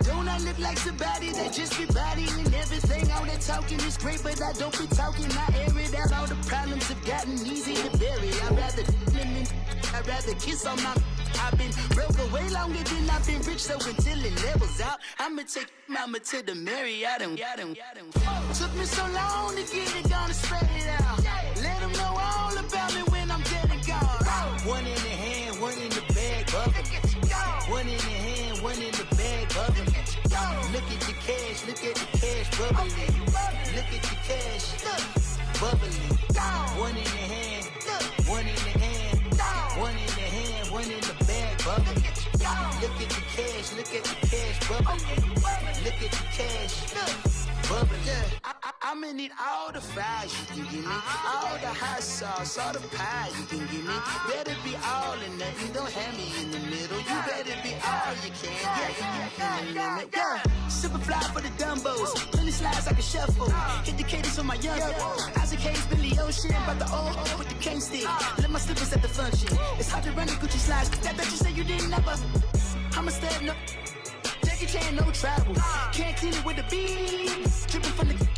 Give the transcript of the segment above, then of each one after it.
Don't I look like somebody that just be bodying everything? All that talking is great, but I don't be talking. I air it out. All the problems have gotten easy to bury. I'd rather kiss on my. I've been broke away longer than I've been rich, so until it levels out, I'ma take mama to the Marriott. Took me so long to get it, gonna spread it out. Let them know all about me when I'm dead and gone. One in the hand, one in the bag, bubbling. One in the hand, one in the bag, bubbling. Look at the cash, look at the cash, bubbling. Look at the cash, bubbling. One in the hand, one in the hand, one in the hand, one in the bag, bubbling. Look at the cash, look at the cash, bubbling. Look at the cash, bubbling. I'ma need all the fries you can give me, all the hot sauce, all the pie you can give me. Better be all in nothing, don't have me in the middle. You better be all you can, yeah. Super fly for the Dumbos, plenty slides like a shuffle. Hit the cadence on my young Isaac Hayes, Billy Ocean, but the old with the cane stick. Let my slippers at the function. It's hard to run the Gucci slides. That you say you didn't never. I'm a step no. Jackie Chan, no travel. Can't clean it with the beat. Dripping from the.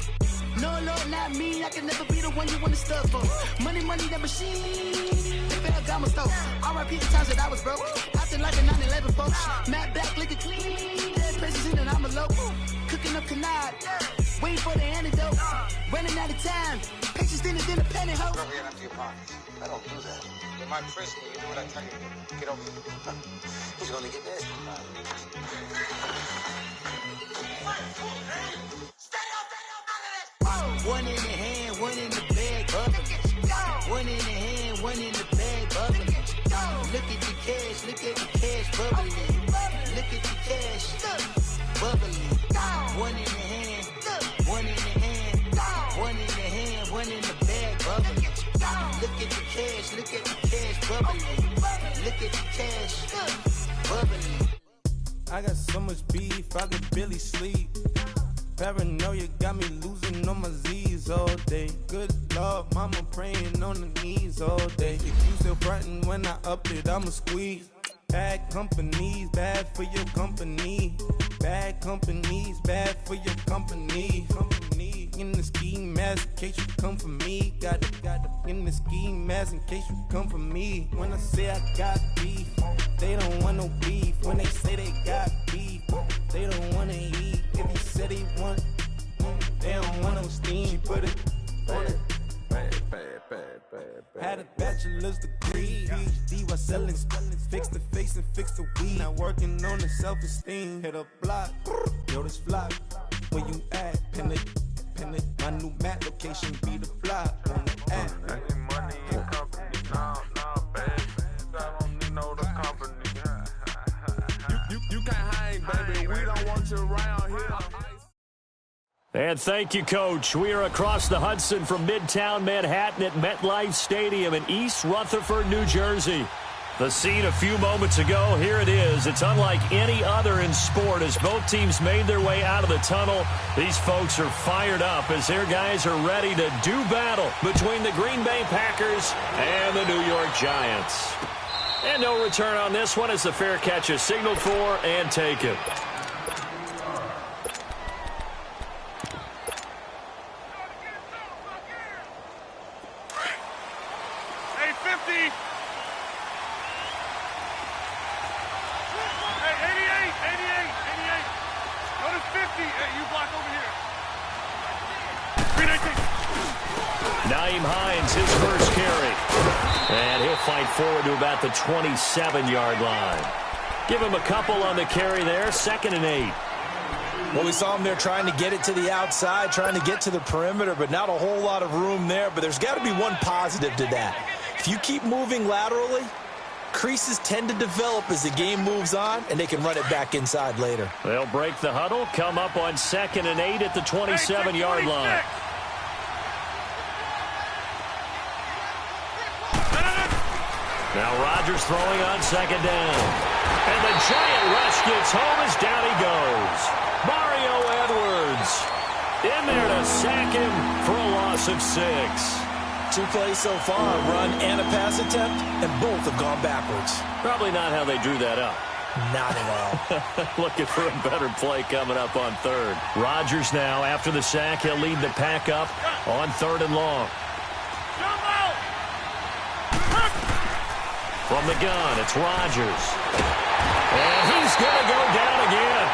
No, Lord, not me. I can never be the one you want to stuff for. Money, that machine. They fell down my stove. R.I.P. the times that I was broke. Acting like a 9/11 folks. Matte black, liquor clean. Dead places in and I'm a local. Cooking up canard. Waiting for the antidote. Running out of time. Patience thinner than a penny hoe. Don't get empty your pockets. I don't do that. In my prison, you do what I tell you to. Get over here. He's gonna get nasty. One in the hand, one in the bag, bubbling. One in the hand, one in the bag, bubbling. Look at the cash, look at the cash, bubbling. Look at the cash, bubbling. One in the hand, one in the hand, one in the hand, one in the bag, bubbling. Look at the cash, look at the cash, bubbling. Look at the cash, bubbling. I got so much beef, I could barely sleep. Paranoia got me losing on my Z's all day. Good Lord, mama praying on the knees all day. If you still frontin' when I up it, I'ma squeeze. Bad companies, bad for your company. Bad companies, bad for your company. Company in the ski mask in case you come for me. Got it in the ski mask in case you come for me. When I say I got beef, they don't want no beef. When they say they got beef, they don't wanna eat. If you said he want, they don't want no steam. She put it on it. Had a bachelor's degree, PhD while selling. Fix the face and fix the weed. Now working on the self-esteem. Hit a block, yo this flock. Where you at? Pin it. My new mat location be the flock on the app. I need money and company. No, baby. I don't need no the company. You can't hang, baby. We don't want you around here. And thank you, Coach. We are across the Hudson from Midtown Manhattan at MetLife Stadium in East Rutherford, New Jersey. The scene a few moments ago, here it is. It's unlike any other in sport as both teams made their way out of the tunnel. These folks are fired up as their guys are ready to do battle between the Green Bay Packers and the New York Giants. And no return on this one as the fair catch is signaled for and taken. His first carry. And he'll fight forward to about the 27-yard line. Give him a couple on the carry there. 2nd and 8. Well, we saw him there trying to get it to the outside, trying to get to the perimeter, but not a whole lot of room there. But there's got to be one positive to that. If you keep moving laterally, creases tend to develop as the game moves on, and they can run it back inside later. They'll break the huddle, come up on 2nd and 8 at the 27-yard line. Now Rodgers throwing on 2nd down. And the giant rush gets home as down he goes. Mario Edwards in there to sack him for a loss of 6. 2 plays so far, a run and a pass attempt, and both have gone backwards. Probably not how they drew that up. Not at all. Looking for a better play coming up on third. Rodgers now, after the sack, he'll lead the pack up on 3rd and long. From the gun, it's Rodgers. And he's going to go down again.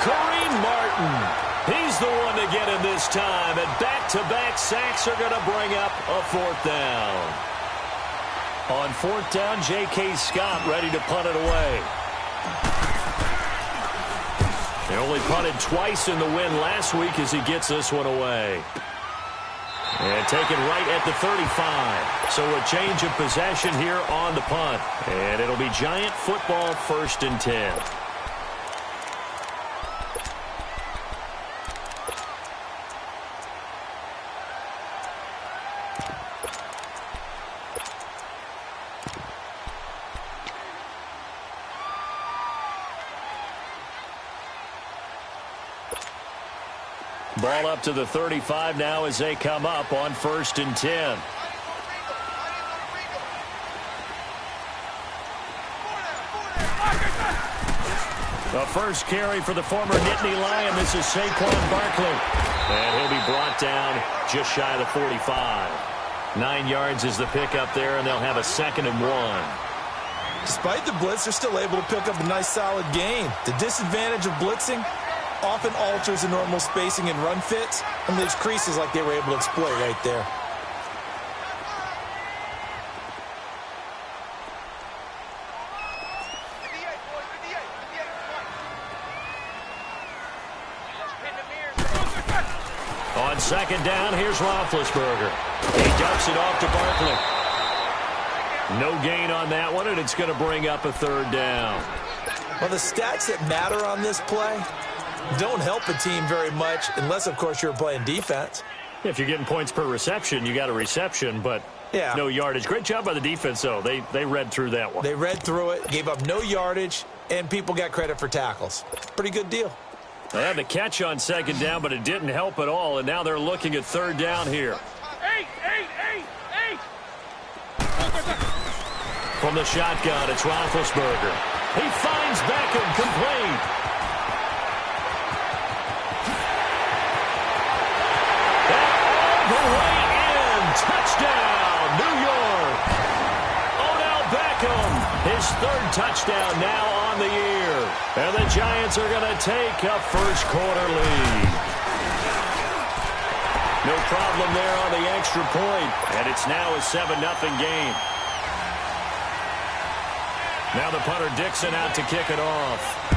Kareem Martin. He's the one to get him this time. And back-to-back sacks are going to bring up a 4th down. On 4th down, J.K. Scott ready to punt it away. They only punted twice in the win last week as he gets this one away. And taken right at the 35. So a change of possession here on the punt. And it'll be Giant football, 1st and 10. Ball up to the 35 now as they come up on 1st and 10. The first carry for the former Nittany Lion. This is Saquon Barkley. And he'll be brought down just shy of the 45. 9 yards is the pickup there, and they'll have a 2nd and 1. Despite the blitz, they're still able to pick up a nice solid gain. The disadvantage of blitzing often alters the normal spacing and run fits and leaves creases like they were able to exploit right there. On 2nd down, here's Roethlisberger. He dumps it off to Barkley. No gain on that one, and it's going to bring up a 3rd down. Well, the stats that matter on this play don't help a team very much unless, of course, you're playing defense. If you're getting points per reception, you got a reception, but no yardage. Great job by the defense, though. They read through that one. They read through it, gave up no yardage, and people got credit for tackles. Pretty good deal. They had the catch on 2nd down, but it didn't help at all, and now they're looking at 3rd down here. From the shotgun, it's Roethlisberger. He finds Beckham complete. The way in. Touchdown, New York. Odell Beckham, his 3rd touchdown now on the year. And the Giants are going to take a 1st quarter lead. No problem there on the extra point. And it's now a 7-0 game. Now the punter Dixon out to kick it off.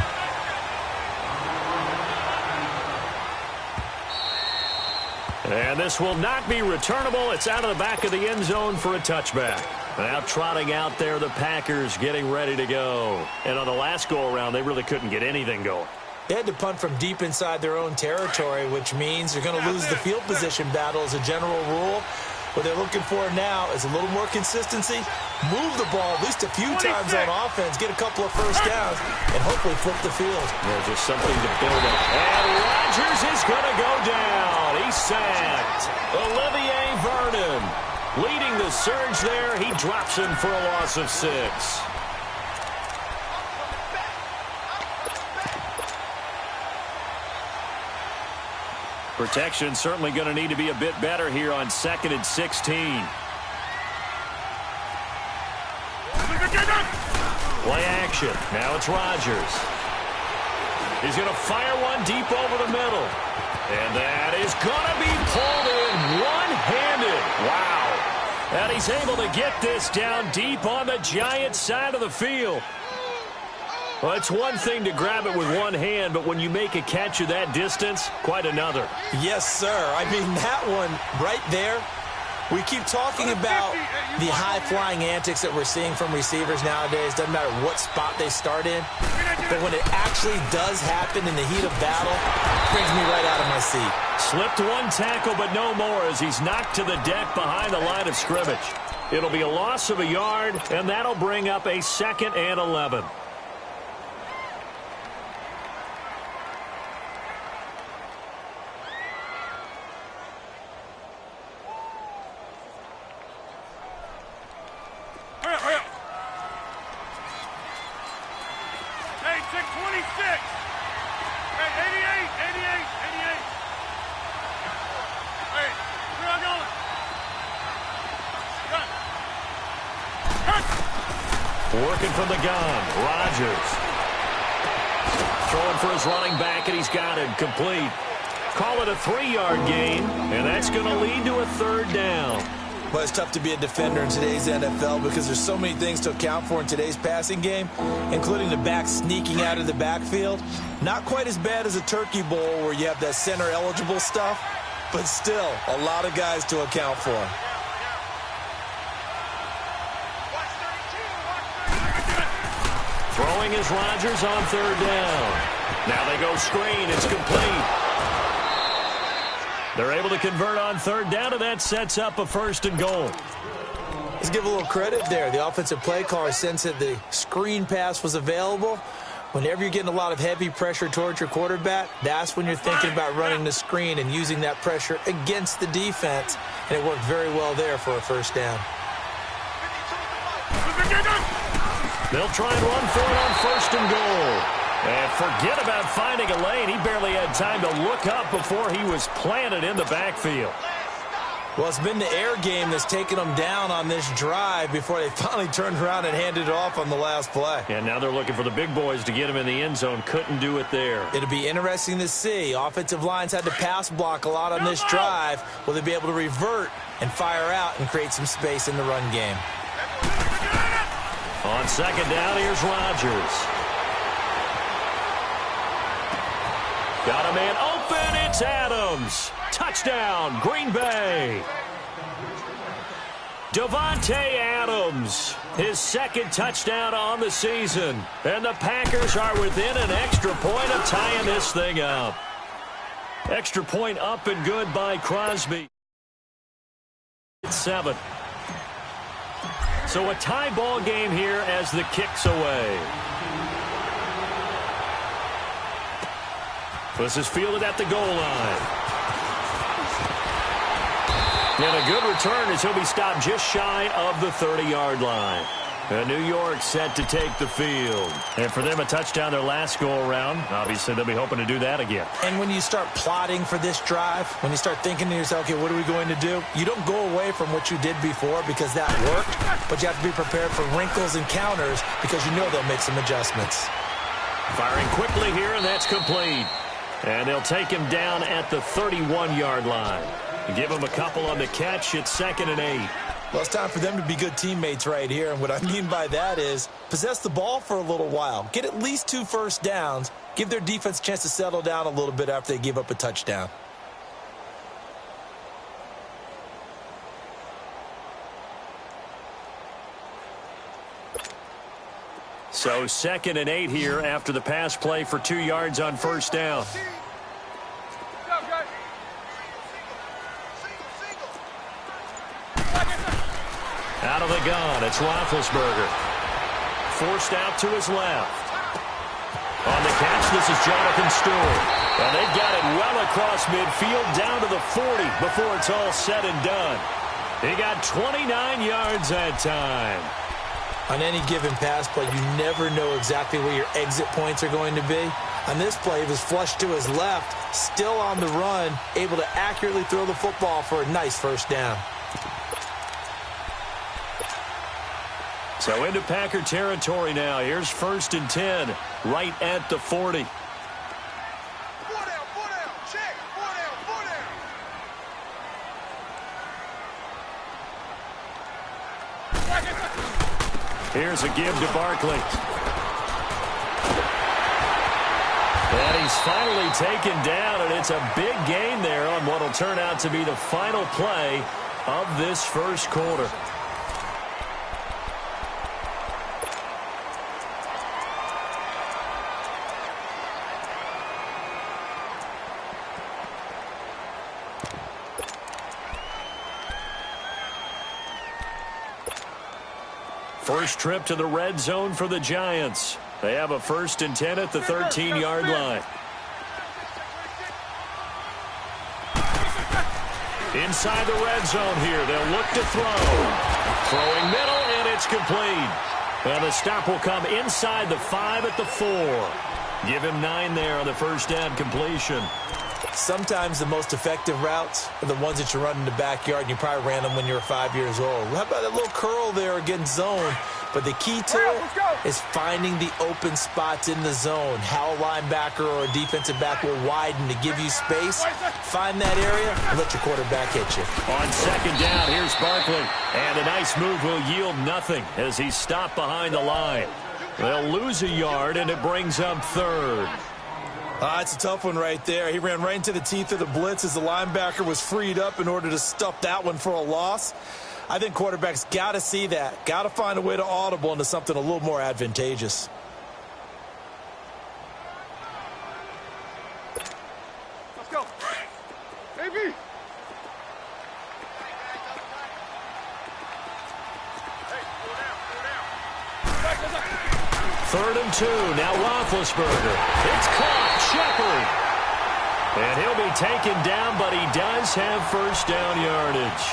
And this will not be returnable. It's out of the back of the end zone for a touchback. Now trotting out there, the Packers getting ready to go. And on the last go-around, they really couldn't get anything going. They had to punt from deep inside their own territory, which means they're going to lose the field position battle as a general rule. What they're looking for now is a little more consistency, move the ball at least a few times on offense, get a couple of 1st downs, and hopefully flip the field. Yeah, just something to build up. And Rodgers is going to go down. He's sacked. Olivier Vernon leading the surge there. He drops him for a loss of 6. Protection certainly going to need to be a bit better here on 2nd and 16. Play action. Now it's Rodgers. He's going to fire one deep over the middle. And that is going to be pulled in one-handed. Wow. And he's able to get this down deep on the Giants side of the field. Well, it's one thing to grab it with one hand, but when you make a catch of that distance, quite another. Yes, sir. I mean, that one right there, we keep talking about the high-flying antics that we're seeing from receivers nowadays. Doesn't matter what spot they start in. But when it actually does happen in the heat of battle, it brings me right out of my seat. Slipped one tackle, but no more as he's knocked to the deck behind the line of scrimmage. It'll be a loss of a yard, and that'll bring up a 2nd and 11. Working from the gun, Rodgers. Throwing for his running back, and he's got it complete. Call it a 3-yard gain, and that's going to lead to a 3rd down. Well, it's tough to be a defender in today's NFL because there's so many things to account for in today's passing game, including the back sneaking out of the backfield. Not quite as bad as a turkey bowl where you have that center-eligible stuff, but still a lot of guys to account for. Throwing is Rodgers on 3rd down. Now they go screen. It's complete. They're able to convert on 3rd down, and that sets up a 1st and goal. Let's give a little credit there. The offensive play caller sensed that the screen pass was available. Whenever you're getting a lot of heavy pressure towards your quarterback, that's when you're thinking about running the screen and using that pressure against the defense, and it worked very well there for a 1st down. They'll try and run for it on 1st and goal. And forget about finding a lane. He barely had time to look up before he was planted in the backfield. Well, it's been the air game that's taken them down on this drive before they finally turned around and handed it off on the last play. And now they're looking for the big boys to get him in the end zone. Couldn't do it there. It'll be interesting to see. Offensive lines had to pass block a lot on this drive. Will they be able to revert and fire out and create some space in the run game? On 2nd down, here's Rodgers. Got a man open. It's Adams. Touchdown, Green Bay. Davante Adams, his 2nd touchdown on the season. And the Packers are within an extra point of tying this thing up. Extra point up and good by Crosby. 7. So a tie ball game here as the kick's away. This is fielded at the goal line. And a good return as he'll be stopped just shy of the 30-yard line. And New York set to take the field. And for them, a touchdown their last go-around. Obviously, they'll be hoping to do that again. And when you start plotting for this drive, when you start thinking to yourself, okay, what are we going to do? You don't go away from what you did before because that worked, but you have to be prepared for wrinkles and counters because you know they'll make some adjustments. Firing quickly here, and that's complete. And they'll take him down at the 31-yard line. Give him a couple on the catch. It's 2nd and 8. Well, it's time for them to be good teammates right here. And what I mean by that is possess the ball for a little while. Get at least 2 first downs. Give their defense a chance to settle down a little bit after they give up a touchdown. So 2nd and 8 here after the pass play for 2 yards on 1st down. Out of the gun, it's Roethlisberger. Forced out to his left. On the catch, this is Jonathan Stewart. And they've got it well across midfield down to the 40 before it's all said and done. He got 29 yards that time. On any given pass play, you never know exactly where your exit points are going to be. On this play, he was flushed to his left, still on the run, able to accurately throw the football for a nice 1st down. So into Packer territory now. Here's 1st and 10, right at the 40. Here's a give to Barkley. And he's finally taken down, and it's a big gain there on what will turn out to be the final play of this 1st quarter. First trip to the red zone for the Giants. They have a 1st and 10 at the 13-yard line. Inside the red zone here, they'll look to throw. Throwing middle, and it's complete. And the stop will come inside the 5 at the 4. Give him 9 there on the 1st down completion. Sometimes the most effective routes are the ones that you run in the backyard, and you probably ran them when you were 5 years old. How about that little curl there against zone? But the key to it is finding the open spots in the zone. How a linebacker or a defensive back will widen to give you space. Find that area and let your quarterback hit you. On second down, here's Barkley. And a nice move will yield nothing as he's stopped behind the line. They'll lose a yard, and it brings up third. It's a tough one right there. He ran right into the teeth of the blitz as the linebacker was freed up in order to stuff that one for a loss. I think quarterbacks got to see that. Got to find a way to audible into something a little more advantageous. Let's go. AB. Third and 2. Now Roethlisberger. It's caught. Shepard. And he'll be taken down, but he does have first down yardage.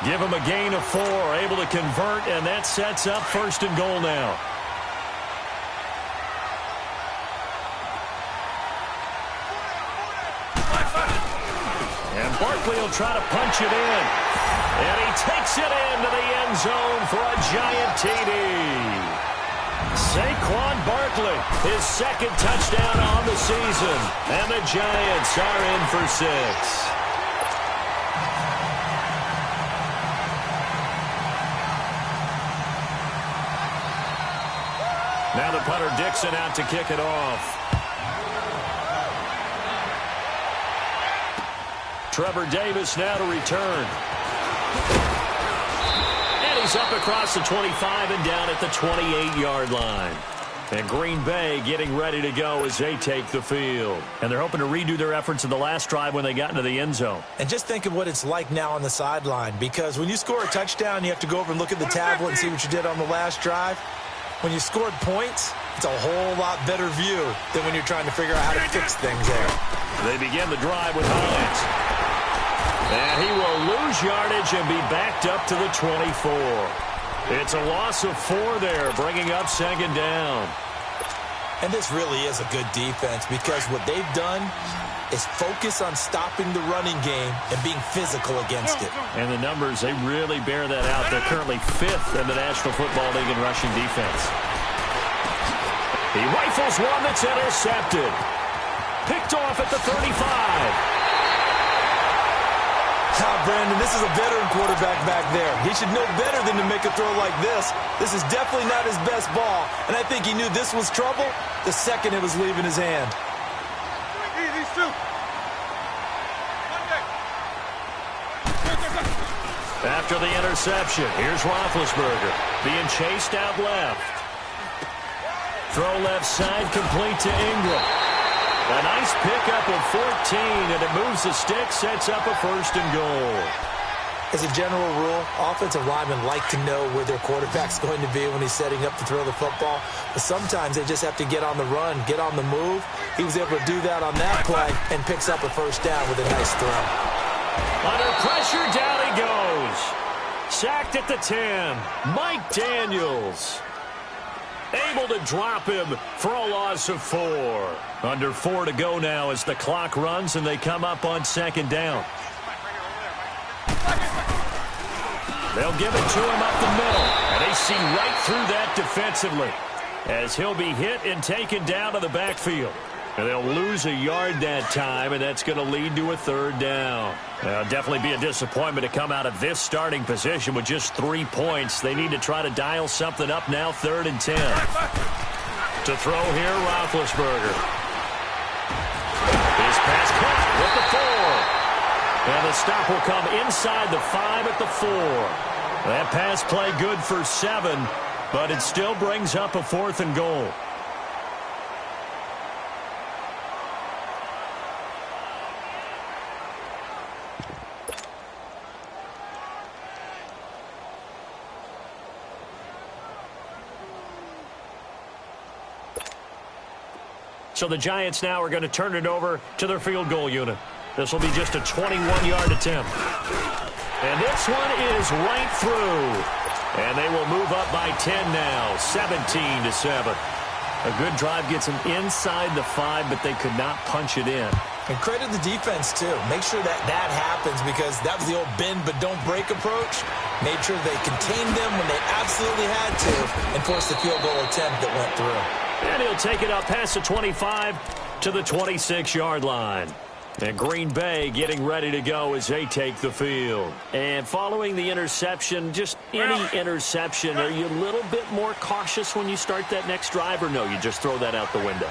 Give him a gain of 4. Able to convert, and that sets up first and goal now. And Barkley will try to punch it in. And he takes it into the end zone for a giant TD. Saquon Barkley, his second touchdown on the season. And the Giants are in for 6. Now the punter Dixon out to kick it off. Trevor Davis now to return. And he's up across the 25 and down at the 28-yard line. And Green Bay getting ready to go as they take the field. And they're hoping to redo their efforts in the last drive when they got into the end zone. And just think of what it's like now on the sideline, because when you score a touchdown, you have to go over and look at the tablet and see what you did on the last drive. When you scored points, it's a whole lot better view than when you're trying to figure out how to fix things there. They begin the drive with Hines. And he will lose yardage and be backed up to the 24. It's a loss of 4 there, bringing up second down. And this really is a good defense, because what they've done is focus on stopping the running game and being physical against it. And the numbers, they really bear that out. They're currently 5th in the National Football League in rushing defense. He rifles one that's intercepted. Picked off at the 35. Brandon, this is a veteran quarterback back there. He should know better than to make a throw like this. This is definitely not his best ball, and I think he knew this was trouble the second it was leaving his hand. These two. After the interception, here's Roethlisberger being chased out left. Throw left side, complete to Ingram. A nice pickup of 14, and it moves the stick, sets up a first and goal. As a general rule, offensive linemen like to know where their quarterback's going to be when he's setting up to throw the football. But sometimes they just have to get on the run, get on the move. He was able to do that on that play and picks up a first down with a nice throw. Under pressure, down he goes. Sacked at the 10. Mike Daniels able to drop him for a loss of 4. Under 4 to go now as the clock runs and they come up on second down. They'll give it to him up the middle, and they see right through that defensively as he'll be hit and taken down to the backfield. And they'll lose a yard that time, and that's going to lead to a third down. It'll definitely be a disappointment to come out of this starting position with just 3 points. They need to try to dial something up now, 3rd and 10. To throw here, Roethlisberger. His pass caught with the 4. And the stop will come inside the 5 at the 4. That pass play good for 7, but it still brings up a 4th and goal. So the Giants now are going to turn it over to their field goal unit. This will be just a 21-yard attempt. And this one is right through. And they will move up by 10 now, 17-7. A good drive gets them inside the 5, but they could not punch it in. And credit the defense, too. Make sure that happens, because that was the old bend but don't break approach. Made sure they contained them when they absolutely had to and forced the field goal attempt that went through. And he'll take it up past the 25 to the 26-yard line. And Green Bay getting ready to go as they take the field. And following the interception, just any interception, are you a little bit more cautious when you start that next drive, or no, you just throw that out the window?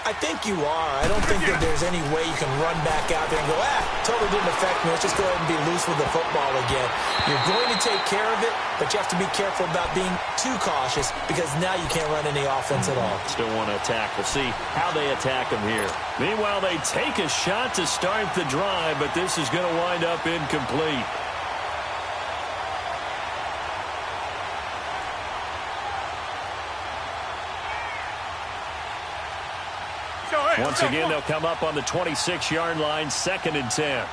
I think you are. I don't think that there's any way you can run back out there and go, totally didn't affect me. Let's just go ahead and be loose with the football again. You're going to take care of it, but you have to be careful about being too cautious, because now you can't run any offense at all. Still want to attack. We'll see how they attack them here. Meanwhile, they take a shot to start the drive, but this is going to wind up incomplete. Once again, they'll come up on the 26-yard line, 2nd and 10.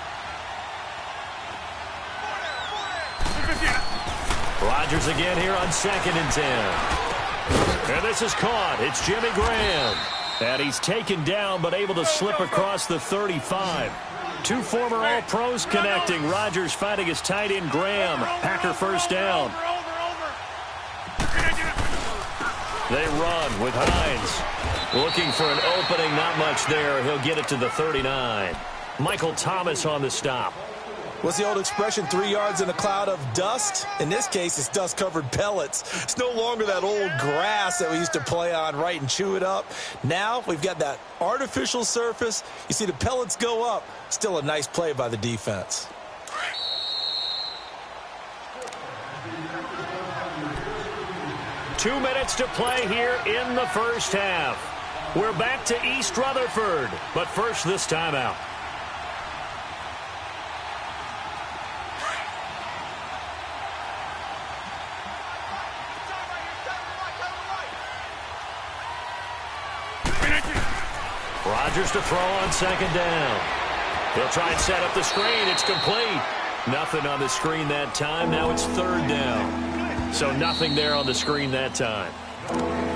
Rodgers again here on 2nd and 10. And this is caught. It's Jimmy Graham. And he's taken down, but able to slip across the 35. Two former All-Pros connecting. Rodgers fighting his tight end, Graham. Packer first down. They run with Hines. Looking for an opening, not much there. He'll get it to the 39. Michael Thomas on the stop. What's the old expression, 3 yards in a cloud of dust? In this case, it's dust-covered pellets. It's no longer that old grass that we used to play on, right, and chew it up. Now we've got that artificial surface. You see the pellets go up. Still a nice play by the defense. Two minutes to play here in the first half. We're back to East Rutherford, but first this timeout. Rodgers to throw on 2nd down. He'll try and set up the screen. It's complete. Nothing on the screen that time. Now it's 3rd down. So nothing there on the screen that time.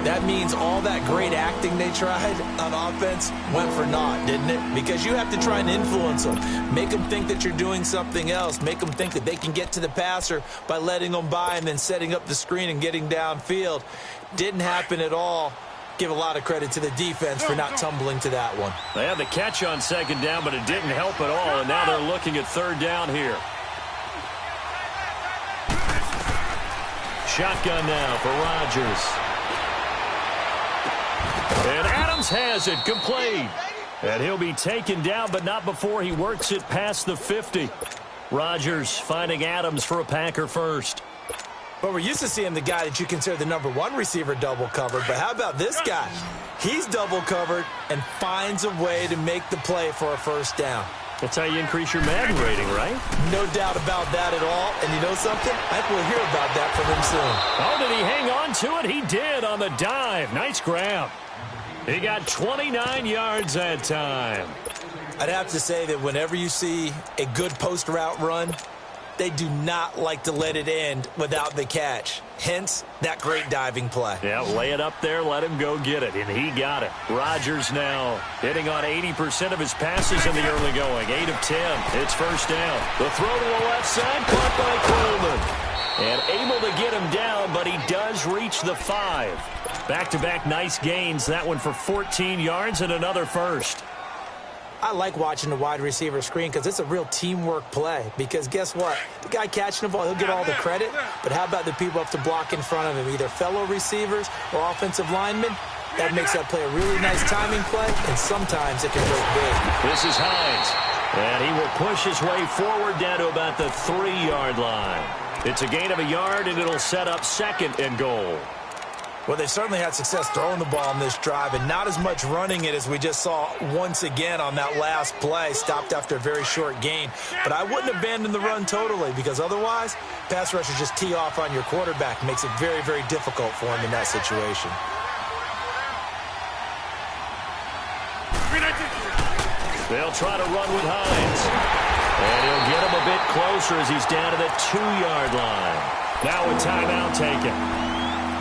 That means all that great acting they tried on offense went for naught, didn't it? Because you have to try and influence them. Make them think that you're doing something else. Make them think that they can get to the passer by letting them by and then setting up the screen and getting downfield. Didn't happen at all. Give a lot of credit to the defense for not tumbling to that one. They had the catch on 2nd down, but it didn't help at all, and now they're looking at 3rd down here. Shotgun now for Rodgers. And Adams has it, complete. And he'll be taken down, but not before he works it past the 50. Rodgers finding Adams for a Packer first. But we're used to seeing the guy that you consider the #1 receiver double covered. But how about this guy? He's double covered and finds a way to make the play for a first down. That's how you increase your Madden rating, right? No doubt about that at all. And you know something? I think we'll hear about that from him soon. Oh, did he hang on to it? He did on the dive. Nice grab. He got 29 yards that time. I'd have to say that whenever you see a good post route run, they do not like to let it end without the catch. Hence, that great diving play. Yeah, lay it up there, let him go get it, and he got it. Rodgers now hitting on 80% of his passes in the early going. 8 of 10. It's first down. The throw to the left side, caught by Coleman. And able to get him down, but he does reach the 5. Back-to-back nice gains. That one for 14 yards and another first. I like watching the wide receiver screen because it's a real teamwork play. Because guess what? The guy catching the ball, he'll get all the credit. But how about the people up to block in front of him, either fellow receivers or offensive linemen? That makes that play a really nice timing play, and sometimes it can break big. This is Hines. And he will push his way forward down to about the 3-yard line. It's a gain of a yard, and it'll set up 2nd and goal. Well, they certainly had success throwing the ball on this drive, and not as much running it as we just saw once again on that last play. Stopped after a very short gain. But I wouldn't abandon the run totally, because otherwise, pass rushers just tee off on your quarterback. Makes it very, very difficult for him in that situation. They'll try to run with Hines. And he'll get him a bit closer as he's down to the 2-yard line. Now a timeout taken.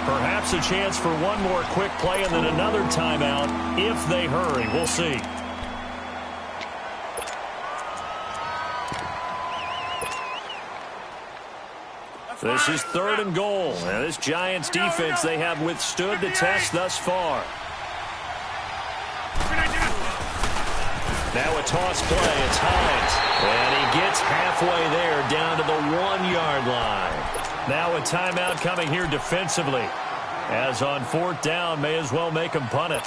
Perhaps a chance for one more quick play and then another timeout if they hurry. We'll see. This is 3rd and goal. And this Giants defense, they have withstood the test thus far. Now a toss play. It's Hines. And he gets halfway there down to the 1-yard line. Now a timeout coming here defensively. As on 4th down, may as well make him punt it.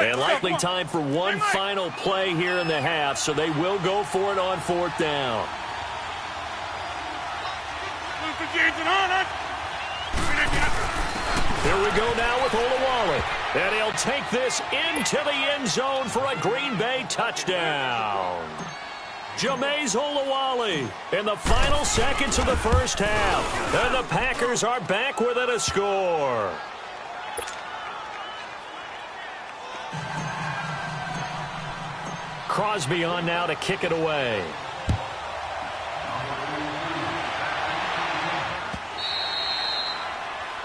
And likely time for one final play here in the half, so they will go for it on 4th down. Here we go now with Olawale. And he'll take this into the end zone for a Green Bay touchdown. Jameis Olawale in the final seconds of the first half. And the Packers are back within a score. Crosby on now to kick it away.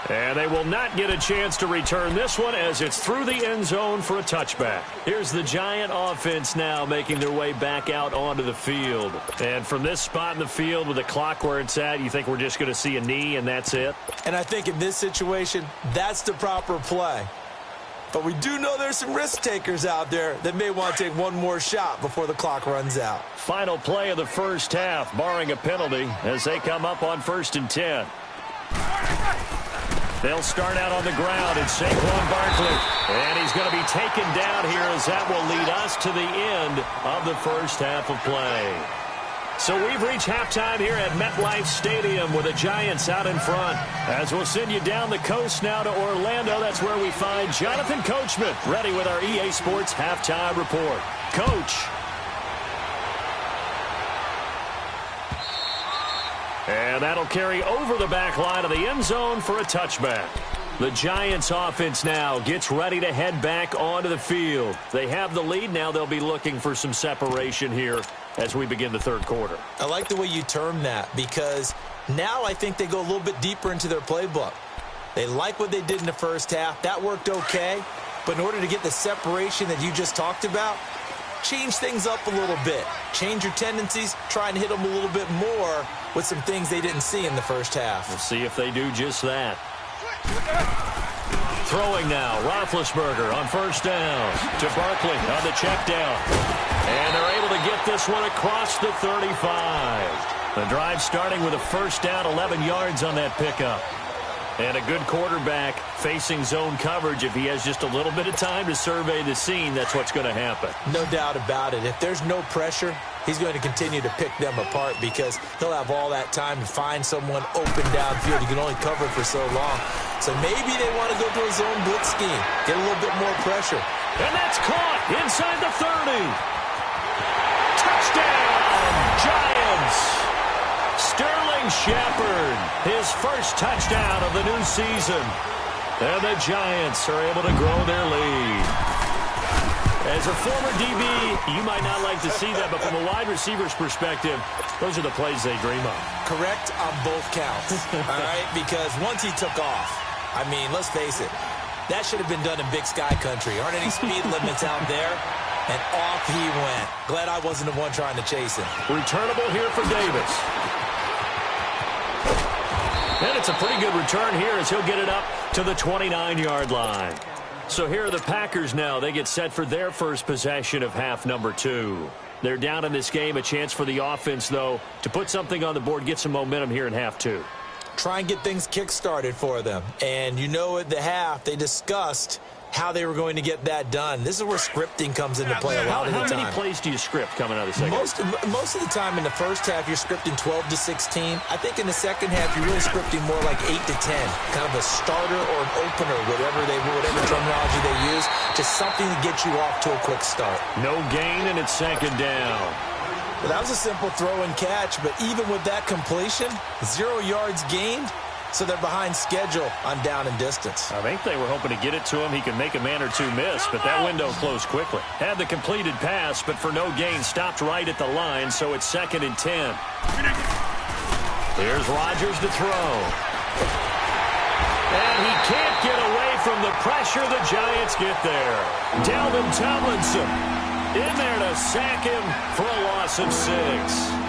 And they will not get a chance to return this one as it's through the end zone for a touchback. Here's the Giant offense now making their way back out onto the field. And from this spot in the field with the clock where it's at, you think we're just going to see a knee and that's it? And I think in this situation, that's the proper play. But we do know there's some risk takers out there that may want to take one more shot before the clock runs out. Final play of the first half, barring a penalty, as they come up on 1st and 10. They'll start out on the ground. It's Saquon Barkley. And he's going to be taken down here as that will lead us to the end of the first half of play. So we've reached halftime here at MetLife Stadium with the Giants out in front. As we'll send you down the coast now to Orlando, that's where we find Jonathan Coachman ready with our EA Sports Halftime Report. Coach. And that'll carry over the back line of the end zone for a touchback. The Giants offense now gets ready to head back onto the field. They have the lead. Now they'll be looking for some separation here as we begin the third quarter. I like the way you term that because now I think they go a little bit deeper into their playbook. They like what they did in the first half. That worked okay. But in order to get the separation that you just talked about, change things up a little bit. Change your tendencies. Try and hit them a little bit more with some things they didn't see in the first half. We'll see if they do just that. Throwing now, Roethlisberger on 1st down to Barkley on the check down. And they're able to get this one across the 35. The drive starting with a 1st down, 11 yards on that pickup. And a good quarterback facing zone coverage. If he has just a little bit of time to survey the scene, that's what's going to happen. No doubt about it. If there's no pressure, he's going to continue to pick them apart because he'll have all that time to find someone open downfield. He can only cover for so long. So maybe they want to go to a zone blitz scheme, get a little bit more pressure. And that's caught inside the 30. Touchdown, Giants. Sterling Shepard, his first touchdown of the new season. And the Giants are able to grow their lead. As a former DB, you might not like to see that, but from a wide receiver's perspective, those are the plays they dream of. Correct on both counts, all right? Because once he took off, I mean, let's face it, that should have been done in Big Sky country. Aren't any speed limits out there? And off he went. Glad I wasn't the one trying to chase him. Returnable here for Davis. And it's a pretty good return here as he'll get it up to the 29-yard line. So here are the Packers now. They get set for their first possession of half number 2. They're down in this game. A chance for the offense, though, to put something on the board, get some momentum here in half 2. Try and get things kick-started for them. And you know at the half, they discussed how they were going to get that done. This is where scripting comes into play a lot of the time. How many plays do you script coming out of the second half? Most of the time in the first half, you're scripting 12 to 16. I think in the second half, you're really scripting more like 8 to 10. Kind of a starter or an opener, whatever terminology they use. Just something to get you off to a quick start. No gain, and it's 2nd down. Well, that was a simple throw and catch, but even with that completion, 0 yards gained, so they're behind schedule on down and distance. I think they were hoping to get it to him. He could make a man or two miss, but that window closed quickly. Had the completed pass, but for no gain, stopped right at the line, so it's 2nd and 10. Here's Rodgers to throw. And he can't get away from the pressure. The Giants get there. Dalvin Tomlinson in there to sack him for a loss of 6.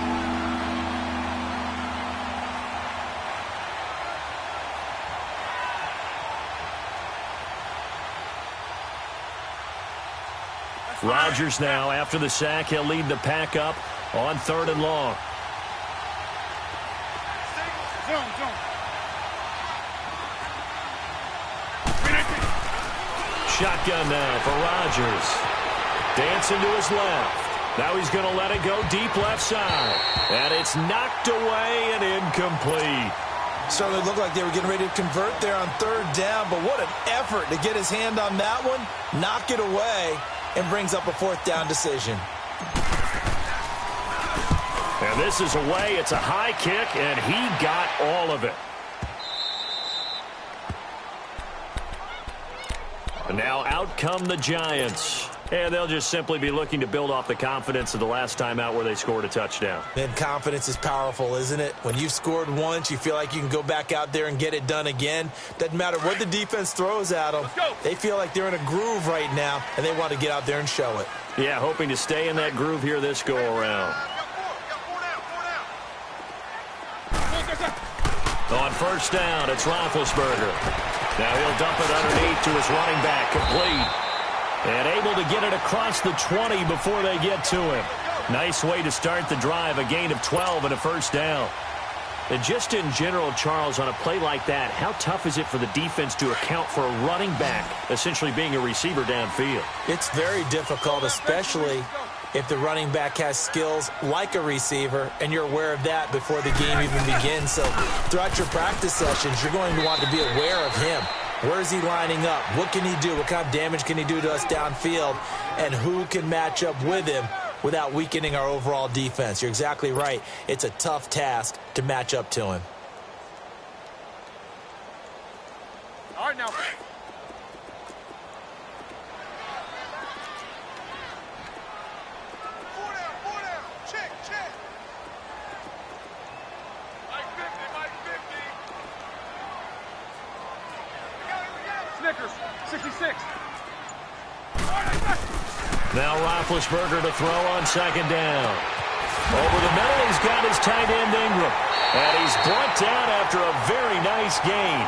Rodgers now, after the sack, he'll lead the pack up on 3rd and long. Shotgun now for Rodgers. Dancing to his left. Now he's going to let it go deep left side. And it's knocked away and incomplete. Certainly looked like they were getting ready to convert there on 3rd down, but what an effort to get his hand on that one, knock it away, and brings up a 4th down decision. And this is away. It's a high kick, and he got all of it. And now out come the Giants. And they'll just simply be looking to build off the confidence of the last time out where they scored a touchdown. And confidence is powerful, isn't it? When you've scored once, you feel like you can go back out there and get it done again. Doesn't matter what the defense throws at them. They feel like they're in a groove right now, and they want to get out there and show it. Yeah, hoping to stay in that groove here this go-around. On 1st down, it's Roethlisberger. Now he'll dump it underneath to his running back, complete. And able to get it across the 20 before they get to him. Nice way to start the drive, a gain of 12 and a 1st down. And just in general, Charles, on a play like that, how tough is it for the defense to account for a running back essentially being a receiver downfield? It's very difficult, especially if the running back has skills like a receiver, and you're aware of that before the game even begins. So throughout your practice sessions, you're going to want to be aware of him. Where is he lining up? What can he do? What kind of damage can he do to us downfield? And who can match up with him without weakening our overall defense? You're exactly right. It's a tough task to match up to him. All right, now. Snickers, 66. Now Roethlisberger to throw on 2nd down. Over the middle, he's got his tight end Ingram. And he's brought down after a very nice gain.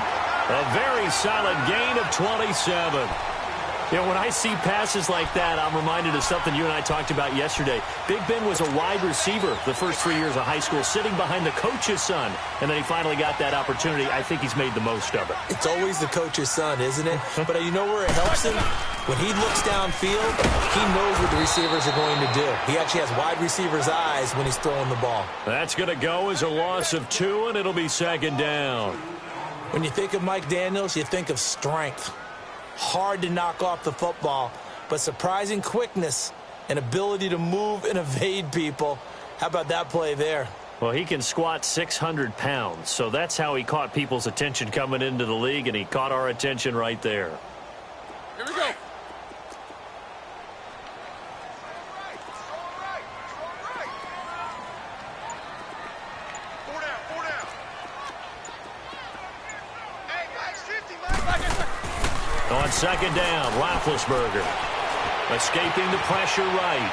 A very solid gain of 27. You know, when I see passes like that, I'm reminded of something you and I talked about yesterday. Big Ben was a wide receiver the first 3 years of high school, sitting behind the coach's son. And then he finally got that opportunity. I think he's made the most of it. It's always the coach's son, isn't it? But you know where it helps him? When he looks downfield, he knows what the receivers are going to do. He actually has wide receivers' eyes when he's throwing the ball. That's going to go as a loss of 2, and it'll be 2nd down. When you think of Mike Daniels, you think of strength. Hard to knock off the football, but surprising quickness and ability to move and evade people. How about that play there? Well, he can squat 600 pounds, so that's how he caught people's attention coming into the league, and he caught our attention right there. Here we go. On 2nd down, Roethlisberger escaping the pressure right.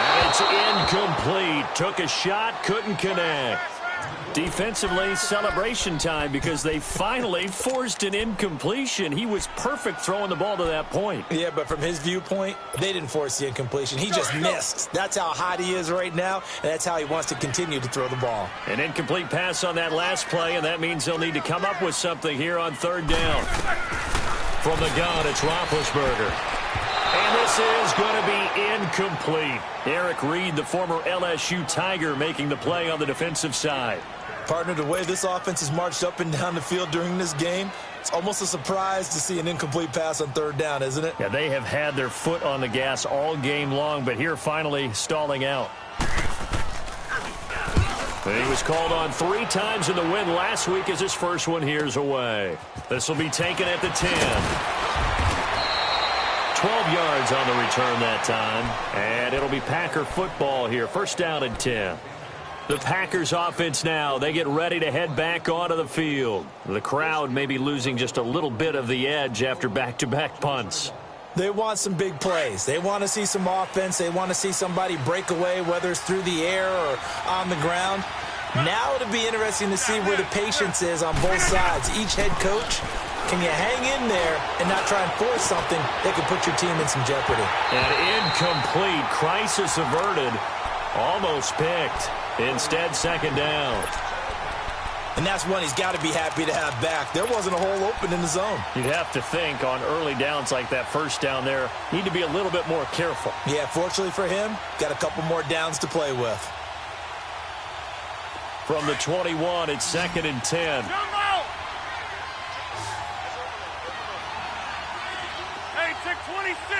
And it's incomplete. Took a shot, couldn't connect. Defensively, celebration time because they finally forced an incompletion. He was perfect throwing the ball to that point. Yeah, but from his viewpoint, they didn't force the incompletion. He just missed. That's how hot he is right now, and that's how he wants to continue to throw the ball. An incomplete pass on that last play, and that means they'll need to come up with something here on 3rd down. From the gun, it's Roethlisberger. And this is going to be incomplete. Eric Reed, the former LSU Tiger, making the play on the defensive side. Partner, the way this offense has marched up and down the field during this game, it's almost a surprise to see an incomplete pass on 3rd down, isn't it? Yeah, they have had their foot on the gas all game long, but here finally stalling out. He was called on 3 times in the win last week as his first one here's away. This will be taken at the 10. 12 yards on the return that time. And it'll be Packer football here. First down and 10. The Packers offense now, they get ready to head back onto the field. The crowd may be losing just a little bit of the edge after back-to-back punts. They want some big plays. They want to see some offense. They want to see somebody break away, whether it's through the air or on the ground. Now it'll be interesting to see where the patience is on both sides. Each head coach, can you hang in there and not try and force something that could put your team in some jeopardy? An incomplete, crisis averted, almost picked. Instead, second down. And that's one he's got to be happy to have back. There wasn't a hole open in the zone. You'd have to think on early downs like that first down there, need to be a little bit more careful. Yeah, fortunately for him, got a couple more downs to play with. From the 21, it's second and 10. Hey, take 26.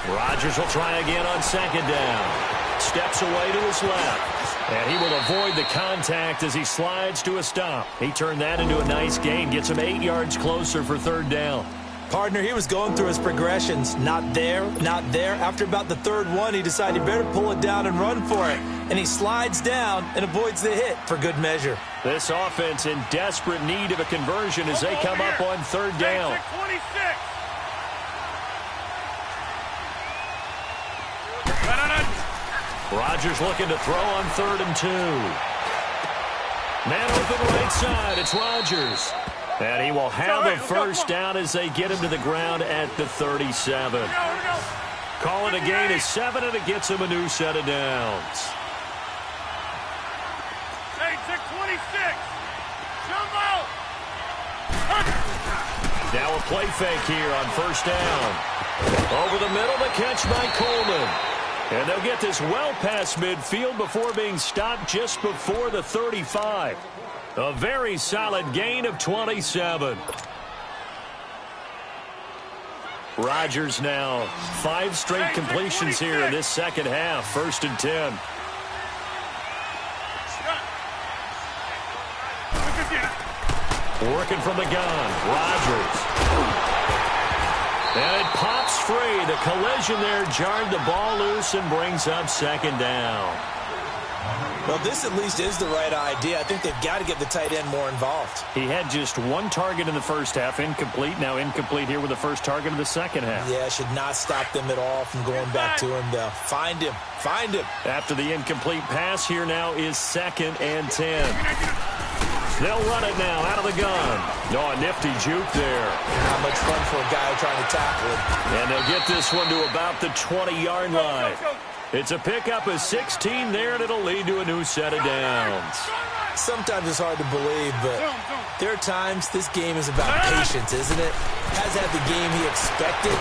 Rodgers will try again on second down. Steps away to his left. And he will avoid the contact as he slides to a stop. He turned that into a nice gain. Gets him 8 yards closer for third down. Partner, he was going through his progressions. Not there, not there. After about the third one, he decided he better pull it down and run for it. And he slides down and avoids the hit for good measure. This offense in desperate need of a conversion as they come up on third down. Hey, 26. Rodgers looking to throw on third and 2. Man open right side. It's Rodgers. And he will have a first down as they get him to the ground at the 37. Call it a gain of 7, and it gets him a new set of downs. Hey, take 26. Jumbo. Now a play fake here on first down. Over the middle, the catch by Coleman. And they'll get this well past midfield before being stopped just before the 35. A very solid gain of 27. Rodgers now 5 straight completions here in this second half. First and 10. Working from the gun. Rodgers. And it pops free. The collision there jarred the ball loose and brings up second down. Well, this at least is the right idea. I think they've got to get the tight end more involved. He had just 1 target in the first half, incomplete. Now incomplete here with the first target of the second half. Yeah, should not stop them at all from going back to him, though. Find him. Find him. After the incomplete pass, here now is second and 10. They'll run it now out of the gun. No, a nifty juke there. Not much fun for a guy trying to tackle him. And they'll get this one to about the 20-yard line. It's a pickup of 16 there, and it'll lead to a new set of downs. Sometimes it's hard to believe, but there are times this game is about patience, isn't it? Has had the game he expected.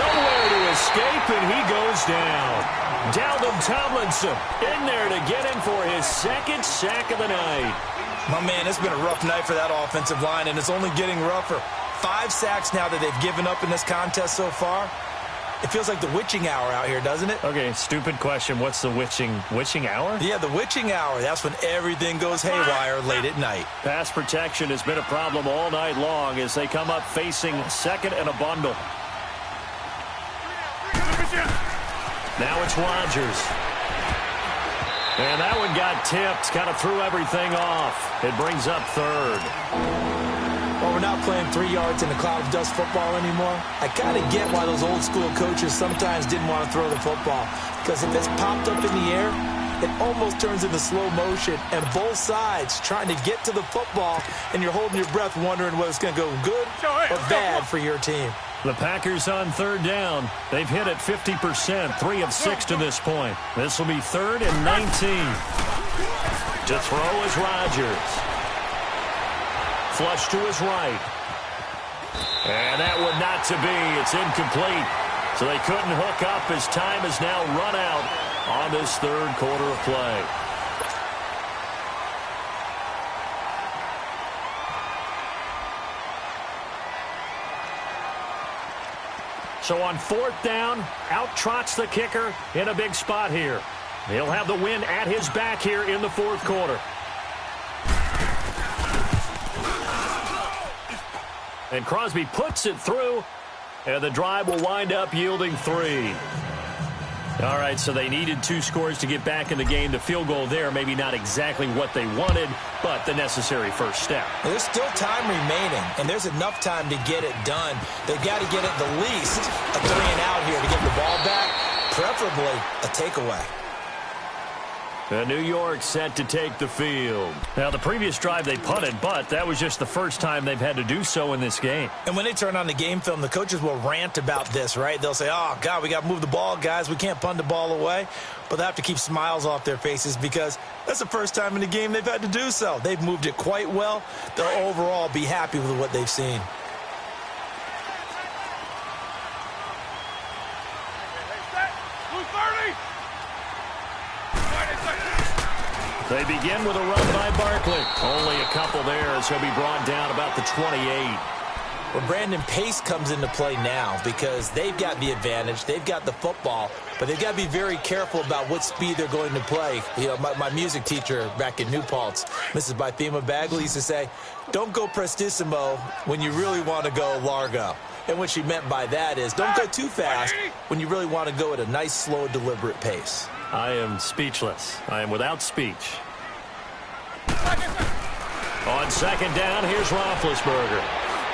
Nowhere to escape, and he goes down. Dalvin Tomlinson in there to get him for his second sack of the night. My man, it's been a rough night for that offensive line, and it's only getting rougher. 5 sacks now that they've given up in this contest so far. It feels like the witching hour out here, doesn't it? Okay, stupid question. What's the witching hour? Yeah, the witching hour. That's when everything goes haywire late at night. Pass protection has been a problem all night long as they come up facing second and a bundle. Now it's Rodgers. And that one got tipped, kind of threw everything off. It brings up third. Well, we're not playing 3 yards in a cloud of dust football anymore. I kind of get why those old school coaches sometimes didn't want to throw the football. Because if it's popped up in the air, it almost turns into slow motion. And both sides trying to get to the football, and you're holding your breath wondering whether it's going to go good or bad for your team. The Packers on third down. They've hit it 50%, 3 of 6 to this point. This will be third and 19. To throw is Rodgers. Flush to his right. And that one not to be. It's incomplete. So they couldn't hook up as time has now run out on this third quarter of play. So on fourth down, out trots the kicker in a big spot here. He'll have the win at his back here in the fourth quarter. And Crosby puts it through, and the drive will wind up yielding 3. All right, so they needed 2 scores to get back in the game. The field goal there, maybe not exactly what they wanted, but the necessary first step. There's still time remaining, and there's enough time to get it done. They've got to get at the least a 3 and out here to get the ball back, preferably a takeaway. New York set to take the field. Now, the previous drive they punted, but that was just the first time they've had to do so in this game. And when they turn on the game film, the coaches will rant about this, right? They'll say, oh, God, we got to move the ball, guys. We can't punt the ball away. But they have to keep smiles off their faces because that's the first time in the game they've had to do so. They've moved it quite well. They'll overall be happy with what they've seen. They begin with a run by Barkley. Only a couple there as he'll be brought down about the 28. Well, Brandon, pace comes into play now because they've got the advantage. They've got the football, but they've got to be very careful about what speed they're going to play. You know, my music teacher back in New Paltz, Mrs. Bythema Bagley, used to say, don't go prestissimo when you really want to go largo. And what she meant by that is don't go too fast when you really want to go at a nice, slow, deliberate pace. I am speechless. I am without speech. On second down, here's Roethlisberger.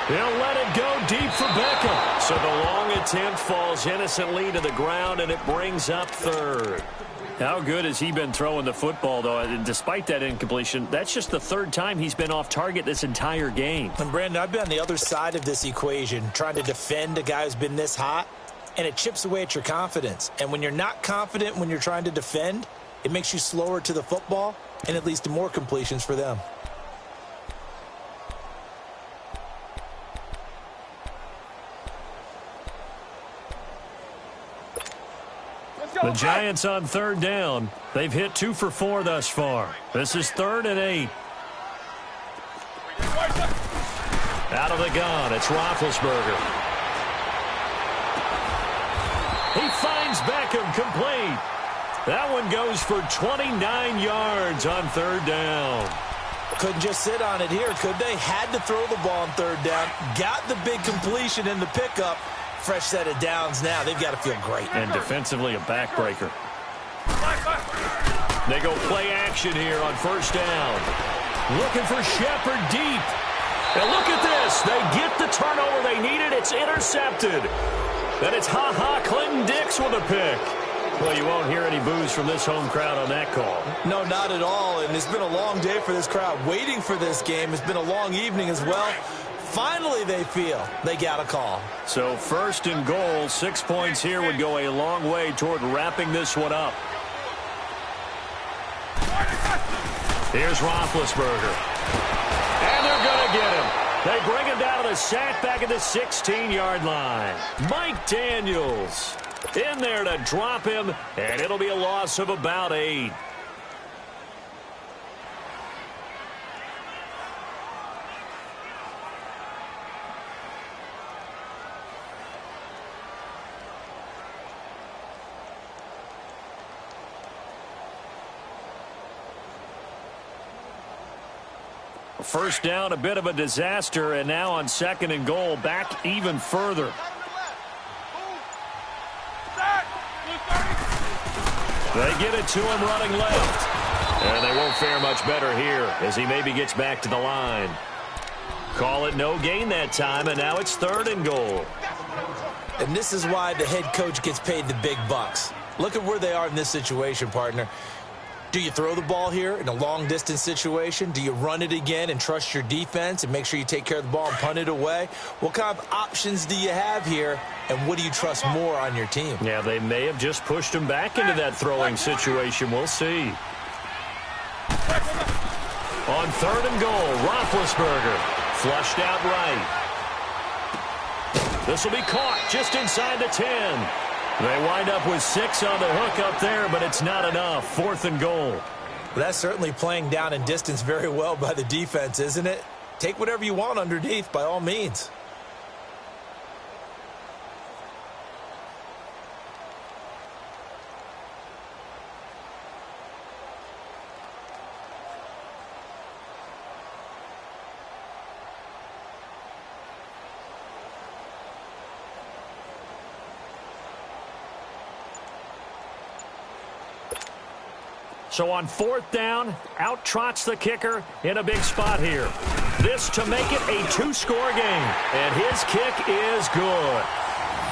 He'll let it go deep for Beckham. So the long attempt falls innocently to the ground, and it brings up third. How good has he been throwing the football, though? And despite that incompletion, that's just the 3rd time he's been off target this entire game. And, Brandon, I've been on the other side of this equation, trying to defend a guy who's been this hot, and it chips away at your confidence. And when you're not confident when you're trying to defend, it makes you slower to the football, and it leads to more completions for them. The Giants on 3rd down. They've hit 2 for 4 thus far. This is 3rd and 8. Out of the gun, it's Roethlisberger. He finds Beckham complete. That one goes for 29 yards on 3rd down. Couldn't just sit on it here, could they? Had to throw the ball on 3rd down. Got the big completion in the pickup. Fresh set of downs now. They've got to feel great. And defensively, a backbreaker. They go play action here on 1st down. Looking for Shepard deep. And look at this. They get the turnover they needed. It's intercepted. And it's Clinton Dix with a pick. Well, you won't hear any boos from this home crowd on that call. No, not at all. And it's been a long day for this crowd. Waiting for this game. It's been a long evening as well. Finally, they feel they got a call. So 1st and goal, 6 points here would go a long way toward wrapping this one up. Here's Roethlisberger. And they're going to get him. They bring him down to the sack back at the 16-yard line. Mike Daniels in there to drop him, and it'll be a loss of about 8. First down, a bit of a disaster, and now on 2nd and goal, back even further. They get it to him running left. And they won't fare much better here as he maybe gets back to the line. Call it no gain that time, and now it's 3rd and goal. And this is why the head coach gets paid the big bucks. Look at where they are in this situation, partner. Do you throw the ball here in a long-distance situation? Do you run it again and trust your defense and make sure you take care of the ball and punt it away? What kind of options do you have here, and what do you trust more on your team? Yeah, they may have just pushed him back into that throwing situation. We'll see. On 3rd and goal, Roethlisberger flushed out right. This will be caught just inside the 10. They wind up with 6 on the hook up there, but it's not enough. 4th and goal. Well, that's certainly playing down in distance very well by the defense, isn't it? Take whatever you want underneath, by all means. So on 4th down, out trots the kicker in a big spot here. This to make it a 2-score game. And his kick is good.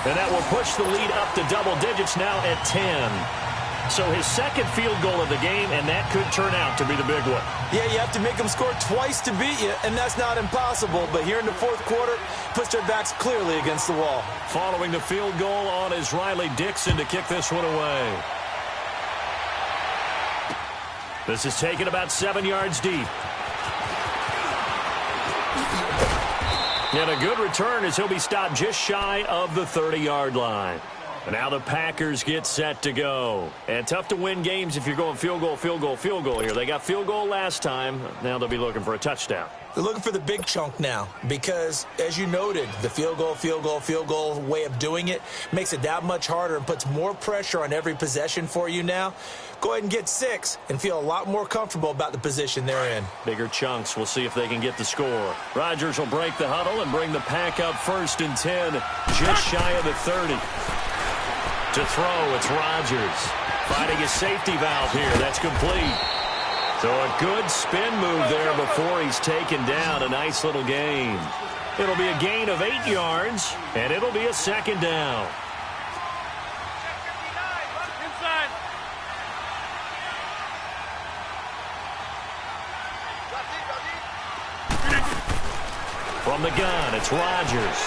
And that will push the lead up to double digits now at 10. So his second field goal of the game, and that could turn out to be the big one. Yeah, you have to make them score twice to beat you, and that's not impossible. But here in the 4th quarter, puts their backs clearly against the wall. Following the field goal on is Riley Dixon to kick this one away. This is taken about 7 yards deep. And a good return as he'll be stopped just shy of the 30-yard line. And now the Packers get set to go. And tough to win games if you're going field goal, field goal, field goal here. They got field goal last time. Now they'll be looking for a touchdown. They're looking for the big chunk now because, as you noted, the field goal way of doing it makes it that much harder and puts more pressure on every possession for you now. Go ahead and get 6 and feel a lot more comfortable about the position they're in. Bigger chunks. We'll see if they can get the score. Rodgers will break the huddle and bring the Pack up 1st and 10, just shy of the 30. To throw, it's Rodgers. Finding a safety valve here. That's complete. So a good spin move there before he's taken down. A nice little gain. It'll be a gain of 8 yards, and it'll be a 2nd down. Inside. From the gun, it's Rodgers.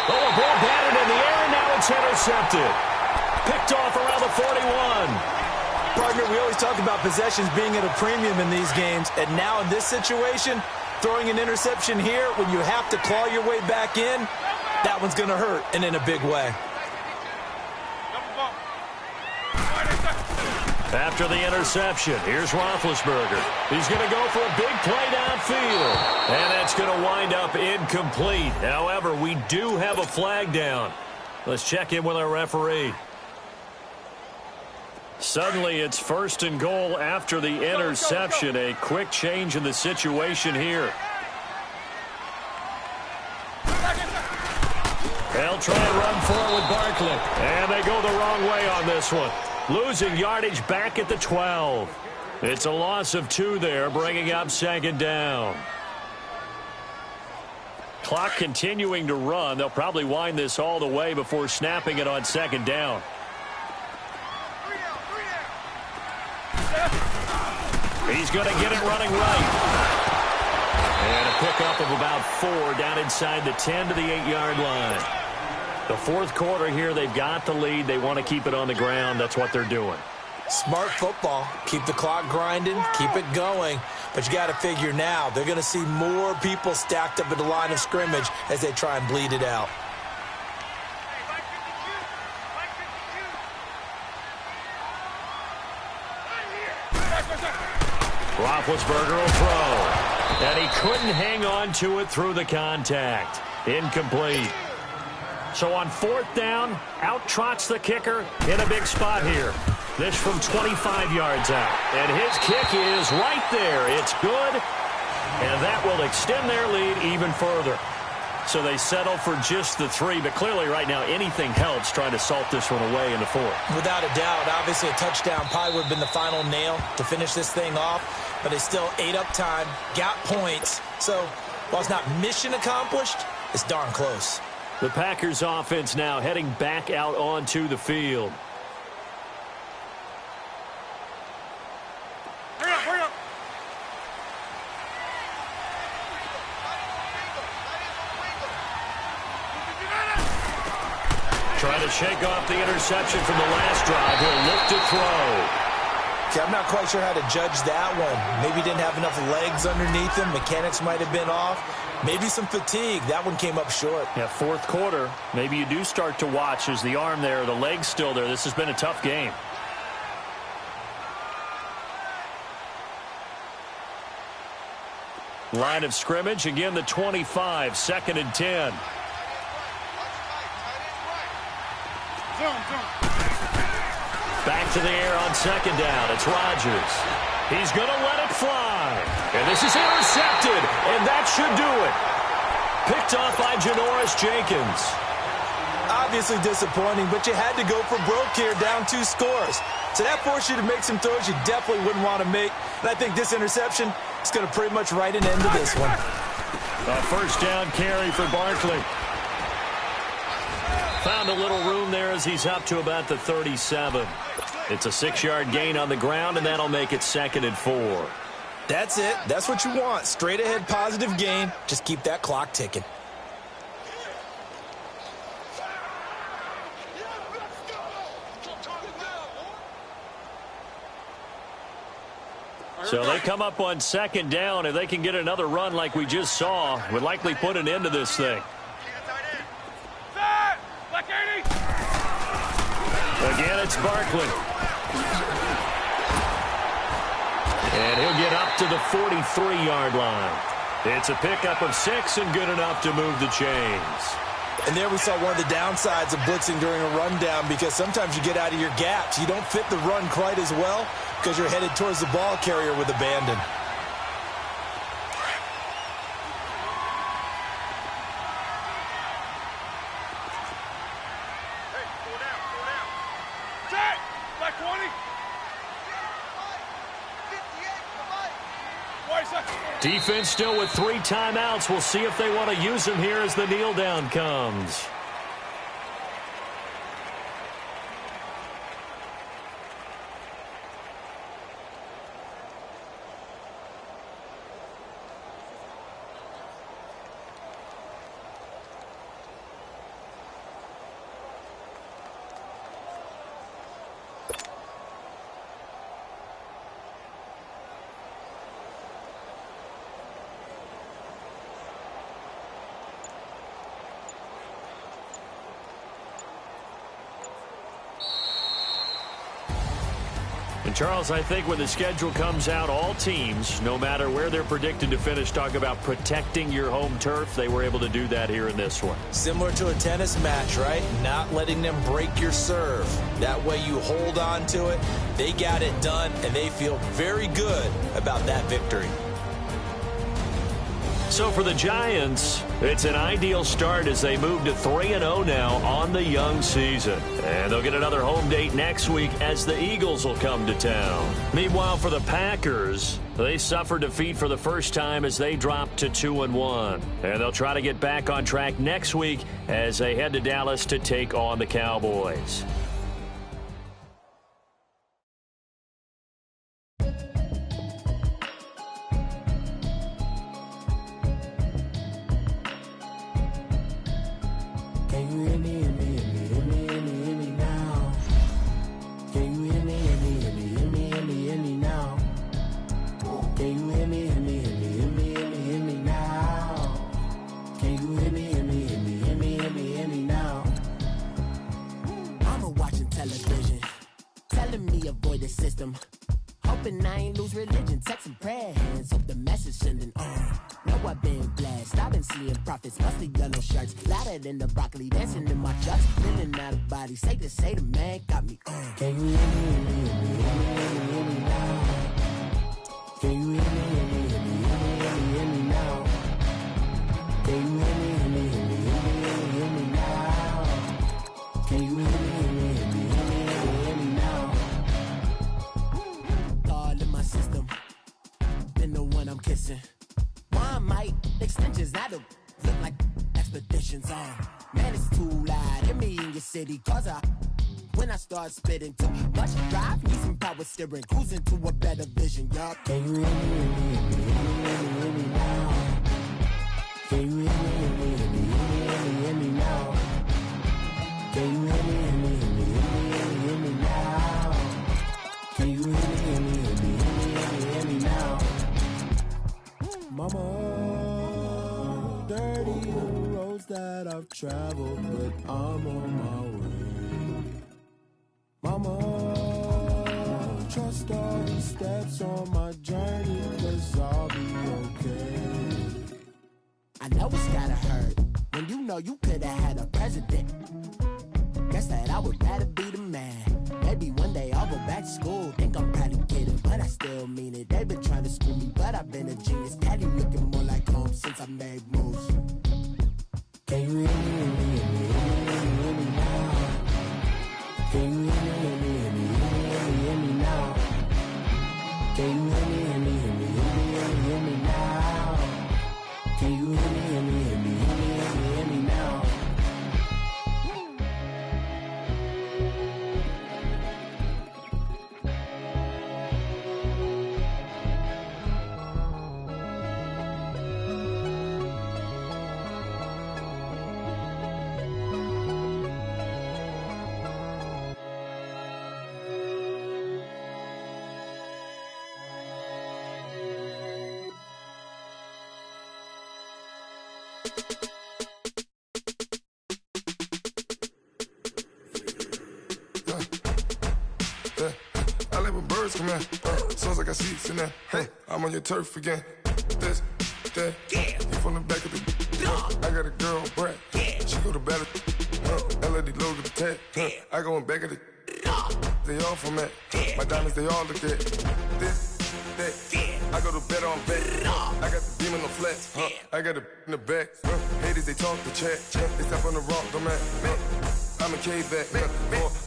Oh, a ball batted in the air, and now it's intercepted. Picked off around the 41. Partner, we always talk about possessions being at a premium in these games, and now in this situation, throwing an interception here when you have to claw your way back in, that one's going to hurt, and in a big way. After the interception, here's Roethlisberger. He's going to go for a big play downfield. And that's going to wind up incomplete. However, we do have a flag down. Let's check in with our referee. Suddenly, it's 1st and goal after the interception. A quick change in the situation here. They'll try and run forward with Barkley. And they go the wrong way on this one. Losing yardage back at the 12. It's a loss of 2 there, bringing up 2nd down. Clock continuing to run. They'll probably wind this all the way before snapping it on 2nd down. He's going to get it running right. And a pickup of about 4 down inside the 10 to the 8-yard line. The 4th quarter here, they've got the lead. They want to keep it on the ground. That's what they're doing. Smart football. Keep the clock grinding. Keep it going. But you got to figure now, they're going to see more people stacked up at the line of scrimmage as they try and bleed it out. Roethlisberger will throw. And he couldn't hang on to it through the contact. Incomplete. So on 4th down, out trots the kicker in a big spot here. This from 25 yards out. And his kick is right there. It's good. And that will extend their lead even further. So they settle for just the 3. But clearly right now anything helps trying to salt this one away in the 4th. Without a doubt, obviously a touchdown probably would have been the final nail to finish this thing off. But they still ate up time, got points. So while it's not mission accomplished, it's darn close. The Packers offense now heading back out onto the field. Hurry up. Trying to shake off the interception from the last drive. He'll look to throw. Okay, I'm not quite sure how to judge that one. Maybe he didn't have enough legs underneath him. Mechanics might have been off. Maybe some fatigue. That one came up short. Yeah, 4th quarter. Maybe you do start to watch as the arm there, the leg's still there. This has been a tough game. Line of scrimmage, again the 25, 2nd and 10. Back to the air on 2nd down. It's Rodgers. He's going to let it fly. And this is intercepted, and that should do it. Picked off by Janoris Jenkins. obviously disappointing, but you had to go for broke here, down 2 scores. So that forced you to make some throws you definitely wouldn't want to make. And I think this interception is going to pretty much write an end to this one. A first down carry for Barkley. Found a little room there as he's up to about the 37. It's a 6-yard gain on the ground, and that'll make it 2nd and 4. That's it. That's what you want. Straight ahead positive gain. Just keep that clock ticking. So they come up on 2nd down. If they can get another run like we just saw, would likely put an end to this thing. Again, it's Barkley. And he'll get up to the 43-yard line. It's a pickup of 6 and good enough to move the chains. And there we saw one of the downsides of blitzing during a rundown, because sometimes you get out of your gaps. You don't fit the run quite as well because you're headed towards the ball carrier with abandon. Defense still with 3 timeouts. We'll see if they want to use them here as the kneel down comes. Charles, I think when the schedule comes out, all teams, no matter where they're predicted to finish, talk about protecting your home turf. They were able to do that here in this one. Similar to a tennis match, right? Not letting them break your serve. That way you hold on to it. They got it done, and they feel very good about that victory. So for the Giants, it's an ideal start as they move to 3-0 now on the young season. And they'll get another home date next week as the Eagles will come to town. Meanwhile, for the Packers, they suffered defeat for the first time as they dropped to 2-1. And they'll try to get back on track next week as they head to Dallas to take on the Cowboys. In the broccoli, dancing in my chucks, feeling out of body. Say the man got me. Can you hear me now? Can you hear me now? Can you hear me now? Can you hear me now? All in my system, been the one I'm kissing. Why might extensions not look like expeditions on? Man, it's too loud. Hear me in your city, cause when I start spitting too much drive, need some power steering, cruising to a better vision, yup. Can you hear me now? Can you hear me now? Can you hear me now? Can you hear me now? Mama, dirty roads that I've traveled, but I'm on my way. Mama, trust all the steps on my journey, 'cause I'll be okay. I know it's gotta hurt when you know you could've had a president. Guess that I would rather be the man. Maybe one day I'll go back to school. Think I'm probably kidding, but I still mean it. They've been trying to school me, but I've been a genius. Daddy looking more like home since I made moves. Can you hear me now? you hear me, hear me, hear me, hear me, hear me, hear me now? Can you hear me, hear me, hear me, hear me, hear me, hear me now? I live with birds come in. Sounds like I seats in there. Hey, I'm on your turf again. This, that, you from the back of the. I got a girl, Brad. She go to battle. LED logo the tag. I go in back of the. They all from that. My diamonds, they all look at. This, that. I go to bed on bed. I got the demon on flats. I got it in the back. Haters, they talk the chat. They step on the rock, don't matter. I'm a K-back.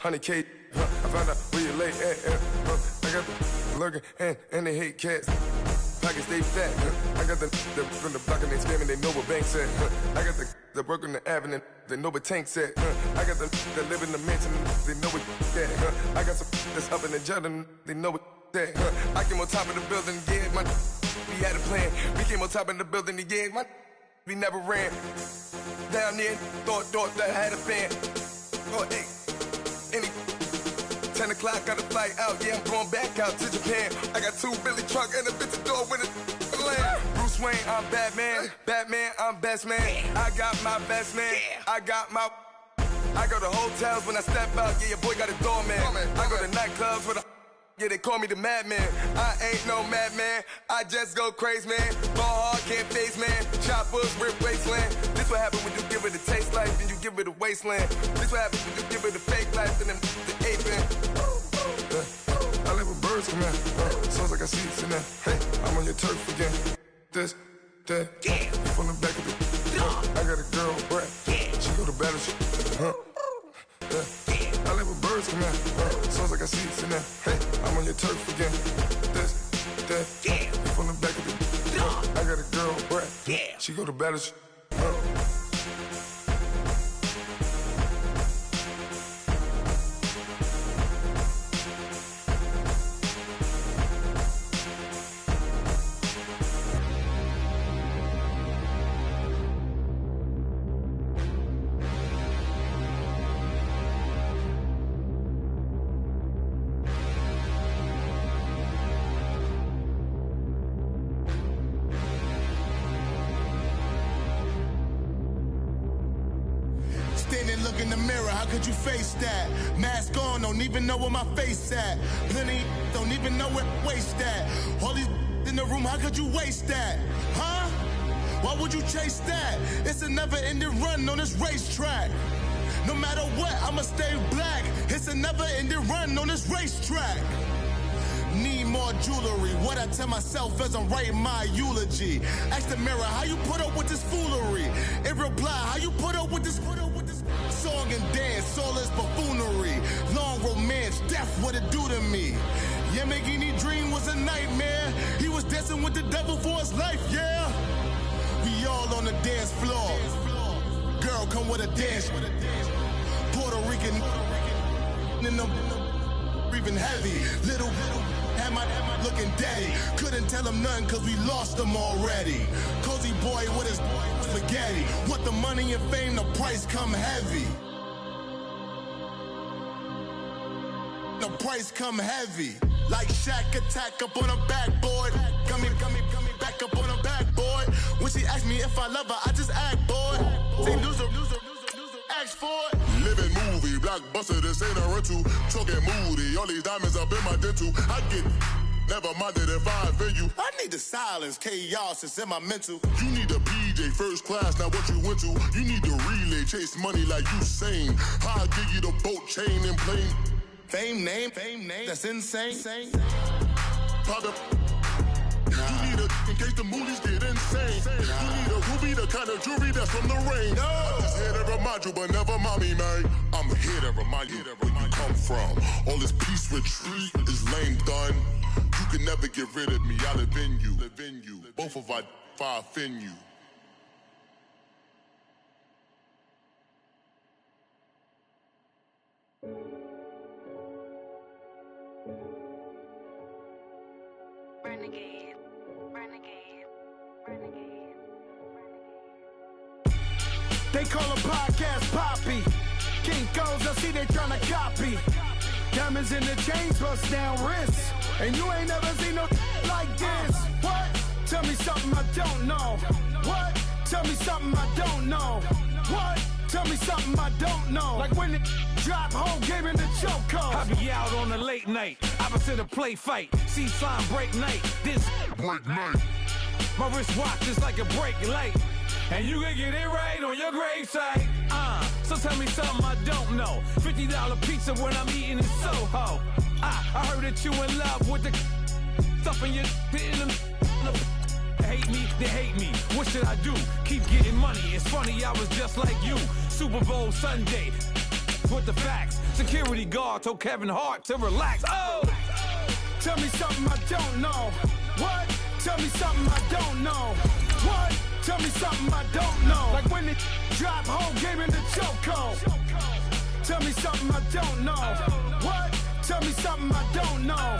400K. I found out where you lay at. I got the lurking and they hate cats. Pockets stay fat. I got the from the block and they scamming, they know what banks at. I got the work on the avenue, they know what tanks at. I got the that live in the mansion, they know what that. I got some that's up in the jungle, they know what that. I came on top of the building, yeah, my we had a plan. We came on top of the building, yeah, my we never ran. Down there, thought that I had a fan. Oh, hey, any 10 o'clock, got a flight out, yeah, I'm going back out to Japan. I got 2 Billy truck and a bitch door with a land. Bruce Wayne, I'm Batman. Batman, I'm best man. I got my best man. I got my. I go to hotels when I step out, yeah, your boy got a doorman. I go to nightclubs with a. Yeah, they call me the madman. I ain't no madman. I just go crazy, man. Ball hard, can't face, man. Choppers, rip wasteland. This what happen when you give it a taste life and you give it a wasteland. This what happens when you give it a fake life and then the ape in. I live with birds come in. Sounds like I seats in there. Hey, I'm on your turf again. This, that, you from the back of the. I got a girl, Brad. She go to battle. I live with birds come in. Sounds like I seats in there. Hey, I'm on your turf again. This, that, you from the back of the. I got a girl, Brad. She go to battle. Look in the mirror, how could you face that? Mask on, don't even know where my face at. Plenty don't even know where waste at. All these in the room, how could you waste that? Huh? Why would you chase that? It's a never-ending run on this racetrack. No matter what, I'ma stay black. It's a never-ending run on this racetrack. Need more jewelry. What I tell myself as I'm writing my eulogy. Ask the mirror, how you put up with this foolery? It reply, how you put up with this song and dance, all this buffoonery. Long romance, death, what it do to me? Yamagini dream was a nightmare. He was dancing with the devil for his life, yeah. We all on the dance floor. Girl, come with a dance. Puerto Rican in the breathing heavy. Little had my looking daddy. Couldn't tell him nothing cause we lost him already. Cozy boy with his spaghetti. What the money and fame, the price come heavy. The price come heavy. Like Shaq attack up on a backboard. Coming back up on a backboard. When she asked me if I love her, I just act bored. Say loser, ask for it. Living movie, blockbuster, this ain't a rental. Talking moody, all these diamonds up in my dental. I get never minded if I offend you. I need the silence, chaos is in my mental. You need a PJ first class, not what you went to. You need the relay, chase money like you sane. I'll give you the boat, chain, and plane. Fame name, that's insane. Private. You need a in case the movies get insane. You need a ruby, the kind of jewelry that's from the rain. I'm just here to remind you, but never mind me, man. I'm here to remind you where you come from. All this peace retreat is lame done. You can never get rid of me, I live in you. Both of our fire offend you. Renegade, renegade, renegade. They call a podcast Poppy. Kinkos, I see they tryna copy. Diamonds in the chains, bust down wrists. And you ain't never seen no like this. What? Tell me something I don't know. What? Tell me something I don't know. What? Tell me something I don't know. Like when it drop, whole game in the chokehold. I be out on a late night, opposite a play fight. See sign break night, this Break night. my wristwatch is like a break light. And you can get it right on your gravesite. So tell me something I don't know. $50 pizza when I'm eating in Soho. I heard that you in love with the stuff in your in them. Hate me, they hate me. What should I do? Keep getting money. It's funny, I was just like you. Super Bowl Sunday. With the facts. Security guard told Kevin Hart to relax. Oh! Tell me something I don't know. What? Tell me something I don't know. What? Tell me something I don't know. Like when it drop, whole game in the chokehold. Tell me something I don't know. What? Tell me something I don't know.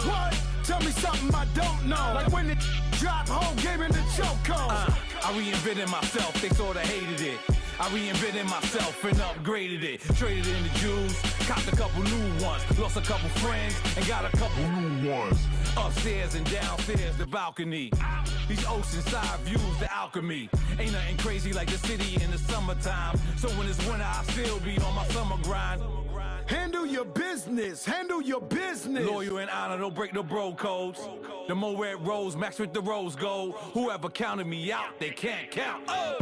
What? Tell me something I don't know. Like when it drop, whole game in the chokehold. I reinvented myself, they sorta hated it. I reinvented myself and upgraded it. Traded in the Jews, copped a couple new ones. Lost a couple friends and got a couple new ones. Upstairs and downstairs, the balcony. These oceanside views, the alchemy. Ain't nothing crazy like the city in the summertime. So when it's winter, I still be on my summer grind. Handle your business. Handle your business. Loyal and honor, don't break the bro codes. The more red rose, match with the rose gold. Whoever counted me out, they can't count. Oh!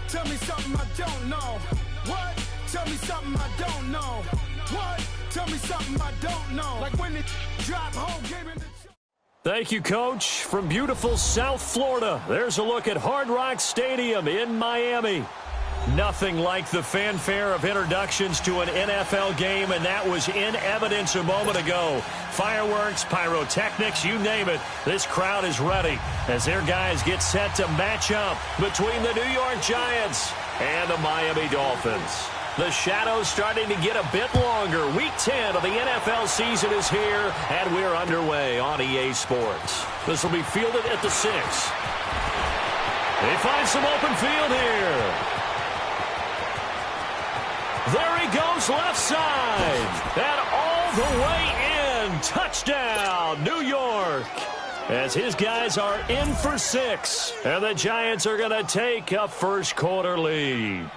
Tell me something I don't know. What? Tell me something I don't know. What? Tell me something I don't know. Like when it drop, whole game in the... Thank you, Coach. From beautiful South Florida, there's a look at Hard Rock Stadium in Miami. Nothing like the fanfare of introductions to an NFL game, and that was in evidence a moment ago. Fireworks, pyrotechnics, you name it. This crowd is ready as their guys get set to match up between the New York Giants and the Miami Dolphins. The shadows starting to get a bit longer. Week 10 of the NFL season is here, and we're underway on EA Sports. This will be fielded at the 6. They find some open field here. There he goes left side. And all the way in. Touchdown, New York. As his guys are in for 6. And the Giants are going to take a first quarter lead.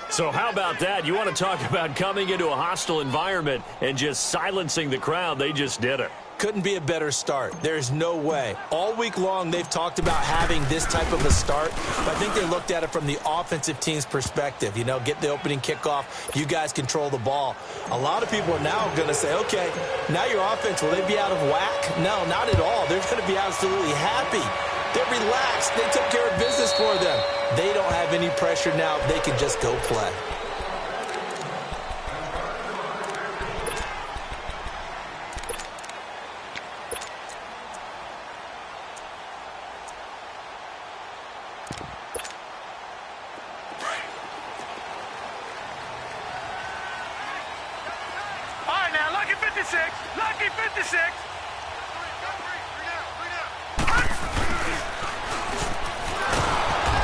So how about that? You want to talk about coming into a hostile environment and just silencing the crowd. They just did it. Couldn't be a better start. There's no way. All week long, they've talked about having this type of a start, but I think they looked at it from the offensive team's perspective. You know, get the opening kickoff. You guys control the ball. A lot of people are now going to say, okay, now your offense, will they be out of whack? No, not at all. They're going to be absolutely happy. They're relaxed. They took care of business for them. They don't have any pressure now. They can just go play.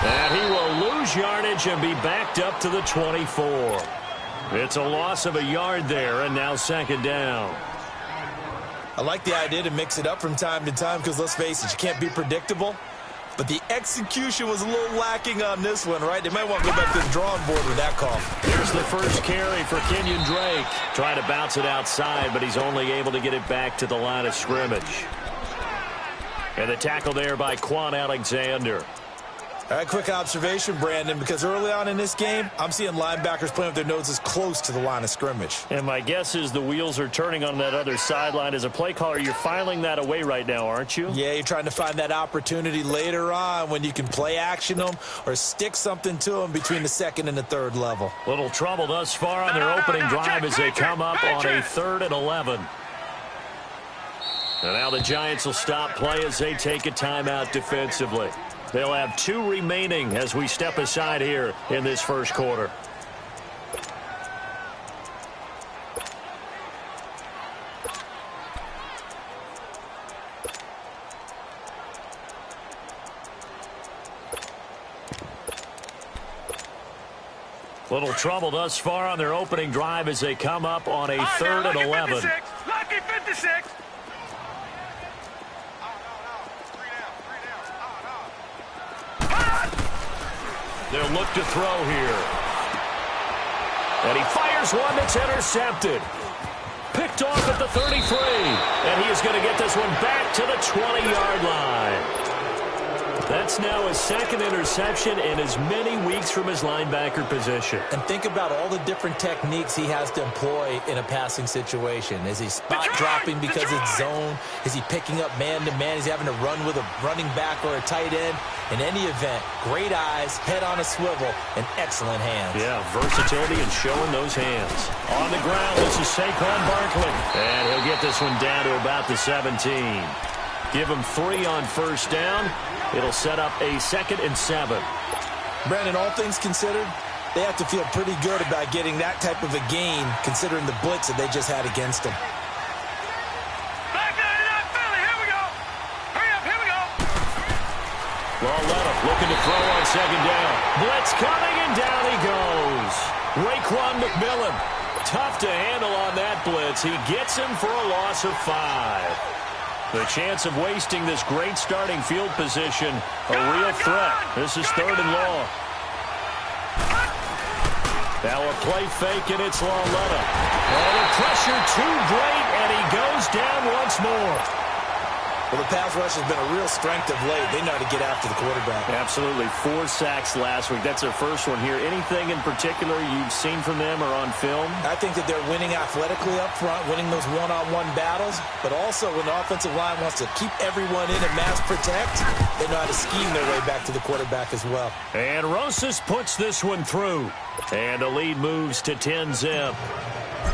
And he will lose yardage and be backed up to the 24. It's a loss of a yard there, and now second down. I like the idea to mix it up from time to time because, let's face it, you can't be predictable. But the execution was a little lacking on this one, right? They might want to go back to the drawing board with that call. Here's the first carry for Kenyon Drake. Trying to bounce it outside, but he's only able to get it back to the line of scrimmage. And the tackle there by Quan Alexander. All right, quick observation, Brandon, because early on in this game, I'm seeing linebackers playing with their noses close to the line of scrimmage. And my guess is the wheels are turning on that other sideline. As a play caller, you're filing that away right now, aren't you? Yeah, you're trying to find that opportunity later on when you can play action them or stick something to them between the second and the third level. Little trouble thus far on their opening drive as they come up on a 3rd and 11. And now the Giants will stop play as they take a timeout defensively. They'll have 2 remaining as we step aside here in this first quarter. Little trouble thus far on their opening drive as they come up on a 3rd and 11. 56. Lucky 56. They'll look to throw here. And he fires one that's intercepted. Picked off at the 33. And he is going to get this one back to the 20-yard line. That's now his 2nd interception in as many weeks from his linebacker position. And think about all the different techniques he has to employ in a passing situation. Is he spot dropping because it's zone? Is he picking up man-to-man? Is he having to run with a running back or a tight end? In any event, great eyes, head on a swivel, and excellent hands. Yeah, versatility and showing those hands. On the ground, this is Saquon Barkley. And he'll get this one down to about the 17. Give him 3 on first down. It'll set up a 2nd and 7. Brandon, all things considered, they have to feel pretty good about getting that type of a gain considering the blitz that they just had against them. Lauletta looking to throw on 2nd down. Blitz coming, and down he goes. Raekwon McMillan, tough to handle on that blitz. He gets him for a loss of 5. The chance of wasting this great starting field position, a real threat. This is 3rd and long. Now a play fake, and it's Lauletta. Oh, the pressure too great, and he goes down once more. Well, the pass rush has been a real strength of late. They know how to get after the quarterback. Absolutely. 4 sacks last week. That's their first one here. Anything in particular you've seen from them or on film? I think that they're winning athletically up front, winning those one-on-one battles, but also when the offensive line wants to keep everyone in and mass protect, they know how to scheme their way back to the quarterback as well. And Rosas puts this one through. And the lead moves to 10-zip.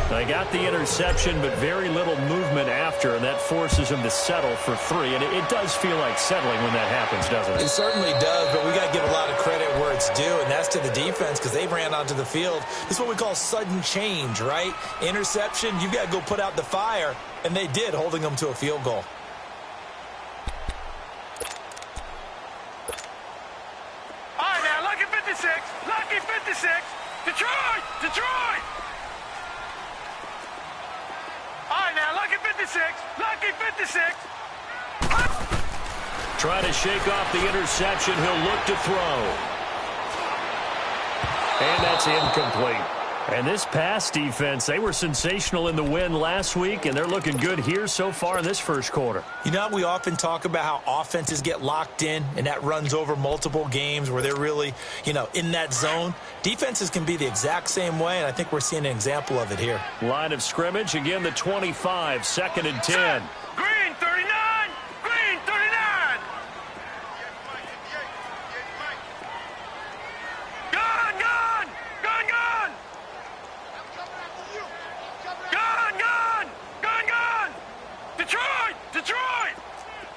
They got the interception, but very little movement after, and that forces them to settle for 3. And it does feel like settling when that happens, doesn't it? It certainly does, but we got to give a lot of credit where it's due, and that's to the defense because they ran onto the field. This is what we call sudden change, right? Interception, you've got to go put out the fire, and they did, holding them to a field goal. All right, now, lucky 56. Lucky 56. Detroit! Detroit! All right, now, lucky 56. Lucky 56. Trying to shake off the interception. He'll look to throw. And that's incomplete. And this pass defense, they were sensational in the win last week, and they're looking good here so far in this first quarter. You know, we often talk about how offenses get locked in, and that runs over multiple games where they're really, in that zone. Defenses can be the exact same way, and I think we're seeing an example of it here. Line of scrimmage, again, the 25, 2nd and 10. Green 39. Green 39. Gone, gone. Gone, gone. Gone, gone. Gone, gone. Detroit. Detroit.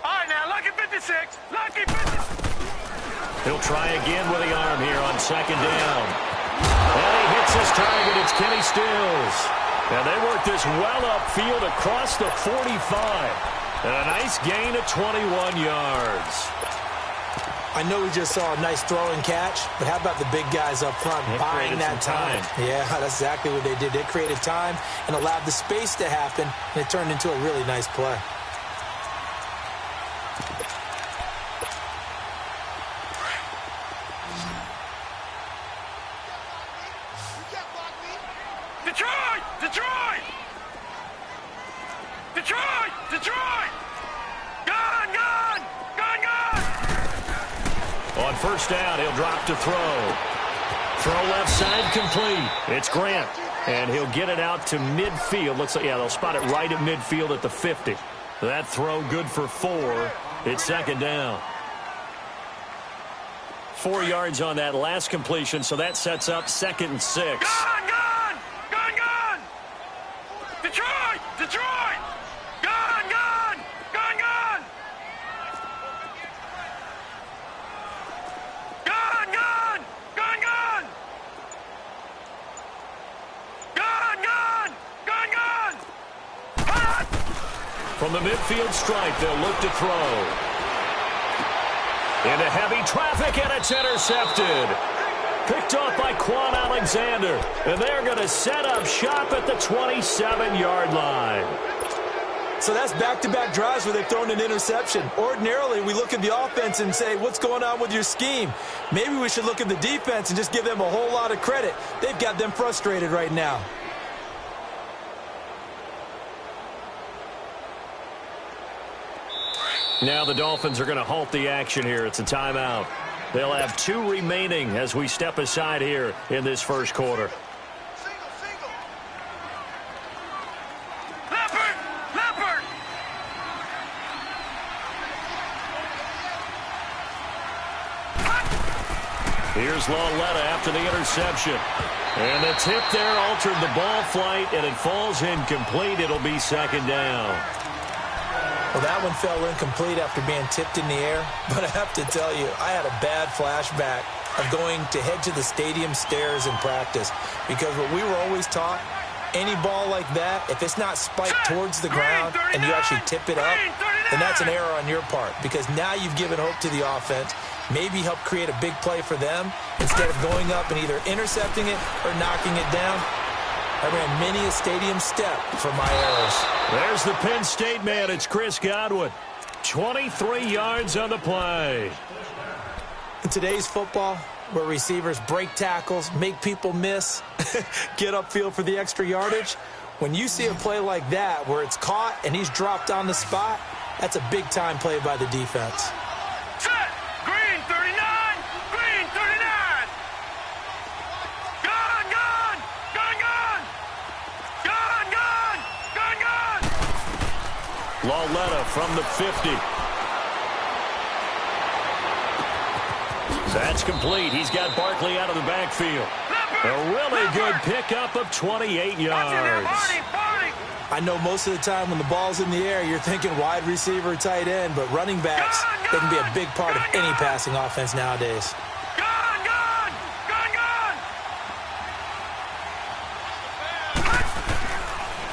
All right, now, lucky 56. Lucky 56. He'll try again with the arm here on 2nd down. And he hits his target. It's Kenny Stills. And they work this well upfield across the 45. And a nice gain of 21 yards. I know we just saw a nice throw and catch, but how about the big guys up front buying that time? Yeah, that's exactly what they did. They created time and allowed the space to happen, and it turned into a really nice play. Detroit! Detroit! Detroit! Detroit! Gone! Gone! Gone! Gone! On first down, he'll drop to throw. Throw left side complete. It's Grant. And he'll get it out to midfield. Looks like, yeah, they'll spot it right at midfield at the 50. That throw good for 4. It's second down. 4 yards on that last completion, so that sets up 2nd and 6. Gone! Detroit! Gone! Gone! Gone! From the midfield stripe, they'll look to throw. Into heavy traffic, and it's intercepted. Picked off by Quan Alexander. And they're going to set up shop at the 27-yard line. So that's back-to-back drives where they've thrown an interception. Ordinarily, we look at the offense and say, what's going on with your scheme? Maybe we should look at the defense and just give them a whole lot of credit. They've got them frustrated right now. Now the Dolphins are going to halt the action here. It's a timeout. They'll have 2 remaining as we step aside here in this first quarter. Leopard! Here's Lauletta after the interception. And the tip there altered the ball flight, and it falls incomplete. It'll be second down. Well, that one fell incomplete after being tipped in the air. But I have to tell you, I had a bad flashback of going to head to the stadium stairs in practice. Because what we were always taught, any ball like that, if it's not spiked towards the ground and you actually tip it up, then that's an error on your part. Because now you've given hope to the offense. Maybe help create a big play for them instead of going up and either intercepting it or knocking it down. I ran many a stadium step for my errors. There's the Penn State man. It's Chris Godwin. 23 yards on the play. In today's football, where receivers break tackles, make people miss, get upfield for the extra yardage, when you see a play like that where it's caught and he's dropped on the spot, that's a big-time play by the defense. Set! Green 39! Green 39! Lauletta from the 50. That's complete. He's got Barkley out of the backfield. A really good pickup of 28 yards. I know most of the time when the ball's in the air, you're thinking wide receiver, tight end, but running backs, they can be a big part of any passing offense nowadays.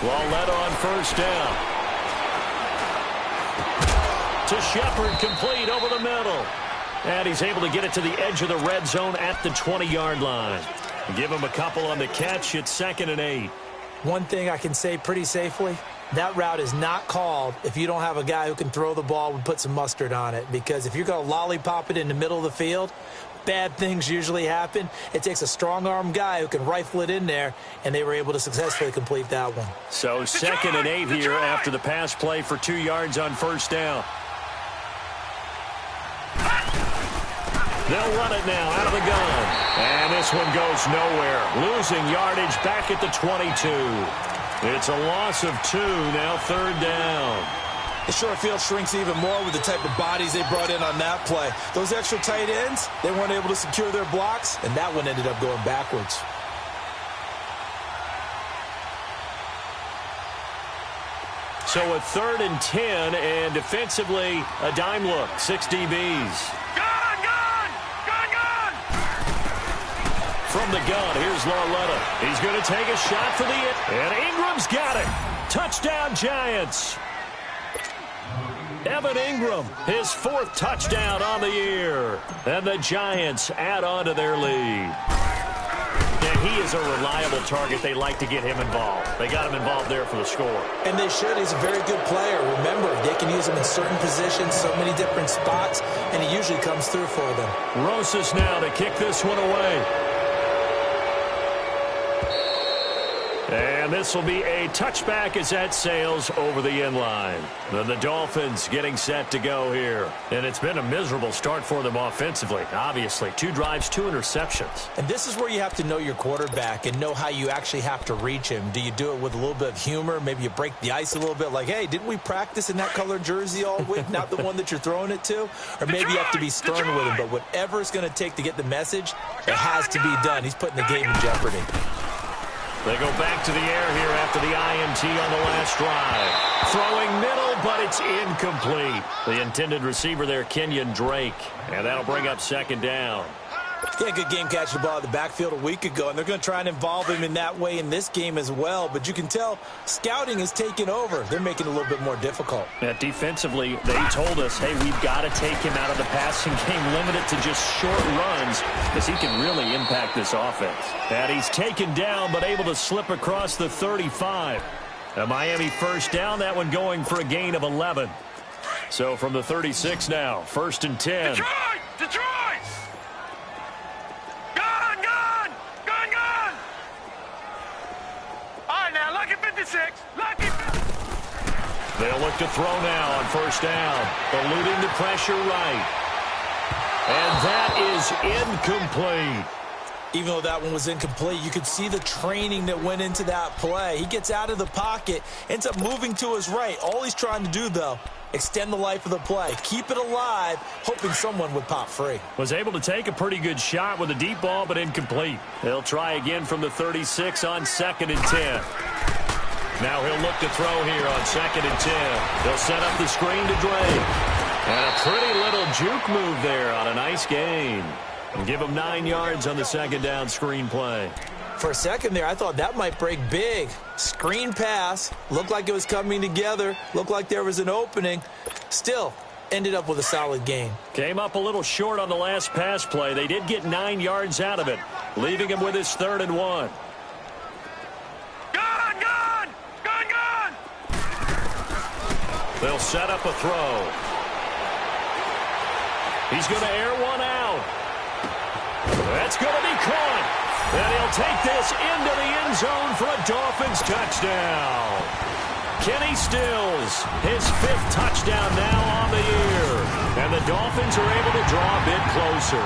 Lauletta on first down. To Shepard, complete over the middle. And he's able to get it to the edge of the red zone at the 20-yard line. Give him a couple on the catch. It's 2nd and 8. One thing I can say pretty safely, that route is not called if you don't have a guy who can throw the ball and put some mustard on it. Because if you're going to lollipop it in the middle of the field, bad things usually happen. It takes a strong-arm guy who can rifle it in there, and they were able to successfully complete that one. So 2nd and 8 here after the pass play for 2 yards on first down. They'll run it now out of the gun. And this one goes nowhere. Losing yardage back at the 22. It's a loss of 2, now 3rd down. The short field shrinks even more with the type of bodies they brought in on that play. Those extra tight ends, they weren't able to secure their blocks, and that one ended up going backwards. So a 3rd and 10, and defensively, a dime look. 6 DBs. From the gun, here's Lauletta. He's going to take a shot for the hit, and Ingram's got it. Touchdown, Giants. Evan Ingram, his 4th touchdown on the year. And the Giants add on to their lead. And he is a reliable target. They like to get him involved. They got him involved there for the score. And they should. He's a very good player. Remember, they can use him in certain positions, so many different spots, and he usually comes through for them. Rosas now to kick this one away. And this will be a touchback as that sails over the end line. The Dolphins getting set to go here. And it's been a miserable start for them offensively. Obviously, 2 drives, 2 interceptions. And this is where you have to know your quarterback and know how you actually have to reach him. Do you do it with a little bit of humor? Maybe you break the ice a little bit like, hey, didn't we practice in that color jersey all week? Not the one that you're throwing it to? Or maybe you have to be stern with him. But whatever it's going to take to get the message, it has to be done. He's putting the game in jeopardy. They go back to the air here after the INT on the last drive. Throwing middle, but it's incomplete. The intended receiver there, Kenyon Drake. And that'll bring up second down. He had a good game catching the ball in the backfield a week ago, and they're going to try and involve him in that way in this game as well. But you can tell scouting is taking over. They're making it a little bit more difficult. Defensively, they told us, hey, we've got to take him out of the passing game, limit it to just short runs, because he can really impact this offense. And he's taken down, but able to slip across the 35. A Miami first down, that one going for a gain of 11. So from the 36 now, 1st and 10. Detroit! They'll look to throw now on 1st down. Eluding the pressure right. And that is incomplete. Even though that one was incomplete, you could see the training that went into that play. He gets out of the pocket, ends up moving to his right. All he's trying to do, though, extend the life of the play. Keep it alive, hoping someone would pop free. Was able to take a pretty good shot with a deep ball, but incomplete. They'll try again from the 36 on 2nd and 10. Now he'll look to throw here on 2nd and 10. They'll set up the screen to Drake. And a pretty little juke move there on a nice gain. And give him 9 yards on the 2nd down screen play. For a second there, I thought that might break big. Screen pass. Looked like it was coming together. Looked like there was an opening. Still, ended up with a solid gain. Came up a little short on the last pass play. They did get 9 yards out of it, leaving him with his 3rd and 1. They'll set up a throw. He's going to air one out. That's going to be caught. And he'll take this into the end zone for a Dolphins touchdown. Kenny Stills, his 5th touchdown now on the year. And the Dolphins are able to draw a bit closer.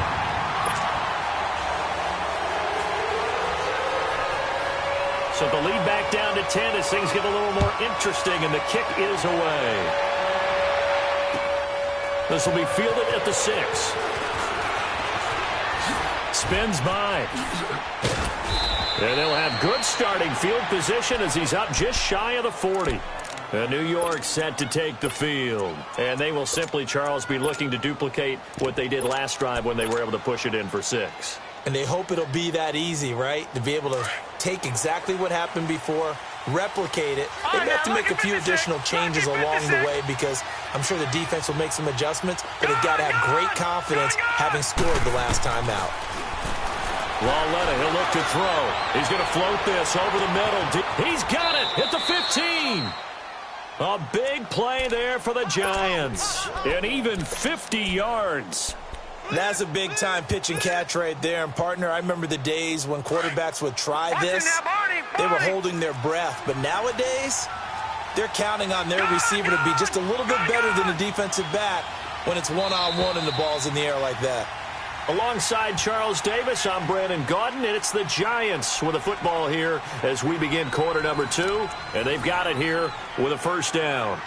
So the lead back down to 10 as things get a little more interesting, and the kick is away. This will be fielded at the 6. Spins by. And they'll have good starting field position as he's up just shy of the 40. And New York set to take the field. And they will simply, Charles, be looking to duplicate what they did last drive when they were able to push it in for 6. And they hope it'll be that easy, right? To be able to take exactly what happened before, replicate it. They may have to make a few additional changes along the way because I'm sure the defense will make some adjustments, but they've got to have great confidence having scored the last time out. Lauletta, he'll look to throw. He's going to float this over the middle. He's got it at the 15. A big play there for the Giants. And even 50 yards. That's a big-time pitch and catch right there. And, partner, I remember the days when quarterbacks would try this. They were holding their breath. But nowadays, they're counting on their receiver to be just a little bit better than the defensive back when it's one-on-one and the ball's in the air like that. Alongside Charles Davis, I'm Brandon Gaudin, and it's the Giants with a football here as we begin quarter number 2. And they've got it here with a 1st down.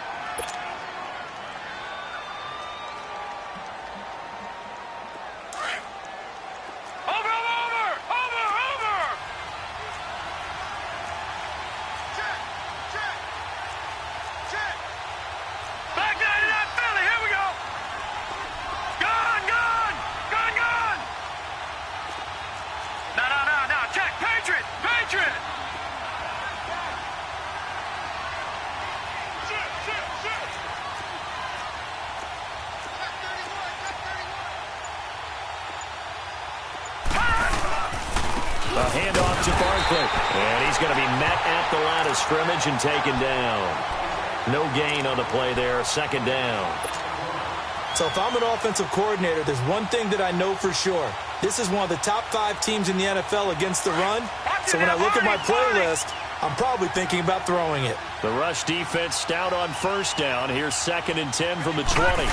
A handoff to Barkley. And he's going to be met at the line of scrimmage and taken down. No gain on the play there. 2nd down. So if I'm an offensive coordinator, there's one thing that I know for sure. This is one of the top 5 teams in the NFL against the run. So when I look at my playlist, I'm probably thinking about throwing it. The rush defense stout on first down. Here's 2nd and 10 from the 20.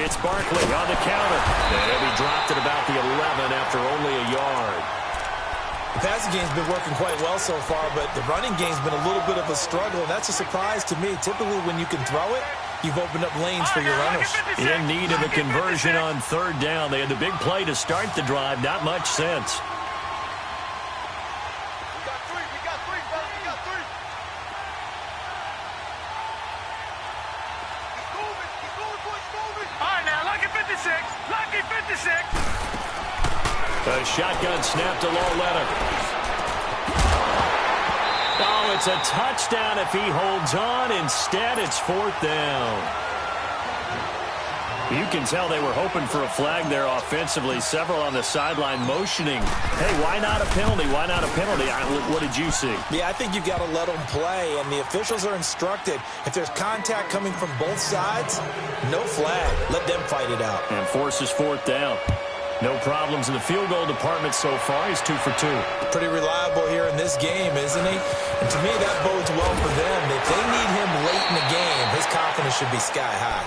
It's Barkley on the counter. And he dropped it about the 11 after only a yard. The passing game's been working quite well so far, but the running game's been a little bit of a struggle, and that's a surprise to me. Typically, when you can throw it, you've opened up lanes for your runners. In need of a conversion on 3rd down. They had the big play to start the drive. Not much sense. A shotgun snap to Law-Leonard. Oh, it's a touchdown if he holds on. Instead, it's 4th down. You can tell they were hoping for a flag there offensively. Several on the sideline motioning. Hey, why not a penalty? Why not a penalty? What did you see? Yeah, I think you've got to let them play, and the officials are instructed. If there's contact coming from both sides, no flag. Let them fight it out. And forces 4th down. No problems in the field goal department so far. He's 2 for 2. Pretty reliable here in this game, isn't he? And to me, that bodes well for them. If they need him late in the game, his confidence should be sky high.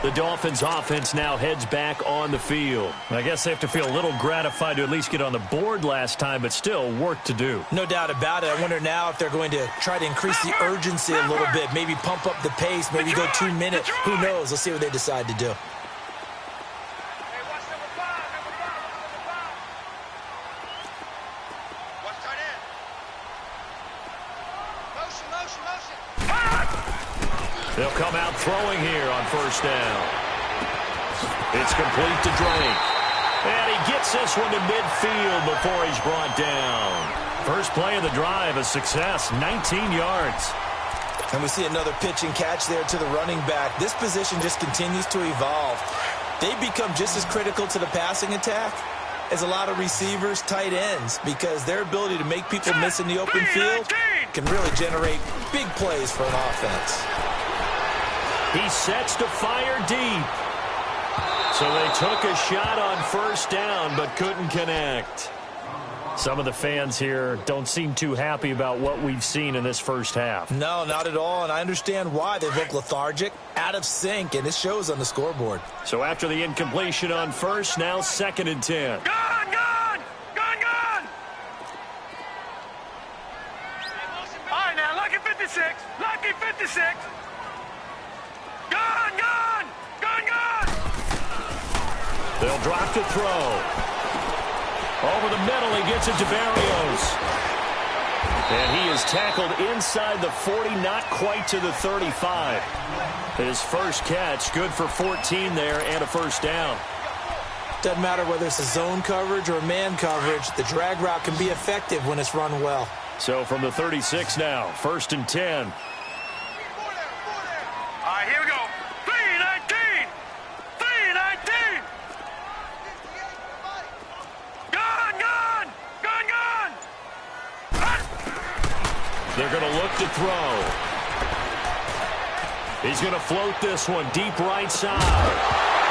The Dolphins offense now heads back on the field. I guess they have to feel a little gratified to at least get on the board last time, but still work to do. No doubt about it. I wonder now if they're going to try to increase the urgency a little bit, maybe pump up the pace, maybe go 2 minutes. Who knows? Let's see what they decide to do. They'll come out throwing here on 1st down. It's complete to Drake. And he gets this one to midfield before he's brought down. First play of the drive, a success, 19 yards. And we see another pitch and catch there to the running back. This position just continues to evolve. They become just as critical to the passing attack as a lot of receivers, tight ends, because their ability to make people miss in the open field can really generate big plays for an offense. He sets to fire deep. So they took a shot on 1st down, but couldn't connect. Some of the fans here don't seem too happy about what we've seen in this first half. No, not at all, and I understand why. They look lethargic, out of sync, and it shows on the scoreboard. So after the incompletion on 1st, now 2nd and 10. Gone! All right, now, lucky 56. Lucky 56. Gone! They'll drop to throw. Over the middle, he gets it to Barrios. And he is tackled inside the 40, not quite to the 35. His first catch, good for 14 there and a 1st down. Doesn't matter whether it's a zone coverage or man coverage, the drag route can be effective when it's run well. So from the 36 now, 1st and 10. All right, here we go. 3-19. 3-19. Gone. They're going to look to throw. He's going to float this one deep right side.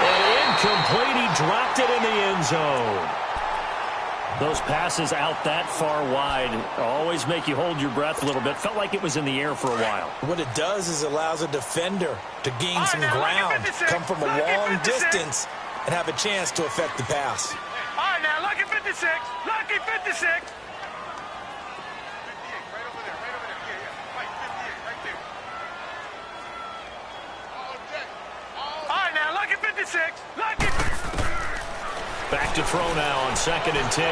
And incomplete. He dropped it in the end zone. Those passes out that far wide always make you hold your breath a little bit. Felt like it was in the air for a while. What it does is it allows a defender to gain some ground, come from a long distance, and have a chance to affect the pass. All right, now, lucky 56. Lucky 56. All right, now, lucky 56. Lucky. Back to throw now on 2nd and 10.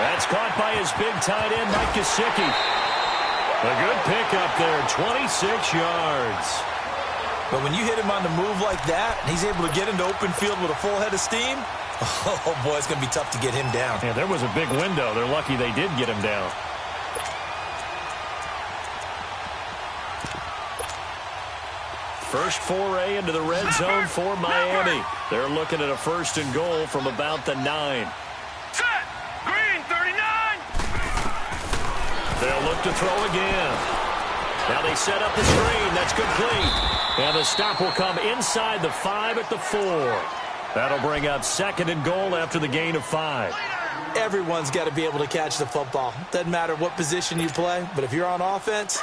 That's caught by his big tight end, Mike Gesicki. A good pickup there, 26 yards. But when you hit him on the move like that, and he's able to get into open field with a full head of steam, oh, boy, it's going to be tough to get him down. Yeah, there was a big window. They're lucky they did get him down. First foray into the red zone for Miami. They're looking at a 1st and goal from about the 9. Set. Green, 39. They'll look to throw again. Now they set up the screen. That's complete. And the stop will come inside the 5 at the 4. That'll bring up 2nd and goal after the gain of 5. Everyone's got to be able to catch the football. Doesn't matter what position you play, but if you're on offense,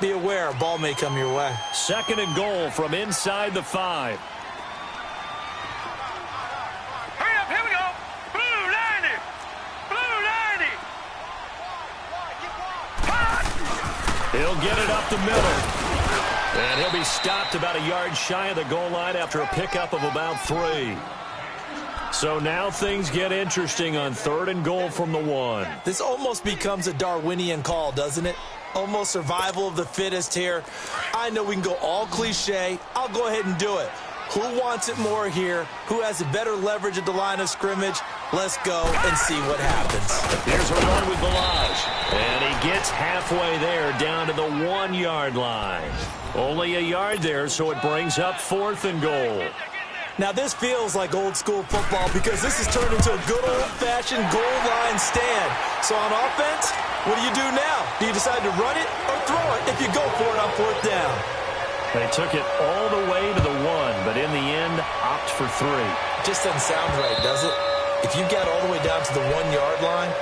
be aware a ball may come your way. 2nd and goal from inside the 5. Hurry up, here we go. Blue 90. Blue 90. He'll get it up the middle. And he'll be stopped about a yard shy of the goal line after a pickup of about 3. So now things get interesting on 3rd and goal from the 1. This almost becomes a Darwinian call, doesn't it? Almost survival of the fittest here. I know we can go all cliche. I'll go ahead and do it. Who wants it more here? Who has a better leverage at the line of scrimmage? Let's go and see what happens. Here's a run with Balaj. And he gets halfway there down to the 1-yard line. Only a yard there, so it brings up 4th and goal. Now, this feels like old-school football because this has turned into a good old-fashioned goal line stand. So on offense, what do you do now? Do you decide to run it or throw it if you go for it on 4th down? They took it all the way to the 1, but in the end, opt for 3. Just doesn't sound right, does it? If you get all the way down to the 1-yard line,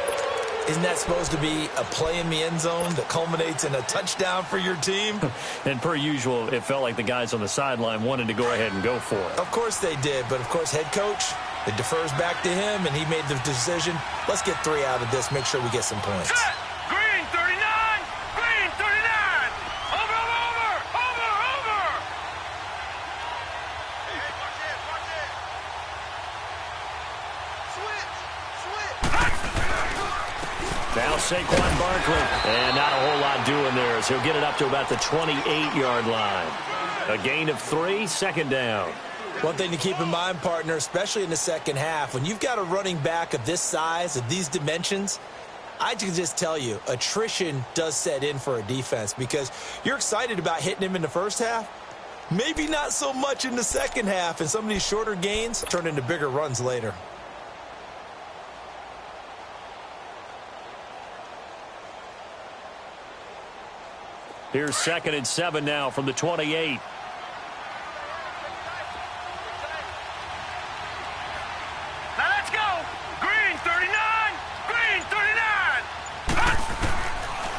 isn't that supposed to be a play in the end zone that culminates in a touchdown for your team? And per usual, it felt like the guys on the sideline wanted to go ahead and go for it. Of course they did, but of course head coach, it defers back to him, and he made the decision. Let's get 3 out of this, make sure we get some points. Green 39. Green 39. Over. Now Saquon Barkley. And not a whole lot doing there as he'll get it up to about the 28-yard line. A gain of 3, 2nd down. One thing to keep in mind, partner, especially in the second half, when you've got a running back of this size, of these dimensions, I can just tell you, attrition does set in for a defense because you're excited about hitting him in the first half. Maybe not so much in the second half, and some of these shorter gains turn into bigger runs later. Here's 2nd and 7 now from the 28. Now let's go. Green 39. Green 39.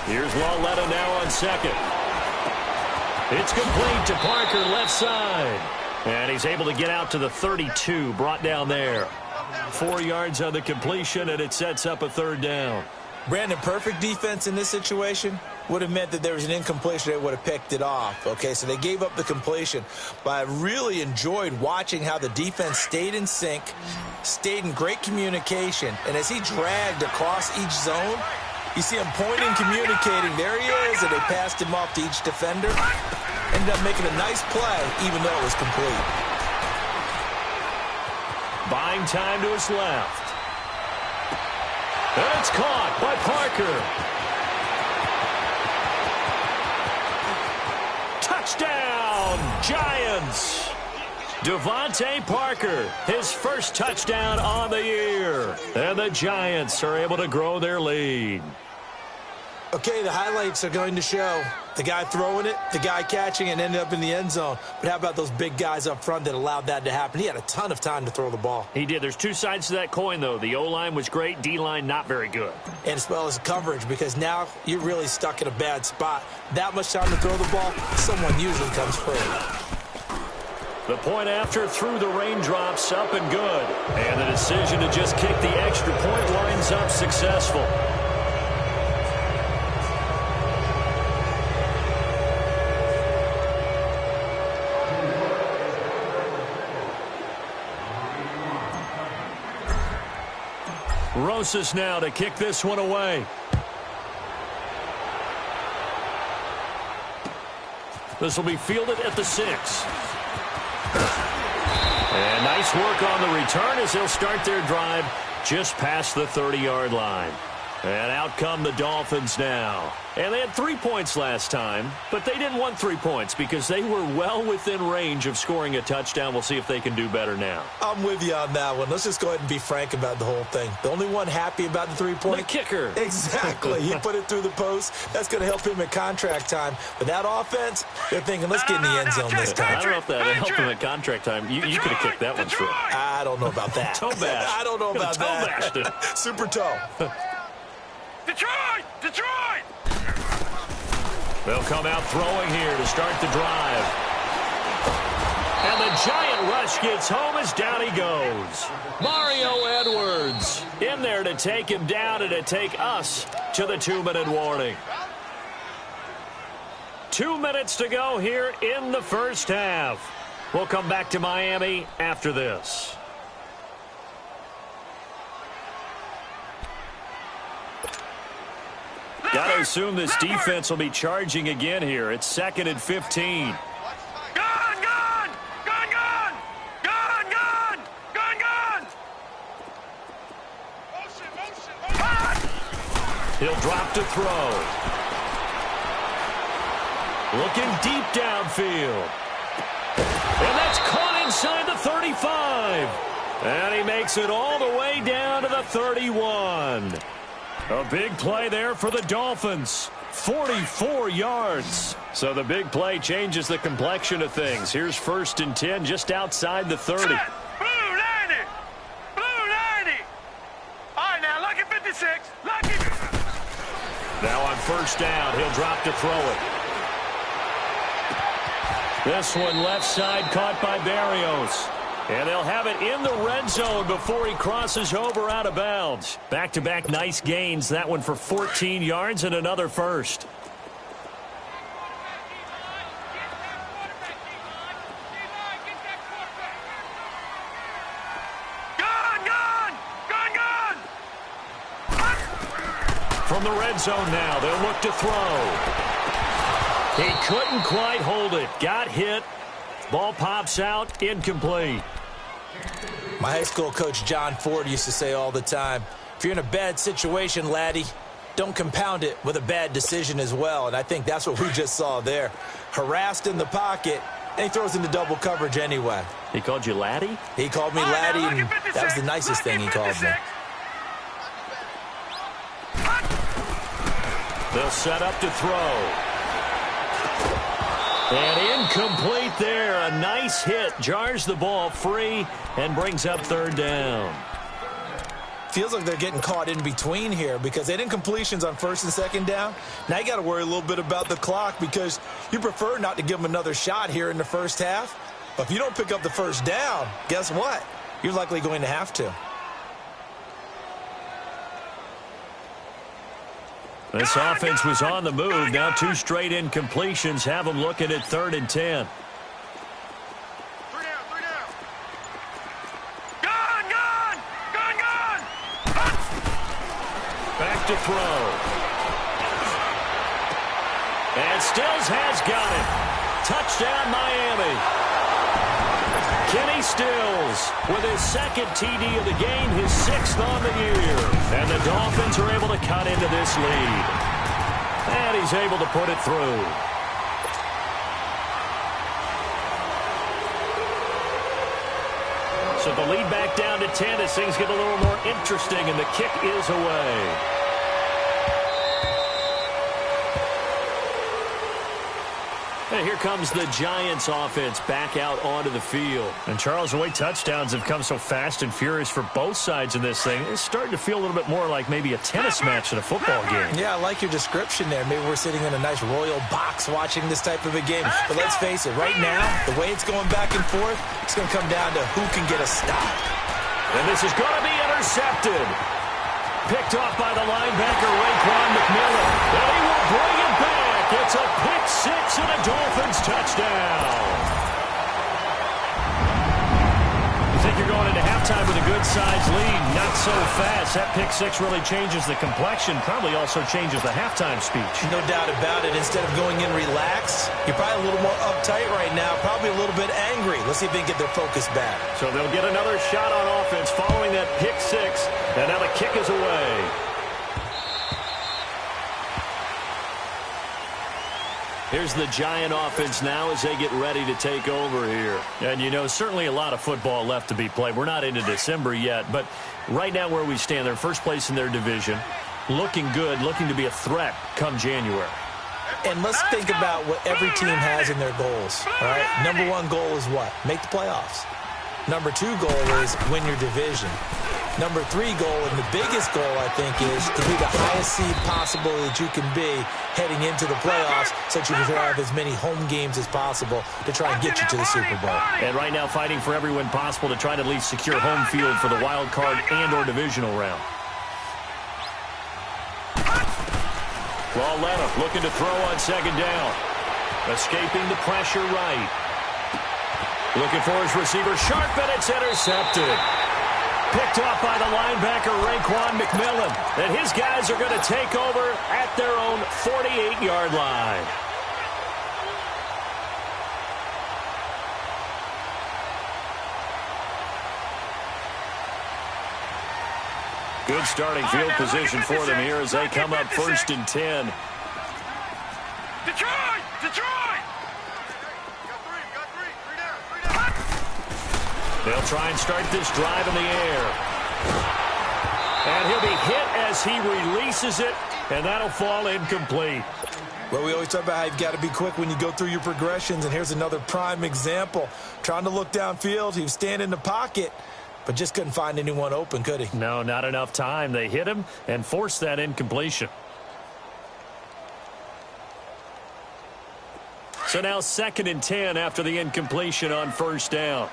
Here's Lauletta now on 2nd. It's complete to Parker left side. And he's able to get out to the 32, brought down there. 4 yards on the completion, and it sets up a 3rd down. Brandon, perfect defense in this situation would have meant that there was an incompletion. They would have picked it off. Okay, so they gave up the completion. But I really enjoyed watching how the defense stayed in sync, stayed in great communication. And as he dragged across each zone, you see him pointing, communicating. There he is, and they passed him off to each defender. Ended up making a nice play, even though it was complete. Buying time to his left. And it's caught by Parker. Touchdown, Giants. Devontae Parker, his first touchdown on the year. And the Giants are able to grow their lead. Okay, the highlights are going to show the guy throwing it, the guy catching it, and ended up in the end zone. But how about those big guys up front that allowed that to happen? He had a ton of time to throw the ball. He did. There's 2 sides to that coin, though. The O-line was great, D-line not very good. And as well as coverage, because now you're really stuck in a bad spot. That much time to throw the ball, someone usually comes free. The point after through the raindrops, up and good. And the decision to just kick the extra point lines up successful. Rosas now to kick this one away. This will be fielded at the 6. And nice work on the return as they'll start their drive just past the 30-yard line. And out come the Dolphins now. And they had 3 points last time, but they didn't want 3 points because they were well within range of scoring a touchdown. We'll see if they can do better now. I'm with you on that one. Let's just go ahead and be frank about the whole thing. The only one happy about the 3-point. The kicker. Exactly. He put it through the post. That's going to help him at contract time. But that offense, they're thinking, let's get in the end zone this time. I don't know if that helped him at contract time. You could have kicked that one short. I don't know about that. Toe bash. I don't know about that. Toe bashed Super toe. Detroit! Detroit! They'll come out throwing here to start the drive. And the giant rush gets home as down he goes. Mario Edwards in there to take him down and to take us to the 2-minute warning. 2 minutes to go here in the first half. We'll come back to Miami after this. Got to assume this defense will be charging again here. It's 2nd and 15. He'll drop to throw. Looking deep downfield. And that's caught inside the 35. And he makes it all the way down to the 31. A big play there for the Dolphins. 44 yards. So the big play changes the complexion of things. Here's 1st and 10 just outside the 30. Blue 90. Blue 90. All right, now, lucky 56. Lucky. Now on 1st down, he'll drop to throw it. This one left side caught by Barrios. And they'll have it in the red zone before he crosses over out of bounds. Back-to-back nice gains. That one for 14 yards and another first. From the red zone now, they'll look to throw. He couldn't quite hold it. Got hit. Ball pops out. Incomplete. My high school coach, John Ford, used to say all the time, if you're in a bad situation, laddie, don't compound it with a bad decision as well. And I think that's what we just saw there. Harassed in the pocket, and he throws into double coverage anyway. He called you laddie? He called me laddie, and that was the nicest thing he called me. They'll set up to throw. And incomplete there. A nice hit. Jars the ball free and brings up 3rd down. Feels like they're getting caught in between here because they didn't completions on 1st and 2nd down. Now you got to worry a little bit about the clock because you prefer not to give them another shot here in the first half. But if you don't pick up the 1st down, guess what? You're likely going to have to. This offense was on the move. Now 2 straight incompletions have them looking at 3rd and 10. Back to throw. And Stills has got it. Touchdown, Miami. Kenny Stills with his 2nd TD of the game, his 6th on the year. And the Dolphins are able to cut into this lead. And he's able to put it through. So the lead back down to 10 as things get a little more interesting, and the kick is away. And here comes the Giants offense back out onto the field. And Charles, the way touchdowns have come so fast and furious for both sides in this thing, it's starting to feel a little bit more like maybe a tennis match than a football game. Yeah, I like your description there. Maybe we're sitting in a nice royal box watching this type of a game. But let's face it, right now, the way it's going back and forth, it's going to come down to who can get a stop. And this is going to be intercepted. Picked off by the linebacker, Raekwon McMillan. And he will bring it back. It's a pick 6 and a Dolphins touchdown. You think you're going into halftime with a good-sized lead? Not so fast. That pick 6 really changes the complexion, probably also changes the halftime speech. No doubt about it. Instead of going in relaxed, you're probably a little more uptight right now, probably a little bit angry. Let's see if they can get their focus back. So they'll get another shot on offense following that pick 6, and now the kick is away. Here's the Giant offense now as they get ready to take over here. And, you know, certainly a lot of football left to be played. We're not into December yet, but right now where we stand, they're first place in their division, looking good, looking to be a threat come January. And let's think about what every team has in their goals, all right? Number 1 goal is what? Make the playoffs. Number 2 goal is win your division. Number 3 goal, and the biggest goal, I think, is to be the highest seed possible that you can be heading into the playoffs so that you can have as many home games as possible to try and get you to the Super Bowl. And right now fighting for every win possible to try to at least secure home field for the wild card and or divisional round. Ruhel19 looking to throw on second down. Escaping the pressure right. Looking for his receiver, sharp, and it's intercepted. Picked off by the linebacker, Raekwon McMillan. And his guys are going to take over at their own 48-yard line. Good starting field position for them here as they come up 1st and 10. Detroit! Detroit! They'll try and start this drive in the air. And he'll be hit as he releases it, and that'll fall incomplete. Well, we always talk about how you've got to be quick when you go through your progressions, and here's another prime example. Trying to look downfield, he was standing in the pocket, but just couldn't find anyone open, could he? No, not enough time. They hit him and forced that incompletion. So now 2nd and 10 after the incompletion on 1st down.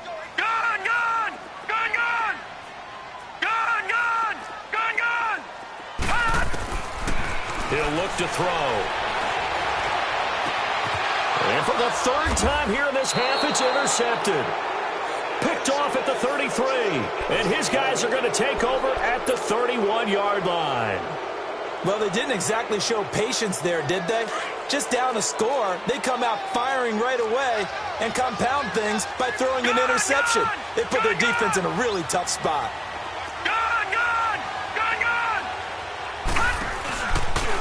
He'll look to throw. And for the 3rd time here in this half, it's intercepted. Picked off at the 33. And his guys are going to take over at the 31-yard line. Well, they didn't exactly show patience there, did they? Just down a score, they come out firing right away and compound things by throwing an interception. They put their defense in a really tough spot.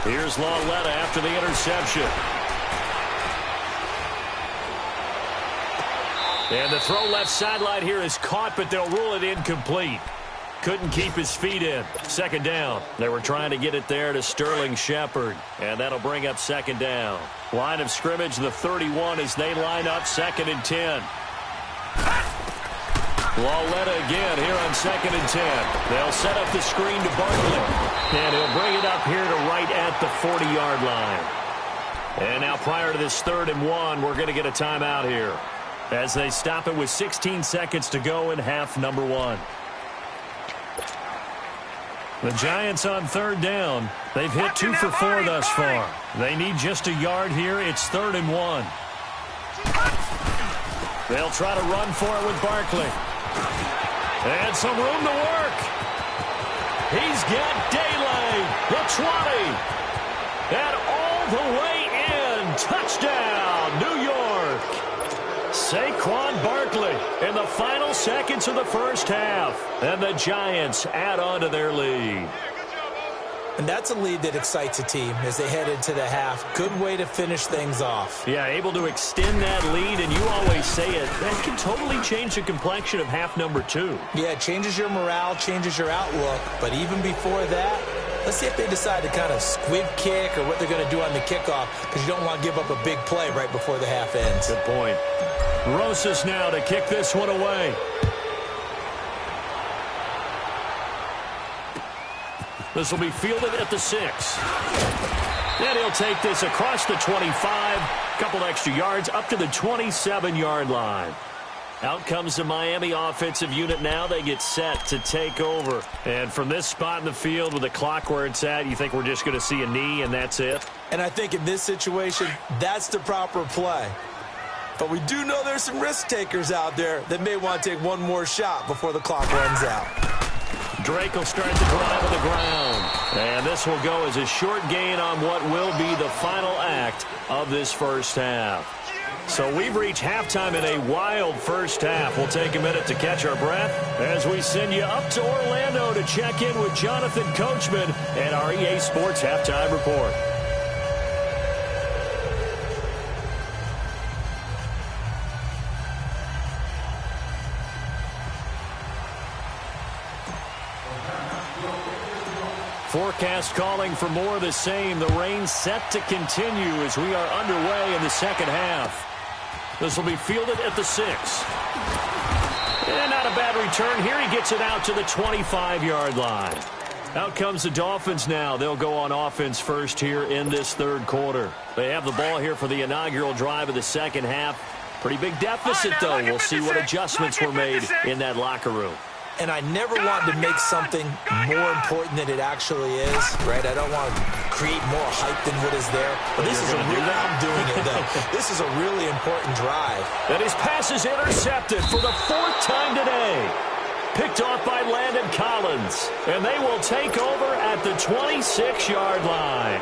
Here's Ruhel19 after the interception. And the throw left sideline here is caught, but they'll rule it incomplete. Couldn't keep his feet in. 2nd down. They were trying to get it there to Sterling Shepard, and that'll bring up 2nd down. Line of scrimmage, the 31 as they line up 2nd and 10. Ruhel19 again here on 2nd and 10. They'll set up the screen to Barkley. And he'll bring it up here to right at the 40-yard line. And now prior to this 3rd and 1, we're going to get a timeout here as they stop it with 16 seconds to go in half number 1. The Giants on 3rd down. They've hit 2 for 4 thus far. They need just a yard here. It's 3rd and 1. They'll try to run for it with Barkley. And some room to work. He's got daylight. The 20. And all the way in. Touchdown, New York. Saquon Barkley in the final seconds of the 1st half. And the Giants add on to their lead. And that's a lead that excites a team as they head into the half. Good way to finish things off. Yeah, able to extend that lead, and you always say it, that can totally change the complexion of half number 2. Yeah, it changes your morale, changes your outlook. But even before that, let's see if they decide to kind of squib kick or what they're going to do on the kickoff, because you don't want to give up a big play right before the half ends. Good point. Rosas now to kick this one away. This will be fielded at the 6. And he'll take this across the 25. Couple extra yards up to the 27-yard line. Out comes the Miami offensive unit now. They get set to take over. And from this spot in the field with the clock where it's at, you think we're just going to see a knee and that's it? And I think in this situation, that's the proper play. But we do know there's some risk takers out there that may want to take one more shot before the clock runs out. Drake will start the drive on the ground. And this will go as a short gain on what will be the final act of this 1st half. So we've reached halftime in a wild 1st half. We'll take a minute to catch our breath as we send you up to Orlando to check in with Jonathan Coachman and our EA Sports Halftime Report. Forecast calling for more of the same. The rain set to continue as we are underway in the 2nd half. This will be fielded at the 6. And not a bad return here. He gets it out to the 25-yard line. Out comes the Dolphins now. They'll go on offense first here in this third quarter. They have the ball here for the inaugural drive of the second half. Pretty big deficit, though. We'll see what adjustments were made in that locker room. And I never want to make something more important than it actually is, right? I don't want to create more hype than what is there. But this is a really, I'm doing it, though. This is a really important drive. And his pass is intercepted for the fourth time today. Picked off by Landon Collins. And they will take over at the 26-yard line.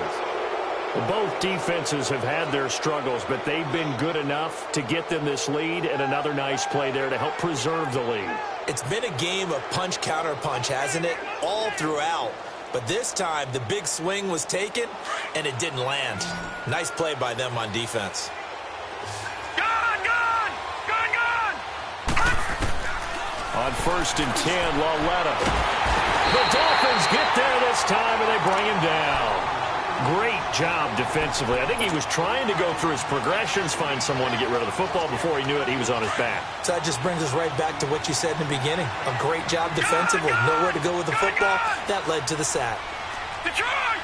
Well, both defenses have had their struggles, but they've been good enough to get them this lead, and another nice play there to help preserve the lead. It's been a game of punch-counter-punch, hasn't it? All throughout. But this time, the big swing was taken, and it didn't land. Nice play by them on defense. On 1st and 10, Lauletta. The Dolphins get there this time, and they bring him down. Great job defensively. I think he was trying to go through his progressions, find someone to get rid of the football. Before he knew it, he was on his back. So that just brings us right back to what you said in the beginning. A great job defensively. Nowhere to go with the football. That led to the sack. Detroit!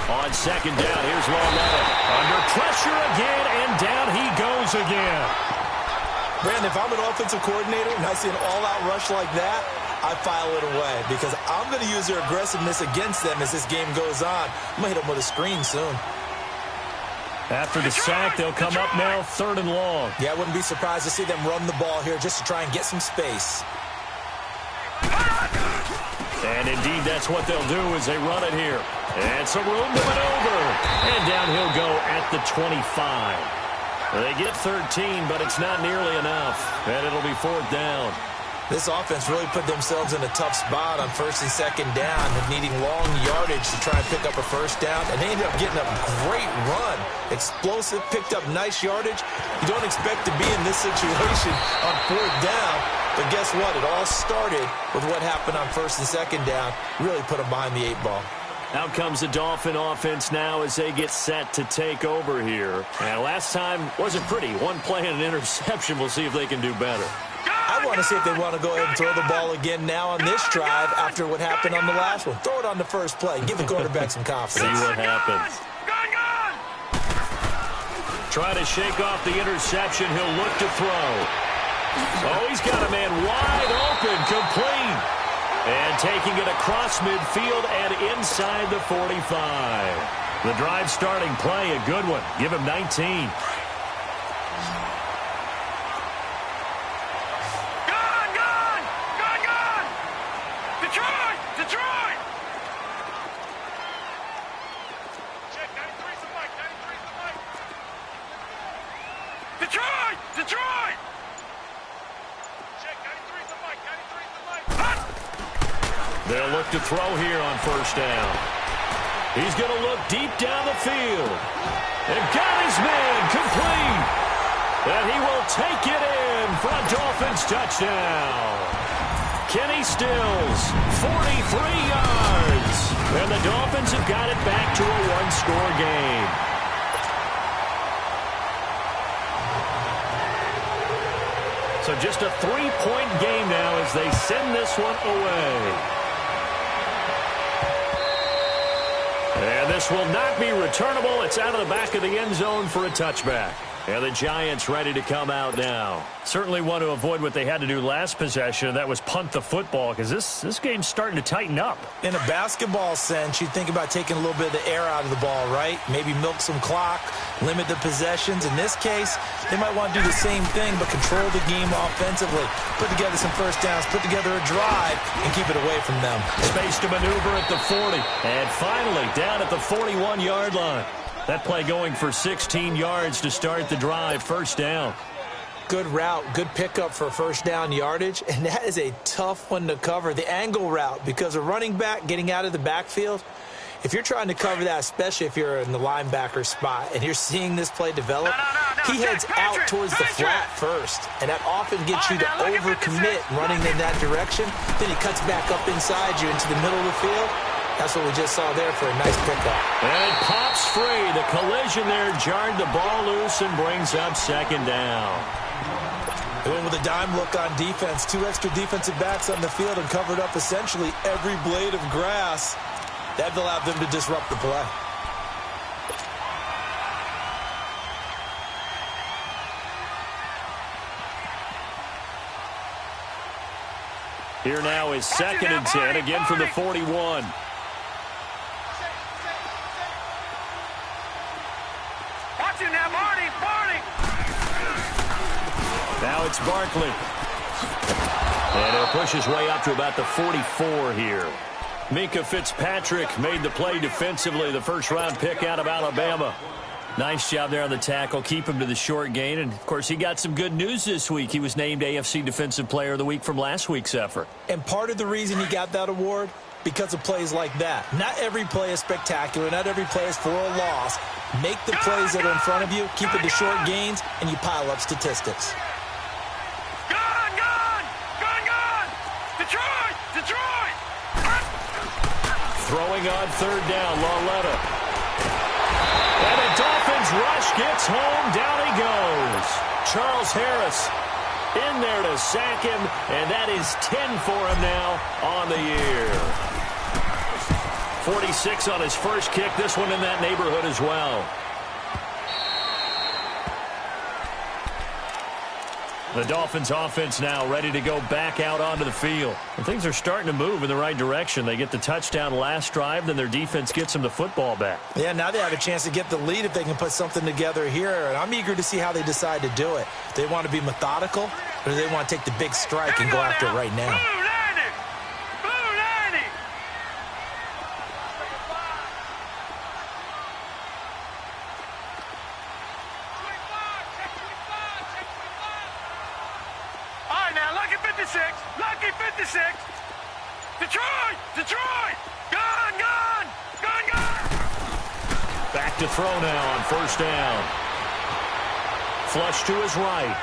On second down, here's Lauletta. Under pressure again, and down he goes again. Brandon, if I'm an offensive coordinator and I see an all-out rush like that, I file it away because I'm going to use their aggressiveness against them as this game goes on. I'm going to hit them with a screen soon. After the sack, they'll come up now 3rd and long. Yeah, I wouldn't be surprised to see them run the ball here just to try and get some space. And indeed, that's what they'll do as they run it here. And some room to maneuver. And down he'll go at the 25. They get 13, but it's not nearly enough. And it'll be 4th down. This offense really put themselves in a tough spot on 1st and 2nd down, needing long yardage to try and pick up a 1st down, and they ended up getting a great run. Explosive, picked up nice yardage. You don't expect to be in this situation on 4th down, but guess what? It all started with what happened on 1st and 2nd down. Really put them behind the 8 ball. Out comes the Dolphin offense now as they get set to take over here. And last time wasn't pretty. One play and an interception. We'll see if they can do better. I want to see if they want to go ahead and throw the ball again now on this drive after what happened on the last one. Throw it on the first play. Give the quarterback some confidence. See what happens. Try to shake off the interception. He'll look to throw. Oh, he's got a man wide open, complete. And taking it across midfield and inside the 45. The drive starting play, a good one. Give him 19. Detroit! They'll look to throw here on 1st down. He's going to look deep down the field. And got his man complete. And he will take it in for a Dolphins touchdown. Kenny Stills, 43 yards. And the Dolphins have got it back to a one-score game. So just a 3-point game now as they send this one away. And this will not be returnable. It's out of the back of the end zone for a touchback. And the Giants ready to come out now. Certainly want to avoid what they had to do last possession, and that was punt the football, because this game's starting to tighten up. In a basketball sense, you think about taking a little bit of the air out of the ball, right? Maybe milk some clock, limit the possessions. In this case, they might want to do the same thing, but control the game offensively. Put together some 1st downs, put together a drive, and keep it away from them. Space to maneuver at the 40. And finally, down at the 41-yard line. That play going for 16 yards to start the drive. 1st down. Good route, good pickup for 1st down yardage, and that is a tough one to cover. The angle route, because a running back getting out of the backfield, if you're trying to cover that, especially if you're in the linebacker spot and you're seeing this play develop, he heads out towards the flat first, and that often gets you to overcommit running in that direction. Then he cuts back up inside you into the middle of the field. That's what we just saw there for a nice pickup. And it pops free. The collision there jarred the ball loose and brings up 2nd down. They went with a dime look on defense. 2 extra defensive backs on the field and covered up essentially every blade of grass. That allowed them to disrupt the play. Here now is 2nd and 10, again from the 41. Now it's Barkley. And he'll push his way up to about the 44 here. Minkah Fitzpatrick made the play defensively, the first-round pick out of Alabama. Nice job there on the tackle. Keep him to the short gain. And, of course, he got some good news this week. He was named AFC Defensive Player of the Week from last week's effort. And part of the reason he got that award, because of plays like that. Not every play is spectacular. Not every play is for a loss. Make the plays that are in front of you, keep it to short gains, and you pile up statistics. Detroit! Throwing on 3rd down, Lauletta. And the Dolphins rush gets home. Down he goes. Charles Harris in there to sack him, and that is 10 for him now on the year. 46 on his first kick. This one in that neighborhood as well. The Dolphins offense now ready to go back out onto the field. And things are starting to move in the right direction. They get the touchdown last drive, then their defense gets them the football back. Yeah, now they have a chance to get the lead if they can put something together here. And I'm eager to see how they decide to do it. Do they want to be methodical, or do they want to take the big strike and go after it right now? Lucky 56. Detroit. Gone. Back to throw now on 1st down. Flush to his right.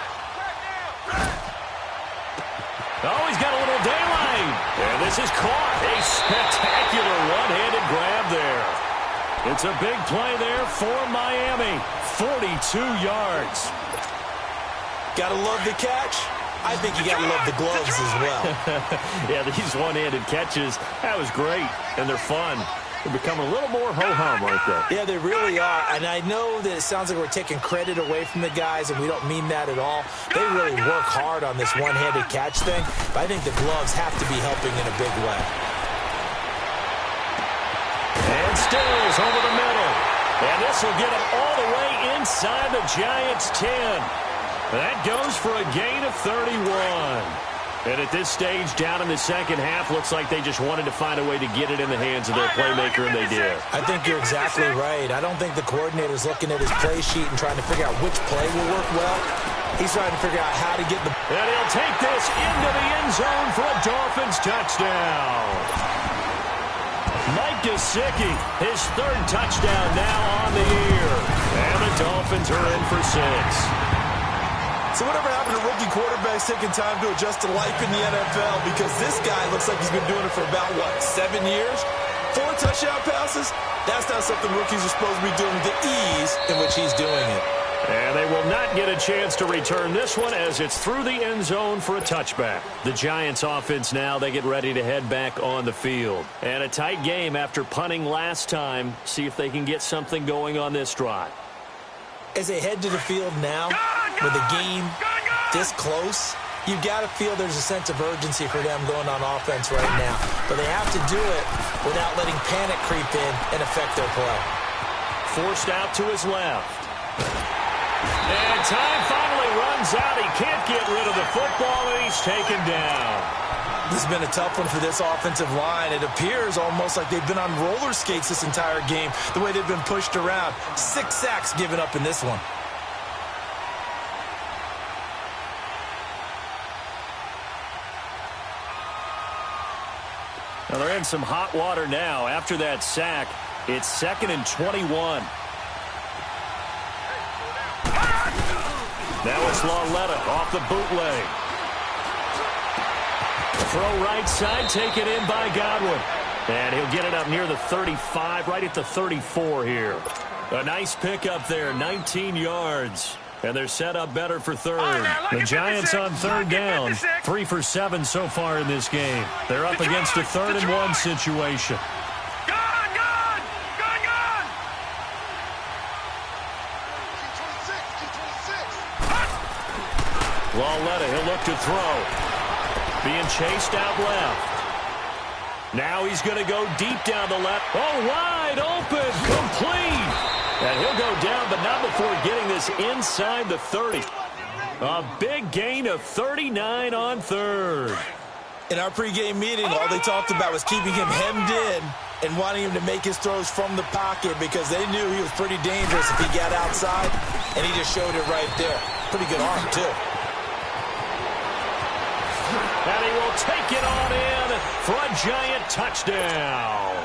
Oh, he's got a little daylight. And this is caught. A spectacular one-handed grab there. It's a big play there for Miami. 42 yards. Gotta love the catch. I think you got to love the gloves as well. Yeah, these one-handed catches, that was great, and they're fun. They're becoming a little more ho-hum, aren't they? Yeah, they really are, and I know that it sounds like we're taking credit away from the guys, and we don't mean that at all. They really work hard on this one-handed catch thing, but I think the gloves have to be helping in a big way. And Stills over the middle. And this will get him all the way inside the Giants' 10. That goes for a gain of 31. And at this stage, down in the second half, looks like they just wanted to find a way to get it in the hands of their playmaker, and they did. I think you're exactly right. I don't think the coordinator's looking at his play sheet and trying to figure out which play will work well. He's trying to figure out how to get the... And he'll take this into the end zone for a Dolphins touchdown. Mike Gesicki, his 3rd touchdown now on the year. And the Dolphins are in for 6. So whatever happened to rookie quarterbacks taking time to adjust to life in the NFL? Because this guy looks like he's been doing it for about, 7 years? 4 touchdown passes? That's not something rookies are supposed to be doing with the ease in which he's doing it. And they will not get a chance to return this one as it's through the end zone for a touchback. The Giants offense now, they get ready to head back on the field. And a tight game after punting last time. See if they can get something going on this drive. As they head to the field now, with the game this close, you've got to feel there's a sense of urgency for them going on offense right now. But they have to do it without letting panic creep in and affect their play. Forced out to his left. And time finally runs out. He can't get rid of the football, and he's taken down. This has been a tough one for this offensive line. It appears almost like they've been on roller skates this entire game, the way they've been pushed around. 6 sacks given up in this one. Now they're in some hot water now. After that sack, it's 2nd and 21. Now it's Lauletta off the bootleg. Throw right side, taken in by Godwin. And he'll get it up near the 35, right at the 34 here. A nice pickup there, 19 yards. And they're set up better for third. The Giants on third down. 3 for 7 so far in this game. They're up against a 3rd and 1 situation. Lauletta, he'll look to throw. Being chased out left. Now he's going to go deep down the left. Oh, wide open, complete. And he'll go down, but not before getting this inside the 30. A big gain of 39 on third. In our pregame meeting, all they talked about was keeping him hemmed in and wanting him to make his throws from the pocket because they knew he was pretty dangerous if he got outside, and he just showed it right there. Pretty good arm, too. And he will take it on in for a Giant touchdown.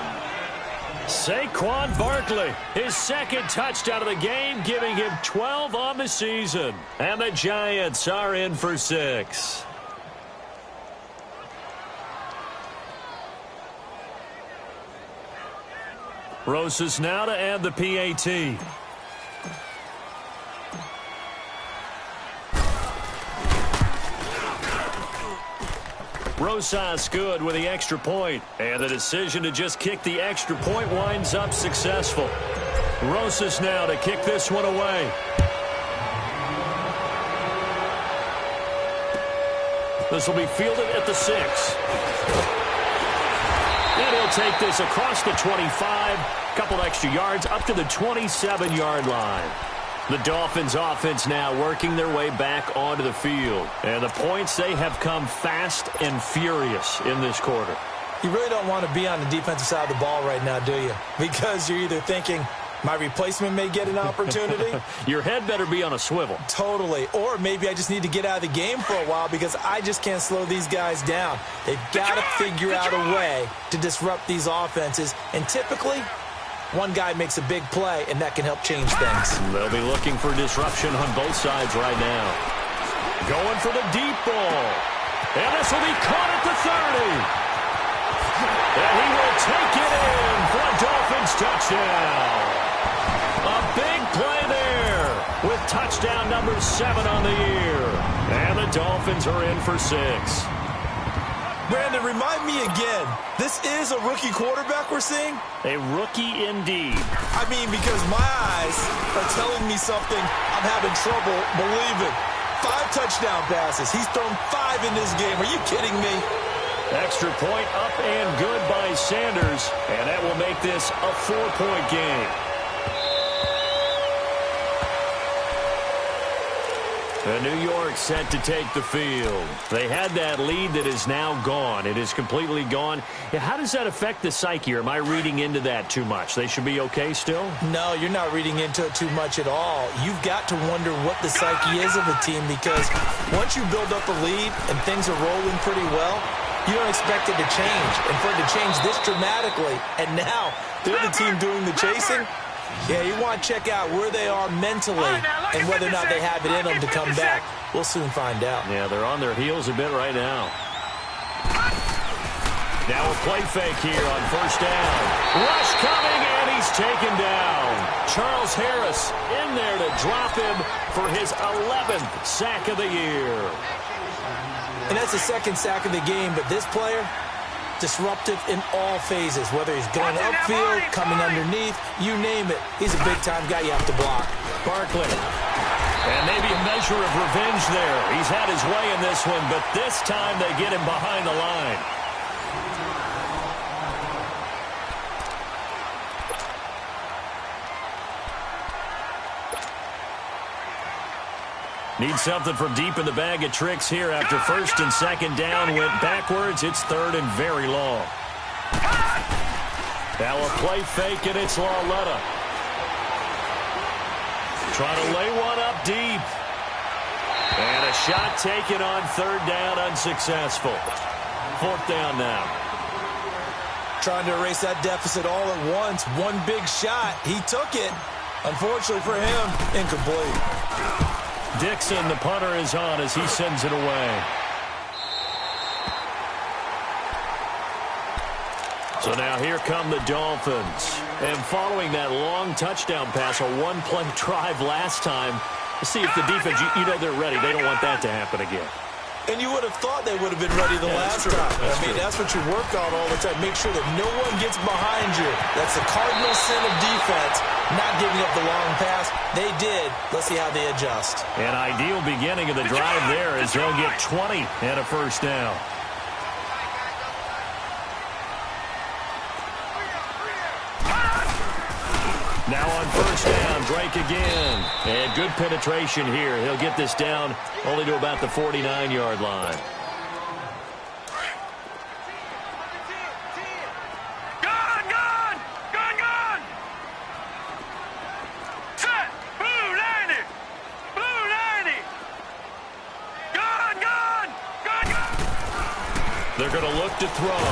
Saquon Barkley, his 2nd touchdown of the game, giving him 12 on the season. And the Giants are in for 6. Rosas now to add the PAT. Rosas good with the extra point, and the decision to just kick the extra point winds up successful. Rosas now to kick this one away. This will be fielded at the 6. And he'll take this across the 25, couple extra yards up to the 27-yard line. The Dolphins offense now working their way back onto the field. And the points, they have come fast and furious in this quarter. You really don't want to be on the defensive side of the ball right now, do you? Because you're either thinking, my replacement may get an opportunity. Your head better be on a swivel. Totally. Or maybe I just need to get out of the game for a while because I just can't slow these guys down. They've got to figure out a way to disrupt these offenses. And typically, one guy makes a big play, and that can help change things. They'll be looking for disruption on both sides right now. Going for the deep ball. And this will be caught at the 30. And he will take it in for a Dolphins touchdown. A big play there with touchdown number 7 on the year. And the Dolphins are in for 6. Brandon, remind me again, this is a rookie quarterback we're seeing? A rookie indeed. I mean, because my eyes are telling me something I'm having trouble believing. 5 touchdown passes. He's thrown 5 in this game. Are you kidding me? Extra point up and good by Sanders, and that will make this a 4-point game. New York set to take the field. They had that lead that is now gone. It is completely gone. How does that affect the psyche? Or am I reading into that too much? They should be okay still? No, you're not reading into it too much at all. You've got to wonder what the psyche is of a team because once you build up a lead and things are rolling pretty well, you don't expect it to change. And for it to change this dramatically, and now they're the team doing the chasing, yeah, you want to check out where they are mentally and whether or not they have it in them to come back. We'll soon find out. Yeah, they're on their heels a bit right now. Now a play fake here on first down. Rush coming, and he's taken down. Charles Harris in there to drop him for his 11th sack of the year. And that's the 2nd sack of the game, but this player, disruptive in all phases, whether he's going upfield, coming underneath, you name it. He's a big-time guy you have to block. Barkley. And maybe a measure of revenge there. He's had his way in this one, but this time they get him behind the line. Need something from deep in the bag of tricks here after 1st and 2nd down. Went backwards. It's 3rd and very long. Now a play fake, and it's Lauletta. Trying to lay one up deep. And a shot taken on 3rd down, unsuccessful. 4th down now. Trying to erase that deficit all at once. One big shot. He took it. Unfortunately for him, incomplete. Dixon, the punter, is on as he sends it away. So now here come the Dolphins. And following that long touchdown pass, a one-play drive last time, See if the defense, you know they're ready. They don't want that to happen again. And you would have thought they would have been ready the last time. That's what you work on all the time. Make sure that no one gets behind you. That's the cardinal sin of defense, not giving up the long pass. They did. Let's see how they adjust. An ideal beginning of the drive there as they'll get 20 and a first down. Now on first down, Drake again. And good penetration here. He'll get this down only to about the 49-yard line. Gun! Set! Blue 90! Blue 90! Gun! They're going to look to throw.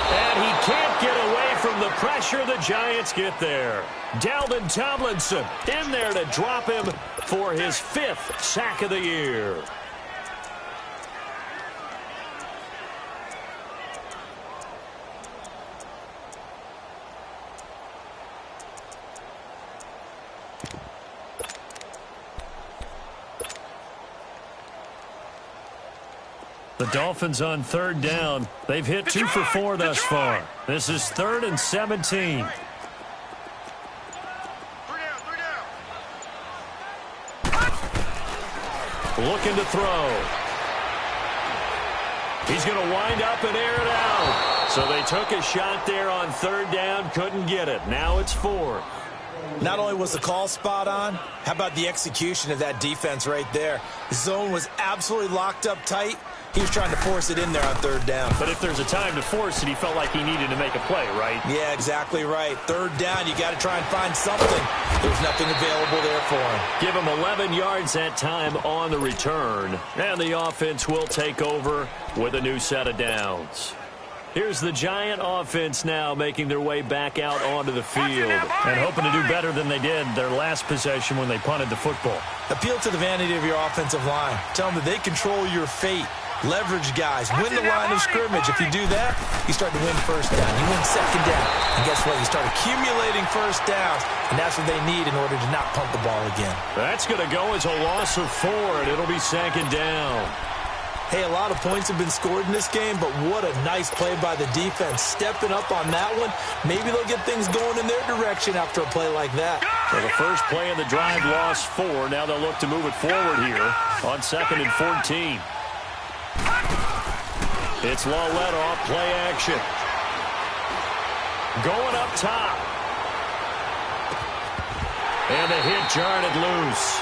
And he can't get away from the pressure. The Giants get there. Dalvin Tomlinson in there to drop him for his 5th sack of the year. The Dolphins on third down. They've hit 2 for 4 thus far. This is 3rd and 17. Looking to throw. He's going to wind up and air it out. So they took a shot there on third down, couldn't get it. Now it's 4th. Not only was the call spot on, how about the execution of that defense right there? The zone was absolutely locked up tight. He was trying to force it in there on third down. But if there's a time to force it, he felt like he needed to make a play, right? Yeah, exactly right. Third down, you got to try and find something. There's nothing available there for him. Give him 11 yards that time on the return. And the offense will take over with a new set of downs. Here's the Giant offense now making their way back out onto the field and hoping to do better than they did their last possession when they punted the football. Appeal to the vanity of your offensive line. Tell them that they control your fate. Leverage guys. Win the line of scrimmage. If you do that, you start to win first down. You win second down. And guess what? You start accumulating first downs. And that's what they need in order to not punt the ball again. That's going to go as a loss of 4, and it'll be second down. Hey, a lot of points have been scored in this game, but what a nice play by the defense. Stepping up on that one. Maybe they'll get things going in their direction after a play like that. So the first play of the drive lost 4. Now they'll look to move it forward here on 2nd and 14. It's Lawlett off play action. Going up top. And the hit jarred it loose.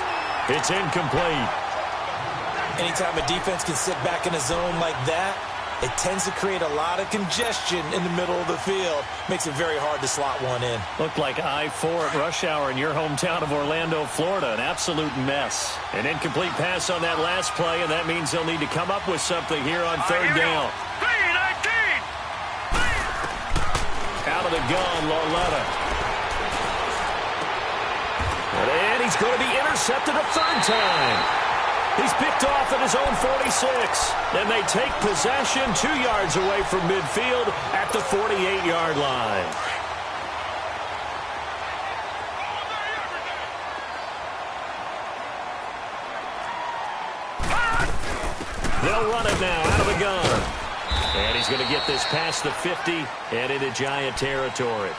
It's incomplete. Anytime a defense can sit back in a zone like that, it tends to create a lot of congestion in the middle of the field. Makes it very hard to slot one in. Looked like I-4 at rush hour in your hometown of Orlando, Florida. An absolute mess. An incomplete pass on that last play, and that means they'll need to come up with something here on third down. Out of the gun, Lawlett. And he's going to be intercepted a 3rd time. He's picked off at his own 46. And they take possession 2 yards away from midfield at the 48-yard line. They'll run it now out of the gun. And he's going to get this past the 50 and into Giant territory.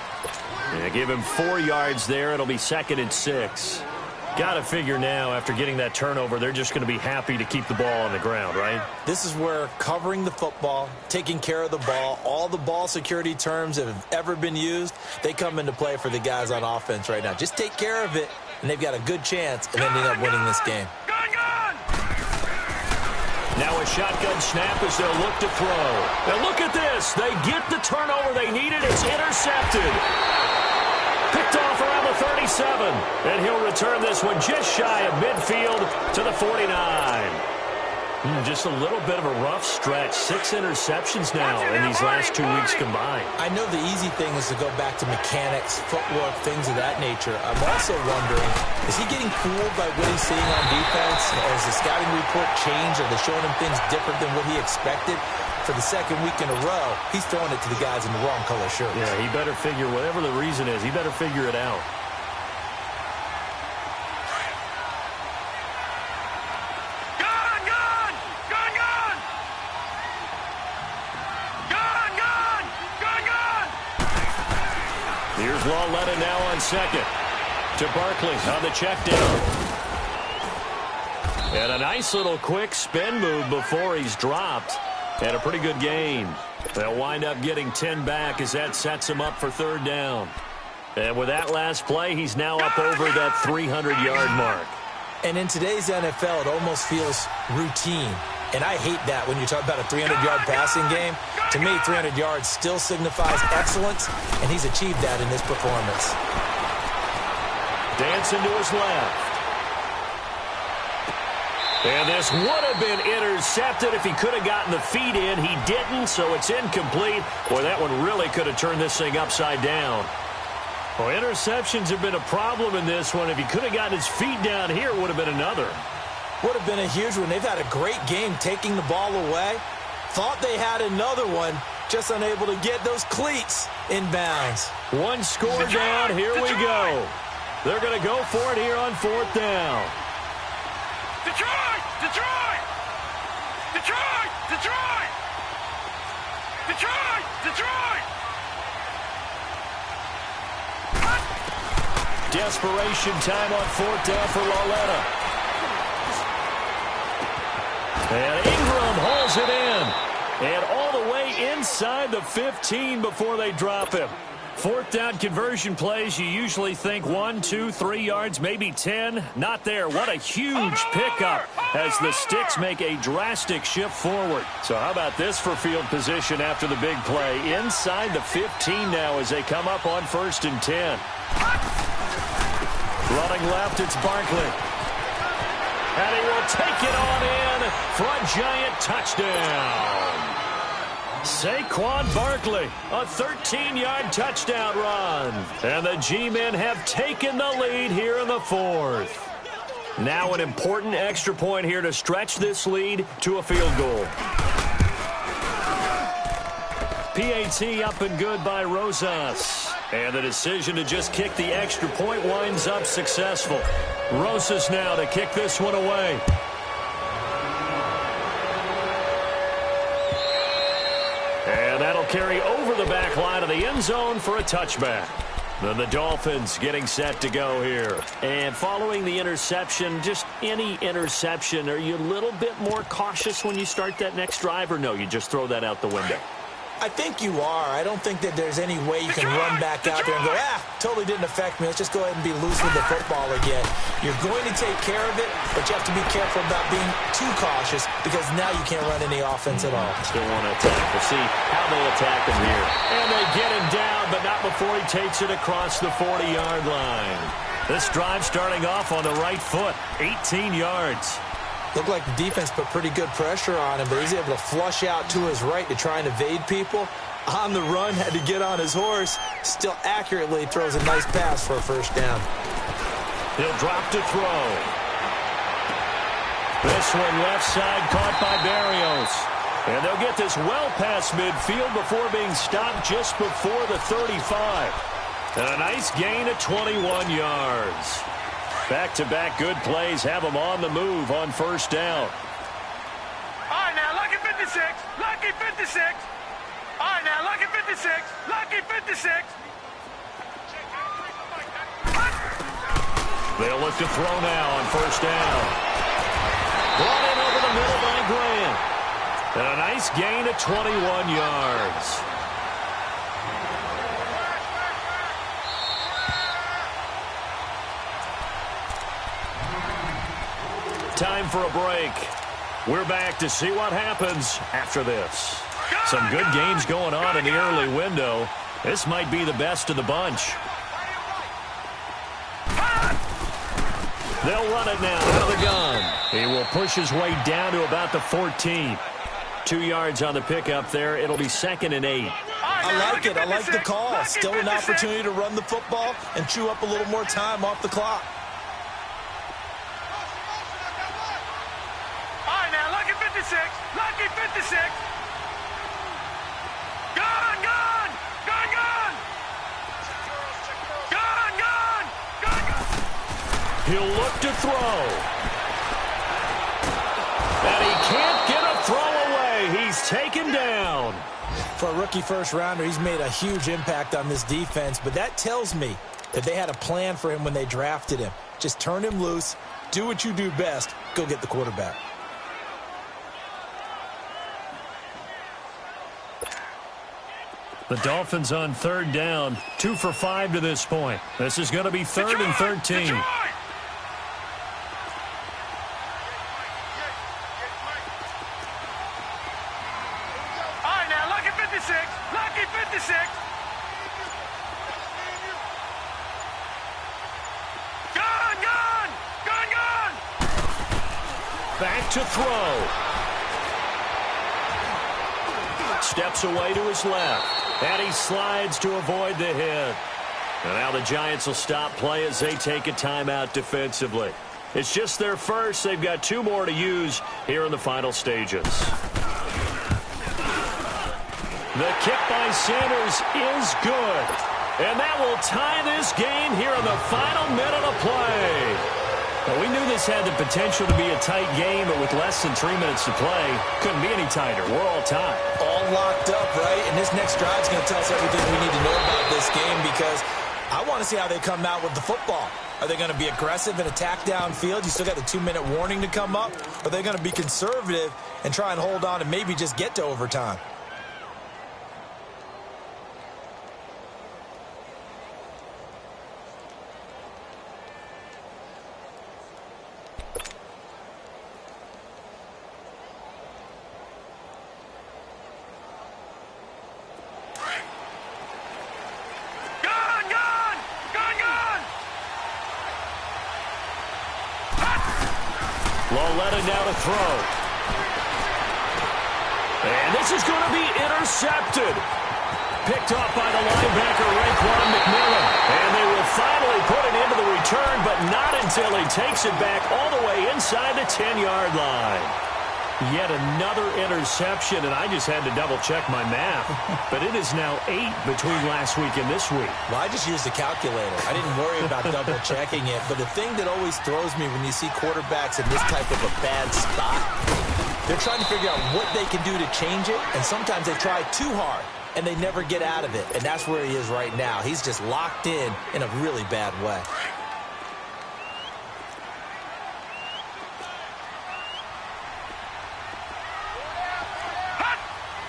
And give him 4 yards there. It'll be 2nd and 6. Got to figure now, after getting that turnover, they're just going to be happy to keep the ball on the ground, right? This is where covering the football, taking care of the ball, all the ball security terms that have ever been used, they come into play for the guys on offense right now. Just take care of it, and they've got a good chance of ending up winning this game. Now a shotgun snap as they'll look to throw. Now look at this. They get the turnover they needed. It's intercepted. Picked off around the 37. And he'll return this one just shy of midfield to the 49. Just a little bit of a rough stretch. 6 interceptions now in these last 2 weeks combined. I know the easy thing is to go back to mechanics, footwork, things of that nature. I'm also wondering, is he getting fooled by what he's seeing on defense? Has the scouting report changed? Are they showing him things different than what he expected? For the 2nd week in a row, he's throwing it to the guys in the wrong color shirts. Yeah, he better figure, whatever the reason is, he better figure it out. with Lauletta now on second. To Barkley on the check down. And a nice little quick spin move before he's dropped. And a pretty good gain. They'll wind up getting 10 back as that sets him up for third down. And with that last play, he's now up over that 300-yard mark. And in today's NFL, it almost feels routine. And I hate that when you talk about a 300-yard passing game. To me, 300 yards still signifies excellence, and he's achieved that in this performance. Dancing to his left. And this would have been intercepted if he could have gotten the feet in. He didn't, so it's incomplete. Boy, that one really could have turned this thing upside down. Well, interceptions have been a problem in this one. If he could have gotten his feet down here, it would have been another. Would have been a huge one. They've had a great game taking the ball away. Thought they had another one, just unable to get those cleats in bounds. One score down. Here we go. They're going to go for it here on fourth down. Detroit! Detroit! Detroit! Detroit! Detroit! Detroit! Desperation time on fourth down for Lauletta. And Ingram hauls it in. And all the way inside the 15 before they drop him. Fourth down conversion plays, you usually think 1, 2, 3 yards, maybe 10. Not there. What a huge pickup as the Sticks make a drastic shift forward. So how about this for field position after the big play? Inside the 15 now as they come up on 1st and 10. Running left, it's Barkley. And he will take it on in for a giant touchdown. Saquon Barkley, a 13-yard touchdown run. And the G-men have taken the lead here in the fourth. Now an important extra point here to stretch this lead to a field goal. PAT up and good by Rosas. And the decision to just kick the extra point winds up successful. Rosas now to kick this one away. And that'll carry over the back line of the end zone for a touchback. Then the Dolphins getting set to go here. And following the interception, just any interception, are you a little bit more cautious when you start that next drive, or no, you just throw that out the window? I think you are. I don't think that there's any way you can run back out there and go, totally didn't affect me. Let's just go ahead and be loose with the football again. You're going to take care of it, but you have to be careful about being too cautious because now you can't run any offense at all. Still want to attack. We'll see how they attack him here. And they get him down, but not before he takes it across the 40-yard line. This drive starting off on the right foot, 18 yards. Looked like the defense put pretty good pressure on him, but he's able to flush out to his right to try and evade people. On the run, had to get on his horse. Still accurately throws a nice pass for a first down. He'll drop to throw. This one left side caught by Barrios. And they'll get this well past midfield before being stopped just before the 35. And a nice gain of 21 yards. Back-to-back good plays have them on the move on first down. All right, now, lucky 56. Lucky 56. All right, now, lucky 56. Lucky 56. They'll look to throw now on first down. Brought in over the middle by Grant. And a nice gain of 21 yards. Time for a break. We're back to see what happens after this. Some good games going on in the early window. This might be the best of the bunch. They'll run it now out of the gun. He will push his way down to about the 14. 2 yards on the pickup there. It'll be 2nd and 8. I like it. I like the call. Still an opportunity to run the football and chew up a little more time off the clock. Lucky 56. Gone, gone, gone, gone. Gone, gone, gone, gone. He'll look to throw. And he can't get a throw away. He he's taken down. For a rookie first-rounder, he's made a huge impact on this defense, but that tells me that they had a plan for him when they drafted him. Just turn him loose, do what you do best, go get the quarterback. The Dolphins on third down, 2 for 5 to this point. This is going to be 3rd and 13. Detroit! All right, now, lucky 56. Lucky 56. Gun, gun! Gun, gun! Back to throw. Steps away to his left. And he slides to avoid the hit. And now the Giants will stop play as they take a timeout defensively. It's just their first. They've got 2 more to use here in the final stages. The kick by Sanders is good. And that will tie this game here in the final minute of play. Well, we knew this had the potential to be a tight game, but with less than 3 minutes to play, couldn't be any tighter. We're all tied. All locked up, right? And this next drive is going to tell us everything we need to know about this game because I want to see how they come out with the football. Are they going to be aggressive and attack downfield? You still got the 2-minute warning to come up. Or are they going to be conservative and try and hold on and maybe just get to overtime? Loletta now to throw. And this is going to be intercepted. Picked off by the linebacker, Raekwon McMillan. And they will finally put it into the return, but not until he takes it back all the way inside the 10-yard line. Yet another interception, and I just had to double-check my math. But it is now 8 between last week and this week. Well, I just used the calculator. I didn't worry about double-checking it. But the thing that always throws me when you see quarterbacks in this type of a bad spot, they're trying to figure out what they can do to change it, and sometimes they try too hard, and they never get out of it. And that's where he is right now. He's just locked in a really bad way.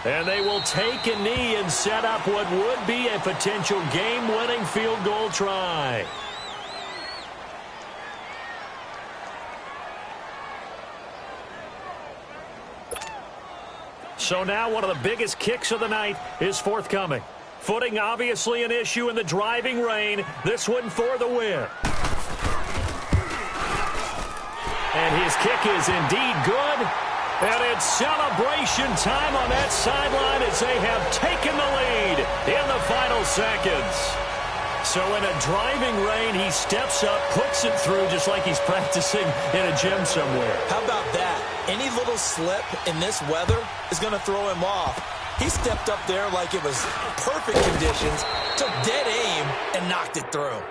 And they will take a knee and set up what would be a potential game-winning field goal try. So now one of the biggest kicks of the night is forthcoming. Footing obviously an issue in the driving rain. This one for the win. And his kick is indeed good. And it's celebration time on that sideline as they have taken the lead in the final seconds. So in a driving rain, he steps up, puts it through just like he's practicing in a gym somewhere. How about that? Any little slip in this weather is going to throw him off. He stepped up there like it was perfect conditions, took dead aim, and knocked it through.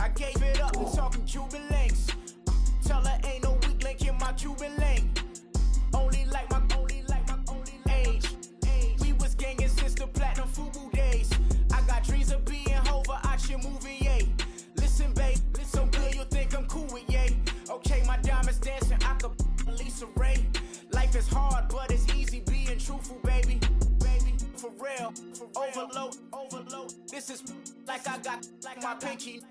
I gave it up and talking Cuban links. Tell her ain't no weak link in my Cuban link. Only like my age. We was gangin' since the platinum FUBU days. I got dreams of being Hova, out your movie, yay. Listen, babe, so good you'll think I'm cool with yay. Okay, my diamonds dancing, I could Lisa Ray. Life is hard, but it's easy being truthful, baby. For real, overload. This is like I got like my pinky.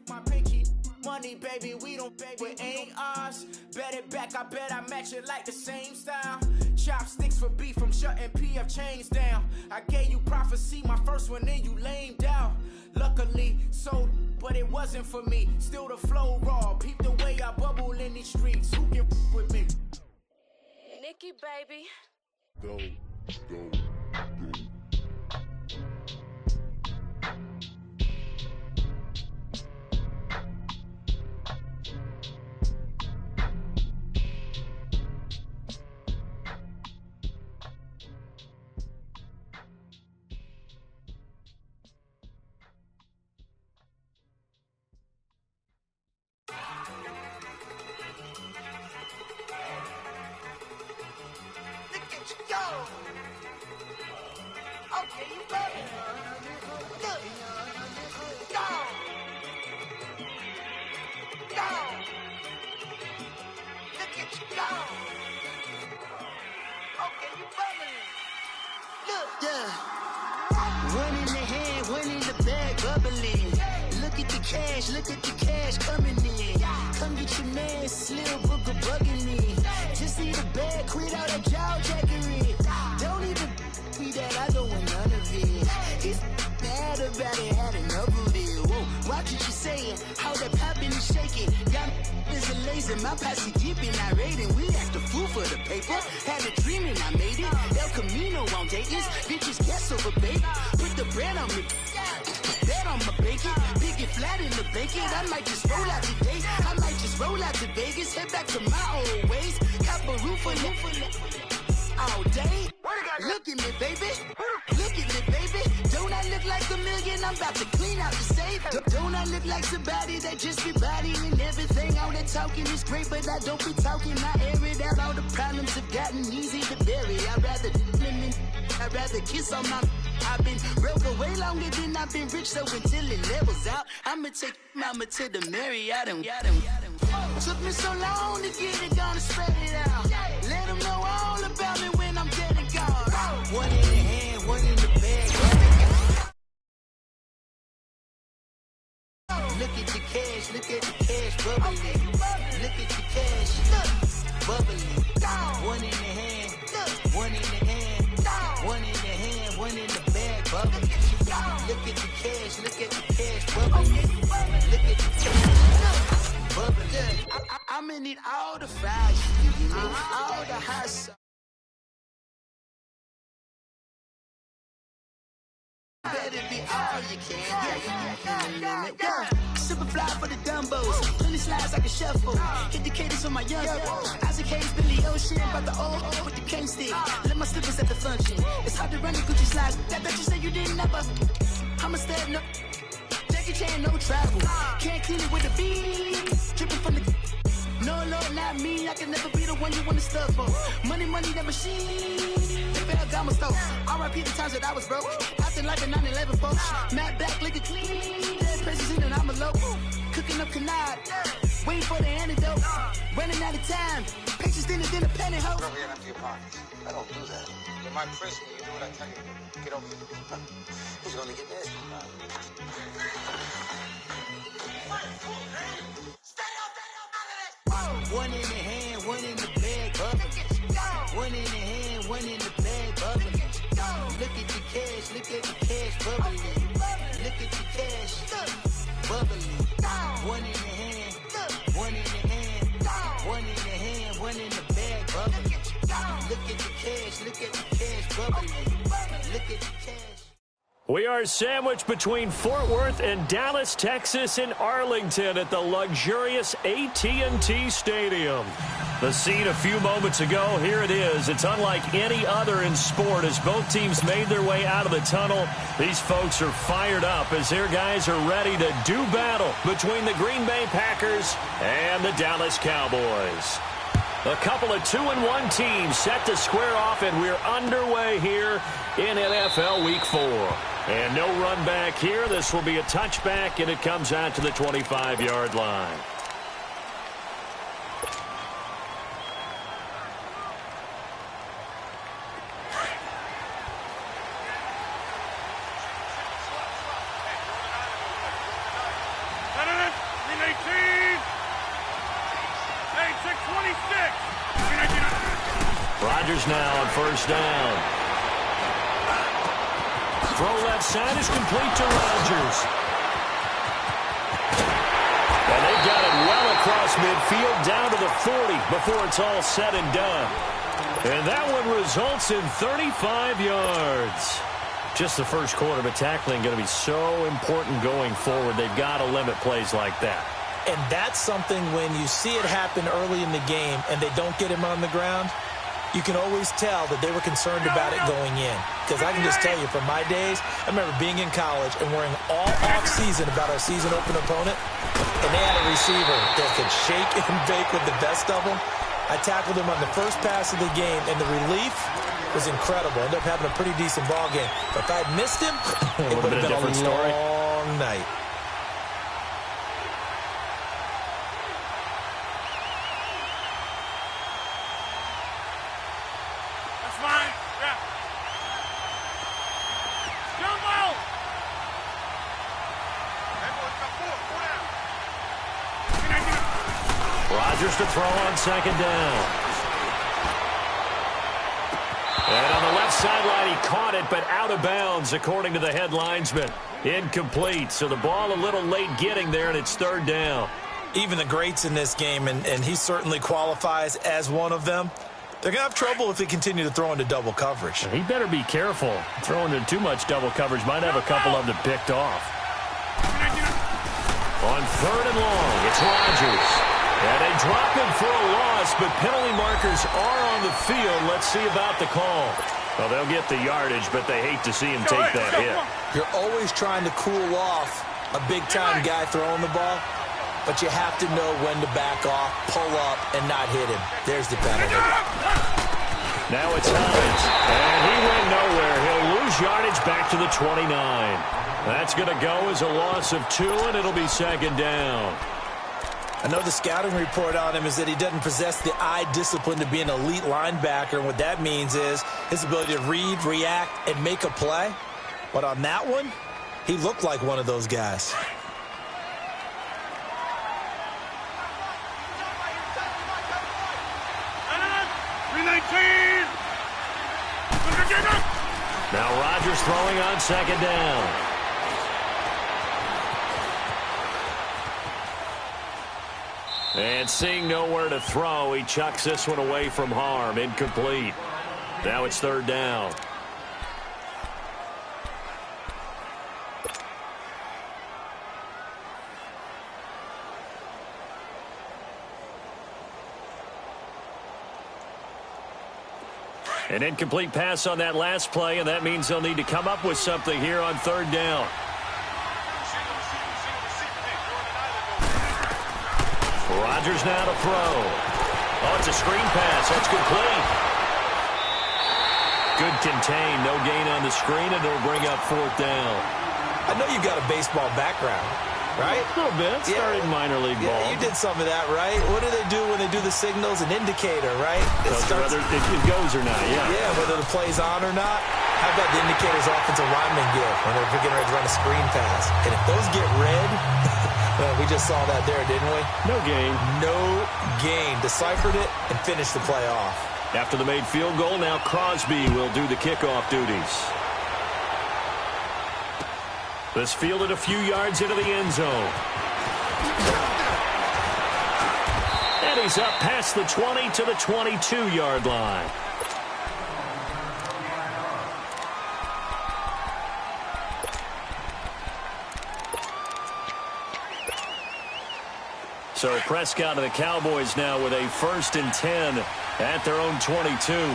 Money, baby, we don't pay, it ain't ours. Bet it back, I bet I match it like the same style. Chopsticks for beef, I'm shutting PF chains down. I gave you prophecy, my first one, then you lamed out. Luckily, sold, but it wasn't for me. Still the flow raw, peep the way I bubble in these streets. Who can with me? Nikki, baby. Go. Look at the cash coming in. Come get your man, Slim Booker bugging me. Just need a bag, quit all that jaw jackery. Don't even be that, I don't want none of it. He's mad about it, had enough of it. Whoa, watch what you saying, how that poppin' and shaking. Got is a laser, my posse dipping, I raiding. We act a fool for the paper. Had a dream and I made it. El Camino on Dayton's, bitches guess over baby. Put the bread on me. Bet on my bacon, big and flat in the bacon. I might just roll out today. I might just roll out to Vegas, head back to my old ways. Cop a roof for all day. Look at me, baby. Look at me, baby. Don't I look like a million? I'm about to clean out the safe. Don't I look like somebody that just be bodying everything? All that talking is great, but I don't be talking. I air it out. All the problems have gotten easy to bury. I'd rather kiss on my. I've been broke way longer than I've been rich, so until it levels out, I'ma take mama to the Marriott and took me so long to get it, gonna spread it out. Let them know all about me when I'm dead and gone. One in the hand, one in the bag. Look at the cash, bubbling. Look at the cash, bubbling. One in the hand, one in the hand, one in the hand, one in the bag, bubbling. Look at the cash, bubbling. Look at the cash, bubbling. I'ma need all the fire, all the hustle. Better be all you can. Super fly for the dumbos. 20 slides like a shuffle. Hit the cadence on my young. Isaac Hayes, Billy Ocean. About the old with the cane stick. Let my slippers at the function. It's hard to run the Gucci slides. That bet you say you didn't never. I'm a stab, no. Jackie Chan, no travel. Can't clean it with a beat. Dripping from the. No, Lord, not me. I can never be the one you want to stuff for. Money, that machine. Got my stove. R.I.P. the times that I was broke. Acting like a 9/11 folks. Matte black, liquor clean. Dead presses in and I'm a local. Cooking up canard. Waiting for the antidote. Running out of time. Patience thinner than a penny hoe. Get over here and empty your pockets. I don't do that. You're my prisoner. You do what I tell you to. Get over here. He's gonna get nasty. One in the hand, one in the bag, bubbling. One in the hand, one in the bag, bubbling. Look at the cash, bubbling. Look at the cash, bubbling. One in the hand, one in the hand, one in the hand, one in the bag, bubbling. Look at the cash, bubbling. Look at the cash. We are sandwiched between Fort Worth and Dallas, Texas, and Arlington at the luxurious AT&T Stadium. The scene a few moments ago, here it is. It's unlike any other in sport as both teams made their way out of the tunnel. These folks are fired up as their guys are ready to do battle between the Green Bay Packers and the Dallas Cowboys. A couple of 2-1 teams set to square off, and we're underway here in NFL Week 4. And no run back here. This will be a touchback, and it comes out to the 25-yard line. Rodgers now on first down. Throw left side is complete to Rodgers. And they've got it well across midfield down to the 40 before it's all said and done. And that one results in 35 yards. Just the first quarter, but tackling going to be so important going forward. They've got to limit plays like that. And that's something when you see it happen early in the game and they don't get him on the ground, you can always tell that they were concerned about it going in. Because I can just tell you, from my days, I remember being in college and worrying all off-season about our season opener opponent, and they had a receiver that could shake and bake with the best of them. I tackled him on the first pass of the game, and the relief was incredible. Ended up having a pretty decent ball game. But if I had missed him, it would have been a long night. Rodgers to throw on second down. And on the left sideline, he caught it, but out of bounds, according to the head linesman. Incomplete, so the ball a little late getting there, and it's third down. Even the greats in this game, and he certainly qualifies as one of them, they're going to have trouble if they continue to throw into double coverage. He better be careful. Throwing into too much double coverage might have a couple of them picked off. On third and long, it's Rodgers. And they drop him for a loss, but penalty markers are on the field. Let's see about the call. Well, they'll get the yardage, but they hate to see him take that hit. You're always trying to cool off a big-time guy throwing the ball, but you have to know when to back off, pull up, and not hit him. There's the penalty. Now it's Hines, and he went nowhere. He'll lose yardage back to the 29. That's going to go as a loss of 2, and it'll be second down. I know the scouting report on him is that he doesn't possess the eye discipline to be an elite linebacker, and what that means is his ability to read, react, and make a play. But on that one, he looked like one of those guys. Now Rodgers throwing on second down. And seeing nowhere to throw, he chucks this one away from harm. Incomplete. Now it's third down. An incomplete pass on that last play, and that means they'll need to come up with something here on third down. Rodgers now to throw. Oh, it's a screen pass. That's complete. Good contain. No gain on the screen, and it'll bring up fourth down. I know you've got a baseball background, right? A little bit. Started minor league ball. Yeah, you did some of that, right? What do they do when they do the signals? An indicator, right? Whether it goes or not, yeah. Yeah, whether the play's on or not. How about the indicators offensive linemen give when they're getting ready to run a screen pass? And if those get red, well, we just saw that there, didn't we? No gain. No gain. Deciphered it and finished the play off. After the made field goal, now Crosby will do the kickoff duties. This fielded a few yards into the end zone. And he's up past the 20 to the 22-yard line. So Prescott and the Cowboys now with a 1st and 10 at their own 22. And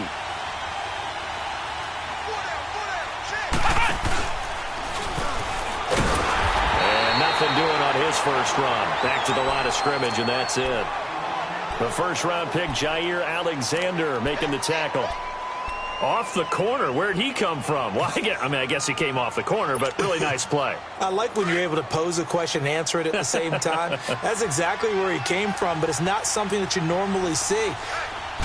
nothing doing on his first run. Back to the line of scrimmage, and that's it. The first-round pick, Jair Alexander, making the tackle. Off the corner. Where'd he come from? Well, I guess he came off the corner, but really nice play. I like when you're able to pose a question and answer it at the same time. That's exactly where he came from, but it's not something that you normally see.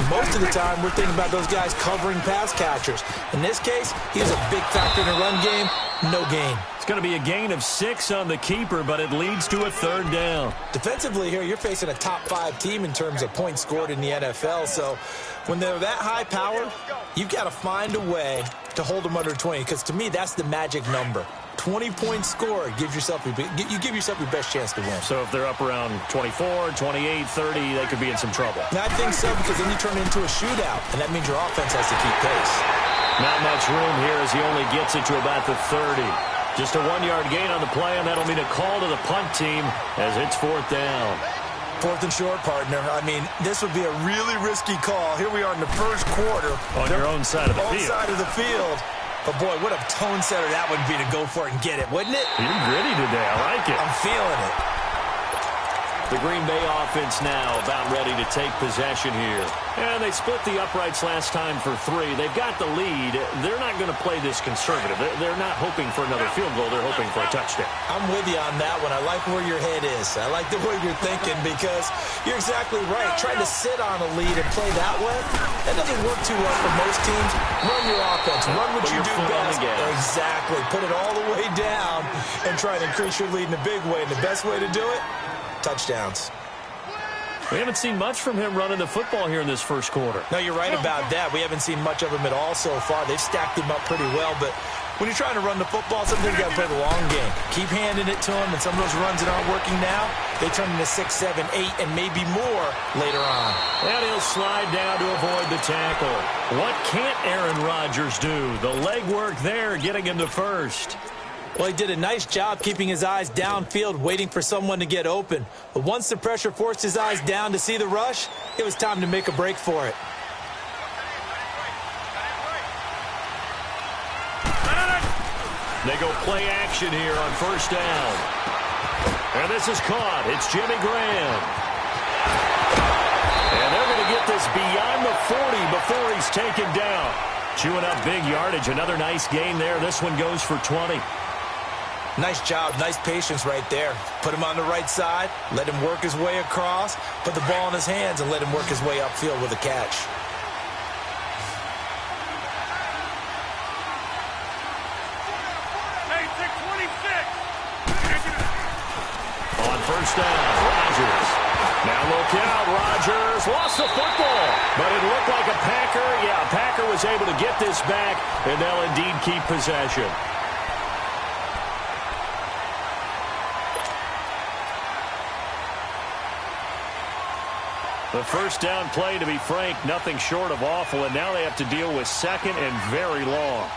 Most of the time, we're thinking about those guys covering pass catchers. In this case, he was a big factor in the run game. No gain. It's going to be a gain of 6 on the keeper, but it leads to a 3rd down. Defensively here, you're facing a top-5 team in terms of points scored in the NFL, so when they're that high-powered, you've got to find a way to hold them under 20, because to me, that's the magic number. 20 points scored, you give yourself your best chance to win. So if they're up around 24, 28, 30, they could be in some trouble. And I think so, because then you turn it into a shootout, and that means your offense has to keep pace. Not much room here as he only gets it to about the 30. Just a 1-yard gain on the play, and that'll mean a call to the punt team as it's 4th down. 4th and short, partner. I mean, this would be a really risky call. Here we are in the first quarter. On your own side of the field. On side of the field. But, boy, what a tone setter that would be to go for it and get it, wouldn't it? You're gritty today. I like it. I'm feeling it. The Green Bay offense now about ready to take possession here. And they split the uprights last time for 3. They've got the lead. They're not going to play this conservative. They're not hoping for another field goal. They're hoping for a touchdown. I'm with you on that one. I like where your head is. I like the way you're thinking because you're exactly right. Trying to sit on a lead and play that way, that doesn't work too well for most teams. Run your offense. Run what you do best. Exactly. Put it all the way down and try to increase your lead in a big way. And the best way to do it, touchdowns. We haven't seen much from him running the football here in this first quarter. No, you're right about that. We haven't seen much of him at all so far. They've stacked him up pretty well, but when you're trying to run the football, sometimes you got to play the long game. Keep handing it to him, and some of those runs that aren't working now, they turn into 6, 7, 8, and maybe more later on. And he'll slide down to avoid the tackle. What can't Aaron Rodgers do? The legwork there getting him to first. Well, he did a nice job keeping his eyes downfield, waiting for someone to get open. But once the pressure forced his eyes down to see the rush, it was time to make a break for it. They go play action here on 1st down. And this is caught. It's Jimmy Graham. And they're going to get this beyond the 40 before he's taken down. Chewing up big yardage. Another nice gain there. This one goes for 20. Nice job, nice patience right there. Put him on the right side, let him work his way across, put the ball in his hands, and let him work his way upfield with a catch. On 1st down, Rodgers. Now look out, Rodgers lost the football, but it looked like a Packer. Yeah, a Packer was able to get this back, and they'll indeed keep possession. The 1st down play, to be frank, nothing short of awful, and now they have to deal with 2nd and very long.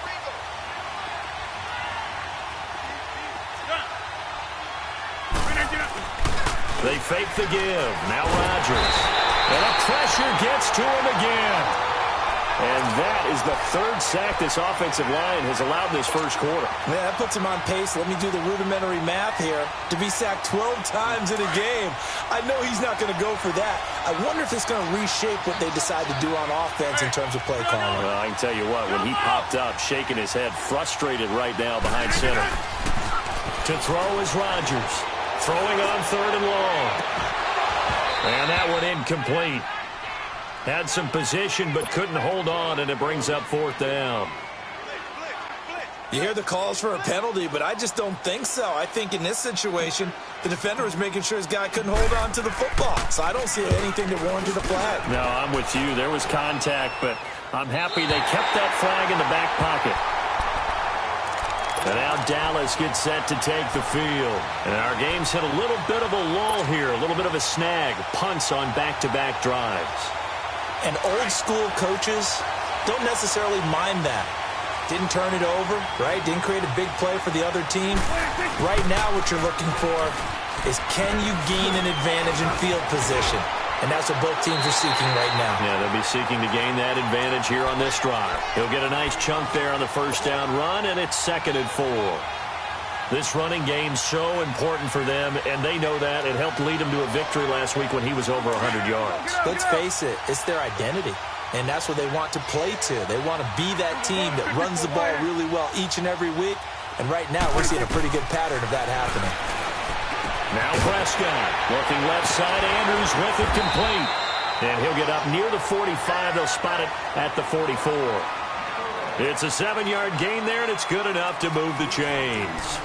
They fake the give. Now Rodgers. And the pressure gets to him again. And that is the 3rd sack this offensive line has allowed this first quarter. Yeah, that puts him on pace. Let me do the rudimentary math here. To be sacked 12 times in a game, I know he's not going to go for that. I wonder if it's going to reshape what they decide to do on offense in terms of play calling. Well, I can tell you what, when he popped up, shaking his head, frustrated right now behind center. To throw is Rodgers. Throwing on 3rd and long. And that one incomplete. Had some position but couldn't hold on, and it brings up 4th down. You hear the calls for a penalty, but I just don't think so. I think in this situation, the defender was making sure his guy couldn't hold on to the football. So I don't see anything that warranted a flag. No, I'm with you. There was contact, but I'm happy they kept that flag in the back pocket. And now Dallas gets set to take the field. And our game's hit a little bit of a lull here, a little bit of a snag. Punts on back-to-back drives. And old-school coaches don't necessarily mind that. Didn't turn it over, right? Didn't create a big play for the other team. Right now what you're looking for is can you gain an advantage in field position? And that's what both teams are seeking right now. Yeah, they'll be seeking to gain that advantage here on this drive. He'll get a nice chunk there on the first down run, and it's 2nd and 4. This running game's so important for them, and they know that. It helped lead him to a victory last week when he was over 100 yards. Let's face it, it's their identity, and that's what they want to play to. They want to be that team that runs the ball really well each and every week, and right now we're seeing a pretty good pattern of that happening. Now Prescott, looking left side, Andrews with it complete. And he'll get up near the 45. They'll spot it at the 44. It's a 7-yard gain there, and it's good enough to move the chains.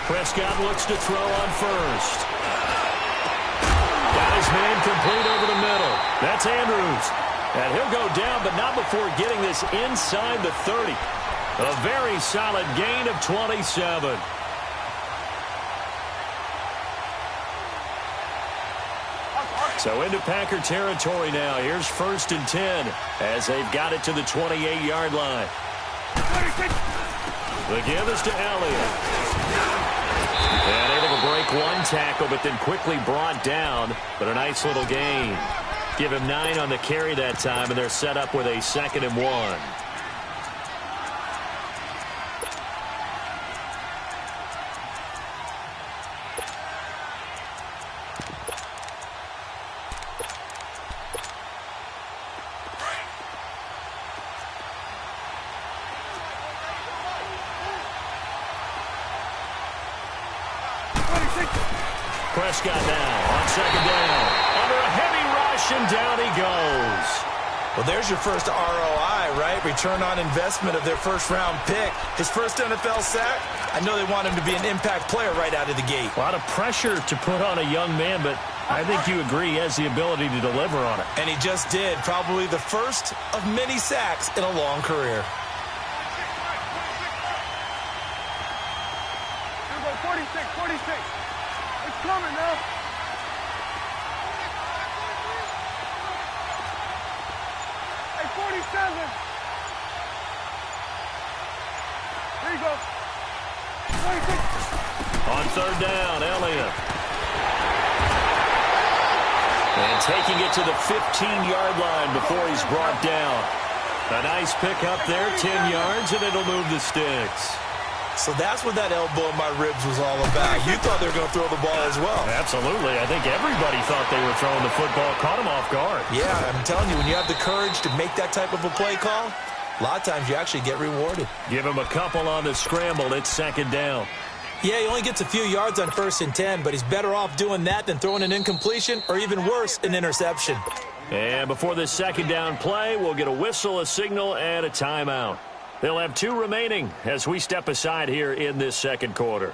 Prescott looks to throw on first. Got his man complete over the middle. That's Andrews. And he'll go down, but not before getting this inside the 30. A very solid gain of 27. So into Packer territory now. Here's 1st and 10 as they've got it to the 28-yard line. The give is to Elliott. And able to break one tackle, but then quickly brought down. But a nice little gain. Give him 9 on the carry that time, and they're set up with a 2nd and 1. Prescott now on 2nd down. Under a heavy rush, and down he goes. Well, there's your first ROI, right? Return on investment of their first-round pick. His first NFL sack. I know they want him to be an impact player right out of the gate. A lot of pressure to put on a young man, but I think you agree he has the ability to deliver on it. And he just did. Probably the first of many sacks in a long career. 46. It's coming now. Hey, 47. There you go. 26. On 3rd down, Elliott. And taking it to the 15-yard line before he's brought down. A nice pick up there, 10 yards, and it'll move the sticks. So that's what that elbow in my ribs was all about. You thought they were going to throw the ball as well. Absolutely. I think everybody thought they were throwing the football. Caught him off guard. Yeah, I'm telling you, when you have the courage to make that type of a play call, a lot of times you actually get rewarded. Give him a couple on the scramble. It's 2nd down. Yeah, he only gets a few yards on 1st and 10, but he's better off doing that than throwing an incompletion or even worse, an interception. And before this 2nd down play, we'll get a whistle, a signal, and a timeout. They'll have 2 remaining as we step aside here in this 2nd quarter.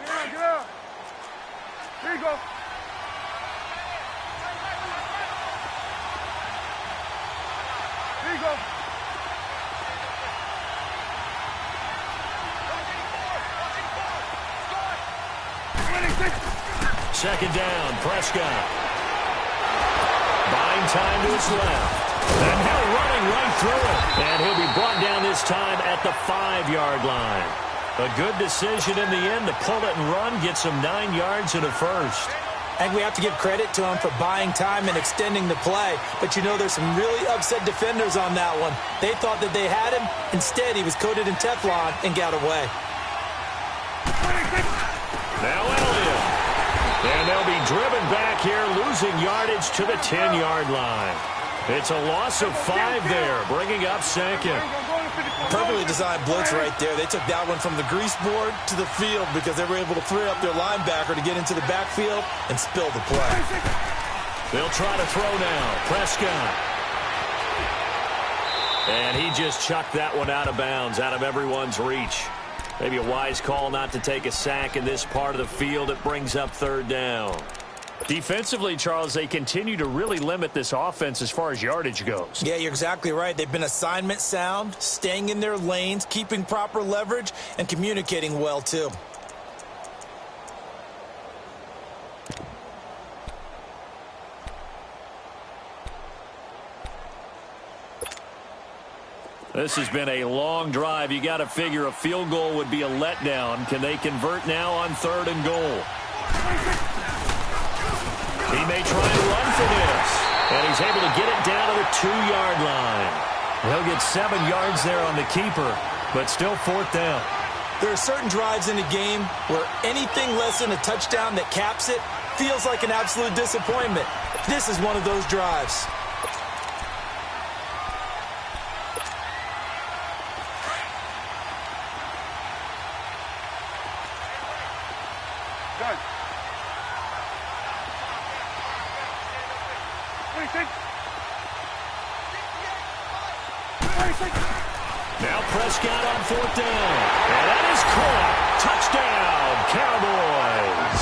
Get out. Here you go. Here you go. Second down, Prescott. Buying time to his left. And Hill running right through it. And he'll be brought down this time at the 5-yard line. A good decision in the end to pull it and run. Gets him 9 yards and a first. I think we have to give credit to him for buying time and extending the play. But, you know, there's some really upset defenders on that one. They thought that they had him. Instead, he was coated in Teflon and got away. Now Elliott. And they'll be driven back here, losing yardage to the 10-yard line. It's a loss of 5 there, bringing up second. Perfectly designed blitz right there. They took that one from the grease board to the field because they were able to free up their linebacker to get into the backfield and spill the play. They'll try to throw now. Prescott. And he just chucked that one out of bounds, out of everyone's reach. Maybe a wise call not to take a sack in this part of the field. It brings up third down. Defensively, Charles, they continue to really limit this offense as far as yardage goes. Yeah, you're exactly right. They've been assignment sound, staying in their lanes, keeping proper leverage, and communicating well, too. This has been a long drive. You got to figure a field goal would be a letdown. Can they convert now on 3rd and goal? He may try and run for this. And he's able to get it down to the 2-yard line. He'll get 7 yards there on the keeper, but still 4th down. There are certain drives in a game where anything less than a touchdown that caps it feels like an absolute disappointment. This is one of those drives. Done. 26. 26. Now Prescott on 4th down. And that is caught. Touchdown, Cowboys.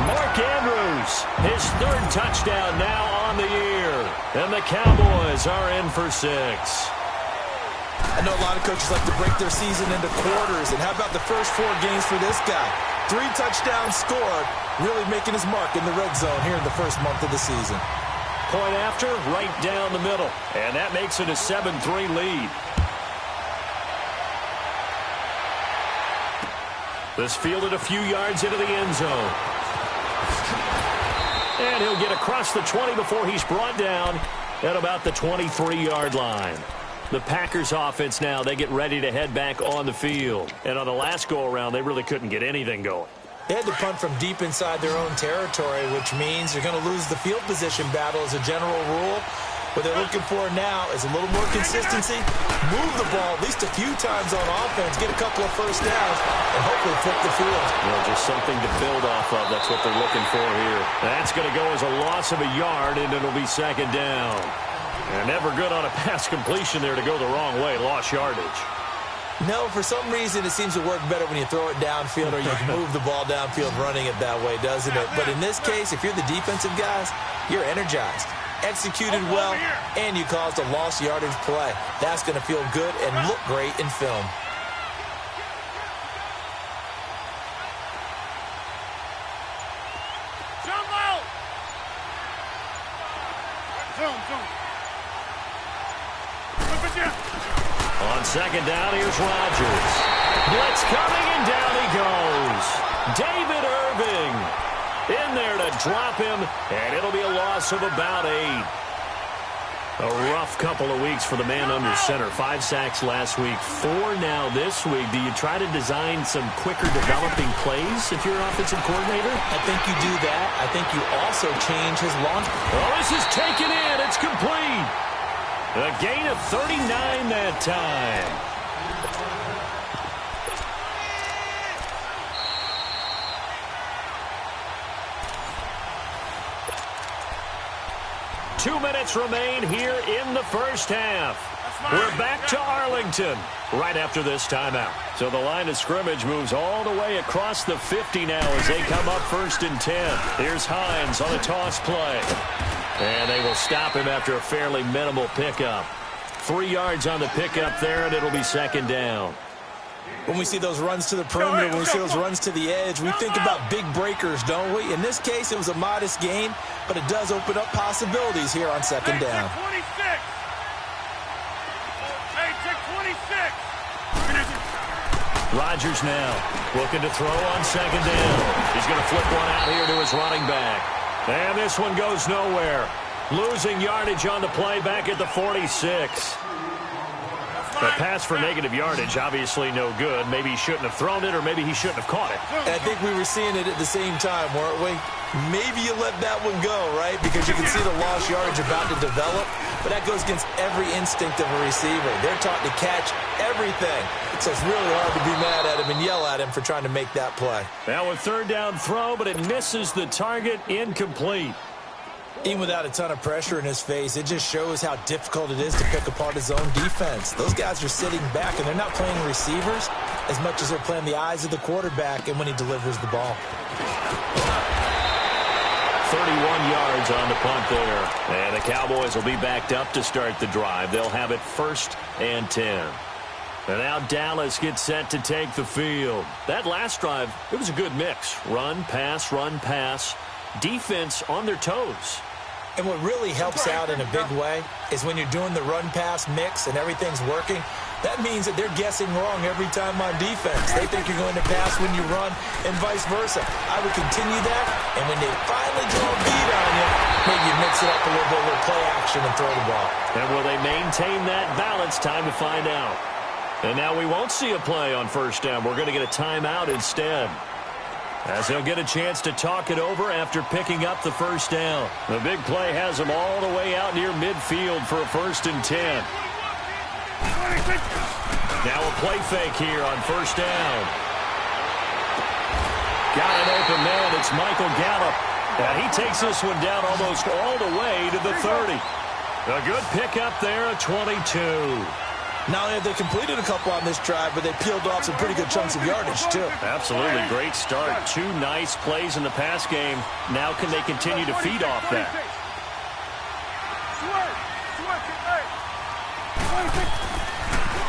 Mark Andrews, his 3rd touchdown now on the year. And the Cowboys are in for 6. I know a lot of coaches like to break their season into quarters. And how about the first 4 games for this guy? 3 touchdowns scored, really making his mark in the red zone here in the first month of the season. Point after, right down the middle. And that makes it a 7-3 lead. This fielded a few yards into the end zone. And he'll get across the 20 before he's brought down at about the 23-yard line. The Packers offense now, they get ready to head back on the field. And on the last go-around, they really couldn't get anything going. They had to punt from deep inside their own territory, which means you're going to lose the field position battle as a general rule. What they're looking for now is a little more consistency, move the ball at least a few times on offense, get a couple of first downs, and hopefully flip the field. Well, just something to build off of. That's what they're looking for here. That's going to go as a loss of a yard, and it'll be 2nd down. And never good on a pass completion there to go the wrong way. Lost yardage. No, for some reason it seems to work better when you throw it downfield or you move the ball downfield running it that way, doesn't it? But in this case, if you're the defensive guys, you're energized, executed well, and you caused a lost yardage play. That's going to feel good and look great in film. Jump out! Zoom. On 2nd down, here's Rodgers. Blitz coming, and down he goes. David Irving in there to drop him, and it'll be a loss of about 8. A rough couple of weeks for the man under center. 5 sacks last week, 4 now this week. Do you try to design some quicker developing plays if you're an offensive coordinator? I think you do that. I think you also change his launch. Oh, this is taken in. It's complete. A gain of 39 that time. Two minutes remain here in the first half. We're back to Arlington right after this timeout. So the line of scrimmage moves all the way across the 50 now as they come up 1st and 10. Here's Hines on a toss play. And they will stop him after a fairly minimal pickup. 3 yards on the pickup there, and it'll be 2nd down. When we see those runs to the perimeter, when we see those runs to the edge, we think about big breakers, don't we? In this case, it was a modest gain, but it does open up possibilities here on 2nd down. Hey, check 26. Rodgers now looking to throw on 2nd down. He's going to flip one out here to his running back. And this one goes nowhere. Losing yardage on the play back at the 46. The pass for negative yardage, obviously no good. Maybe he shouldn't have thrown it, or maybe he shouldn't have caught it. And I think we were seeing it at the same time, weren't we? Maybe you let that one go, right? Because you can see the lost yardage about to develop. But that goes against every instinct of a receiver. They're taught to catch everything. So it's really hard to be mad at him and yell at him for trying to make that play. Now a 3rd down throw, but it misses the target, incomplete. Even without a ton of pressure in his face, it just shows how difficult it is to pick apart his own defense. Those guys are sitting back, and they're not playing receivers as much as they're playing the eyes of the quarterback and when he delivers the ball. 31 yards on the punt there. And the Cowboys will be backed up to start the drive. They'll have it 1st and 10. And now Dallas gets set to take the field. That last drive, it was a good mix. Run, pass, defense on their toes. And what really helps out in a big way is when you're doing the run-pass mix and everything's working, that means that they're guessing wrong every time on defense. They think you're going to pass when you run and vice versa. I would continue that, and when they finally draw a beat on you, maybe you mix it up a little bit with play action and throw the ball. And will they maintain that balance? Time to find out. And now we won't see a play on 1st down. We're going to get a timeout instead, as they'll get a chance to talk it over after picking up the 1st down. The big play has them all the way out near midfield for a 1st and 10. Now a play fake here on 1st down. Got an open man. It's Michael Gallup. And he takes this one down almost all the way to the 30. A good pickup there at 22. Not only have they completed a couple on this drive, but they peeled off some pretty good chunks of yardage, too. Absolutely. Great start. 2 nice plays in the pass game. Now can they continue to feed off that?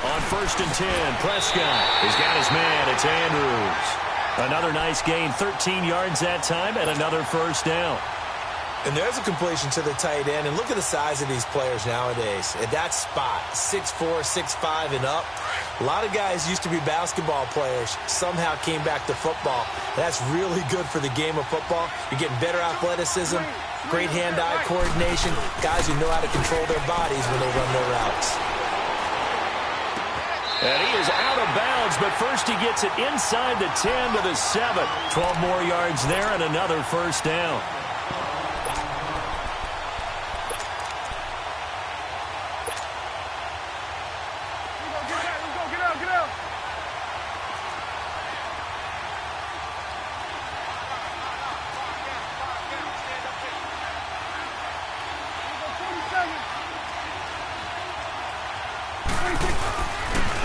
On 1st and 10, Prescott. He's got his man. It's Andrews. Another nice gain. 13 yards that time and another 1st down. And there's a completion to the tight end. And look at the size of these players nowadays. At that spot, 6'4", 6'5", and up. A lot of guys used to be basketball players. Somehow came back to football. That's really good for the game of football. You're getting better athleticism, great hand-eye coordination, guys who know how to control their bodies when they run their routes. And he is out of bounds, but first he gets it inside the 10 to the 7. 12 more yards there and another 1st down.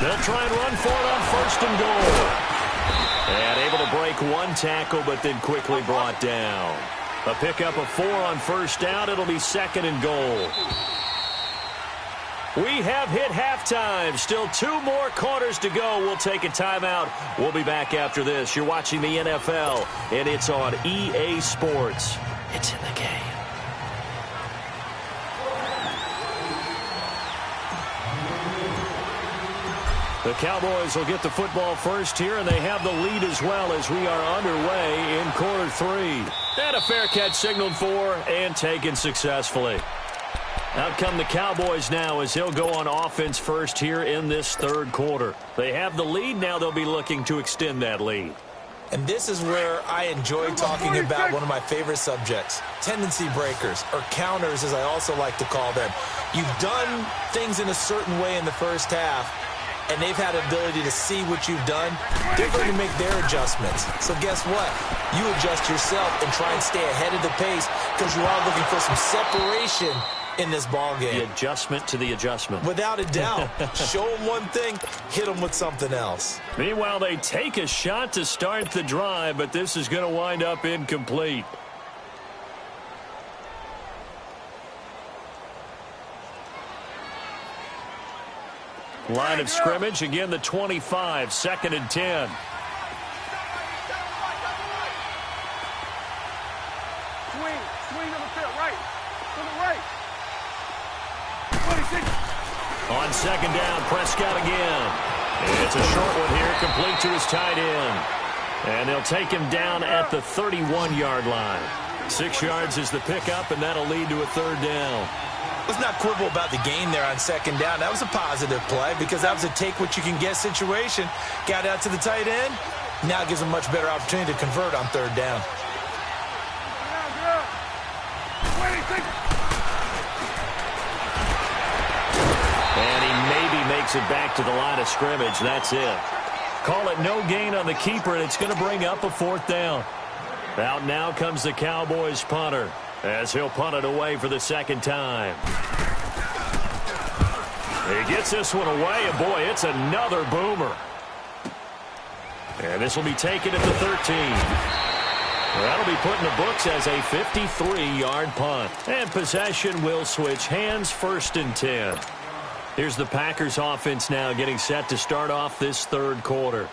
They'll try and run for it on 1st and goal. And able to break one tackle, but then quickly brought down. A pickup of 4 on 1st down. It'll be 2nd and goal. We have hit halftime. Still 2 more quarters to go. We'll take a timeout. We'll be back after this. You're watching the NFL, and it's on EA Sports. It's in the game. The Cowboys will get the football first here, and they have the lead as well as we are underway in quarter 3. And a fair catch signaled for and taken successfully. Out come the Cowboys now as he'll go on offense first here in this 3rd quarter. They have the lead. Now they'll be looking to extend that lead. And this is where I enjoy talking about one of my favorite subjects, tendency breakers, or counters as I also like to call them. You've done things in a certain way in the first half, and they've had the ability to see what you've done. They're going to make their adjustments. So guess what? You adjust yourself and try and stay ahead of the pace because you are looking for some separation in this ball game. The adjustment to the adjustment. Without a doubt. Show them one thing, hit them with something else. Meanwhile, they take a shot to start the drive, but this is going to wind up incomplete. Line of scrimmage, again the 25, 2nd and 10. Swing on the field, right. To the right. 26. On 2nd down, Prescott again. It's a short one here, complete to his tight end. And they'll take him down at the 31-yard line. 6 yards is the pickup, and that'll lead to a 3rd down. Let's not quibble about the gain there on 2nd down. That was a positive play because that was a take-what-you-can-get situation. Got out to the tight end. Now it gives them a much better opportunity to convert on 3rd down. And he maybe makes it back to the line of scrimmage. That's it. Call it no gain on the keeper, and it's going to bring up a 4th down. Out now comes the Cowboys punter. as he'll punt it away for the second time. He gets this one away, and boy, it's another boomer. And this will be taken at the 13. That'll be put in the books as a 53-yard punt. And possession will switch hands, 1st and 10. Here's the Packers offense now getting set to start off this third quarter.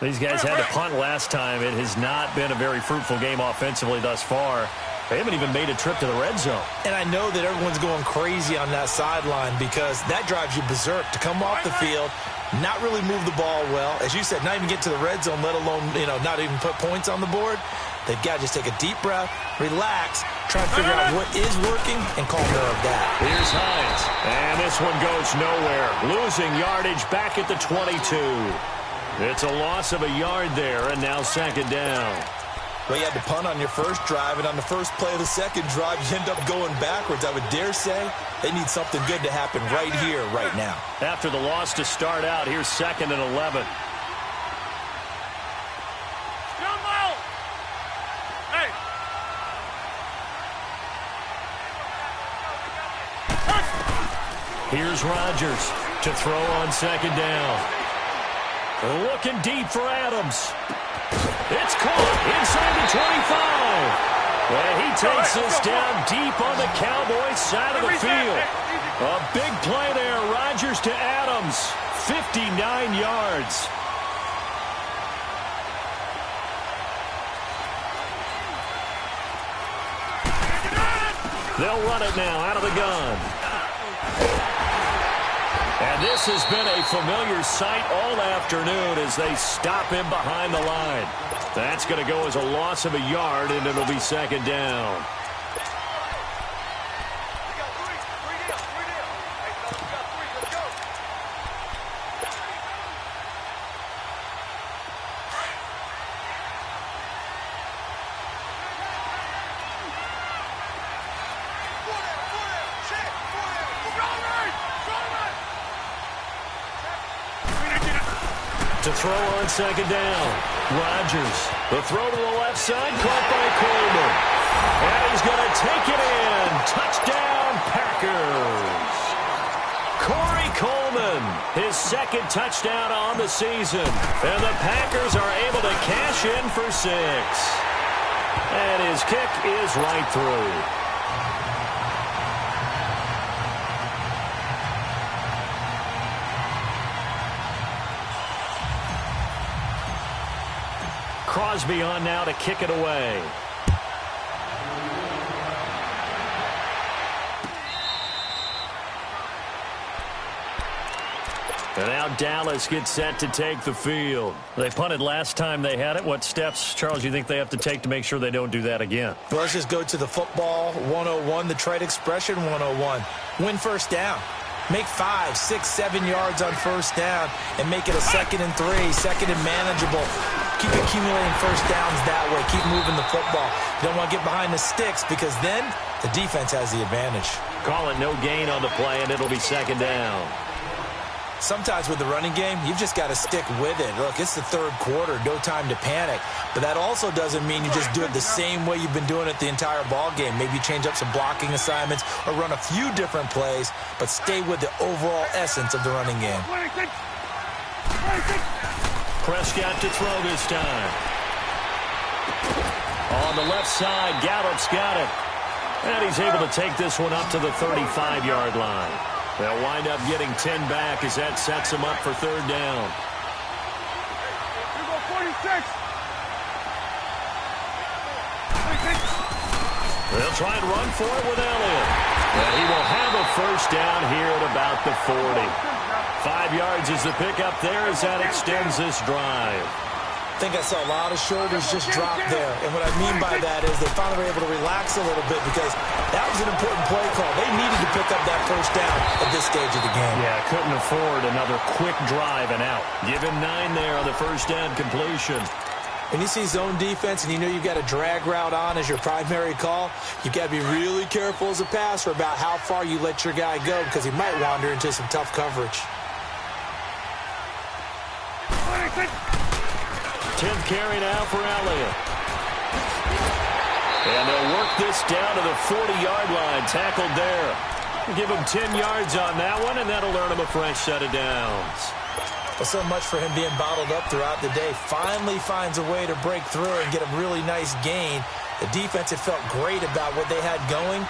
These guys had to punt last time. It has not been a very fruitful game offensively thus far. They haven't even made a trip to the red zone. And I know that everyone's going crazy on that sideline because that drives you berserk to come off the field, not really move the ball well. As you said, not even get to the red zone, let alone, not even put points on the board. They've got to just take a deep breath, relax, try to figure out what is working, and call more of that. Here's Hines. And this one goes nowhere. Losing yardage back at the 22. It's a loss of a yard there, and now second down. Well, you had to punt on your first drive, and on the first play of the second drive, you end up going backwards. I would dare say they need something good to happen right here, right now. After the loss to start out, here's 2nd and 11. Here's Rodgers to throw on second down. Looking deep for Adams. It's caught inside the 25. And he takes this down deep on the Cowboys side of the field. A big play there. Rodgers to Adams. 59 yards. They'll run it now out of the gun. And this has been a familiar sight all afternoon as they stop him behind the line. That's going to go as a loss of a yard, and it'll be second down. To throw on second down. Rodgers. The throw to the left side, caught by Coleman. And he's going to take it in. Touchdown, Packers. Corey Coleman, his second touchdown on the season. And the Packers are able to cash in for 6. And his kick is right through. Crosby on now to kick it away. And now Dallas gets set to take the field. They punted last time they had it. What steps, Charles, you think they have to take to make sure they don't do that again? Well, let's just go to the football 101, the trade expression 101. Win first down. Make 5, 6, 7 yards on first down and make it a 2nd and 3, 2nd and manageable. Keep accumulating first downs that way. Keep moving the football. You don't want to get behind the sticks because then the defense has the advantage. Call it no gain on the play, and it'll be second down. Sometimes with the running game, you've just got to stick with it. Look, it's the third quarter, no time to panic. But that also doesn't mean you just do it the same way you've been doing it the entire ball game. Maybe change up some blocking assignments or run a few different plays, but stay with the overall essence of the running game. Prescott to throw this time. On the left side, Gallup's got it. And he's able to take this one up to the 35-yard line. They'll wind up getting 10 back as that sets them up for third down. You go 46. They'll try and run for it with Elliott. And he will have a first down here at about the 40. 5 yards is the pickup there as that extends this drive. I think I saw a lot of shoulders just drop there. And what I mean by that is they finally were able to relax a little bit because that was an important play call. They needed to pick up that first down at this stage of the game. Yeah, couldn't afford another quick drive and out. Give him 9 there on the first down completion. When you see zone defense and you know you've got a drag route on as your primary call, you've got to be really careful as a passer about how far you let your guy go because he might wander into some tough coverage. 10th carry now for Elliott. And they'll work this down to the 40-yard line. Tackled there. Give him 10 yards on that one, and that'll earn him a fresh set of downs. Well, so much for him being bottled up throughout the day. Finally finds a way to break through and get a really nice gain. The defense had felt great about what they had going.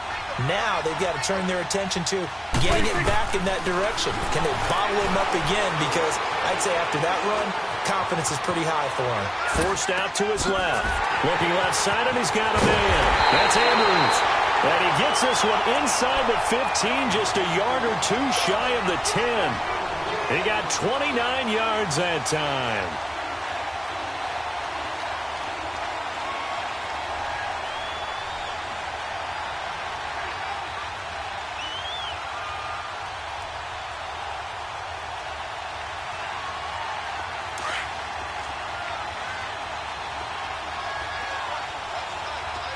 Now they've got to turn their attention to getting it back in that direction. Can they bottle him up again? Because I'd say after that run, confidence is pretty high for him. Forced out to his left. Looking left side, and he's got a man. That's Andrews. And he gets this one inside the 15, just a yard or two shy of the 10. He got 29 yards that time.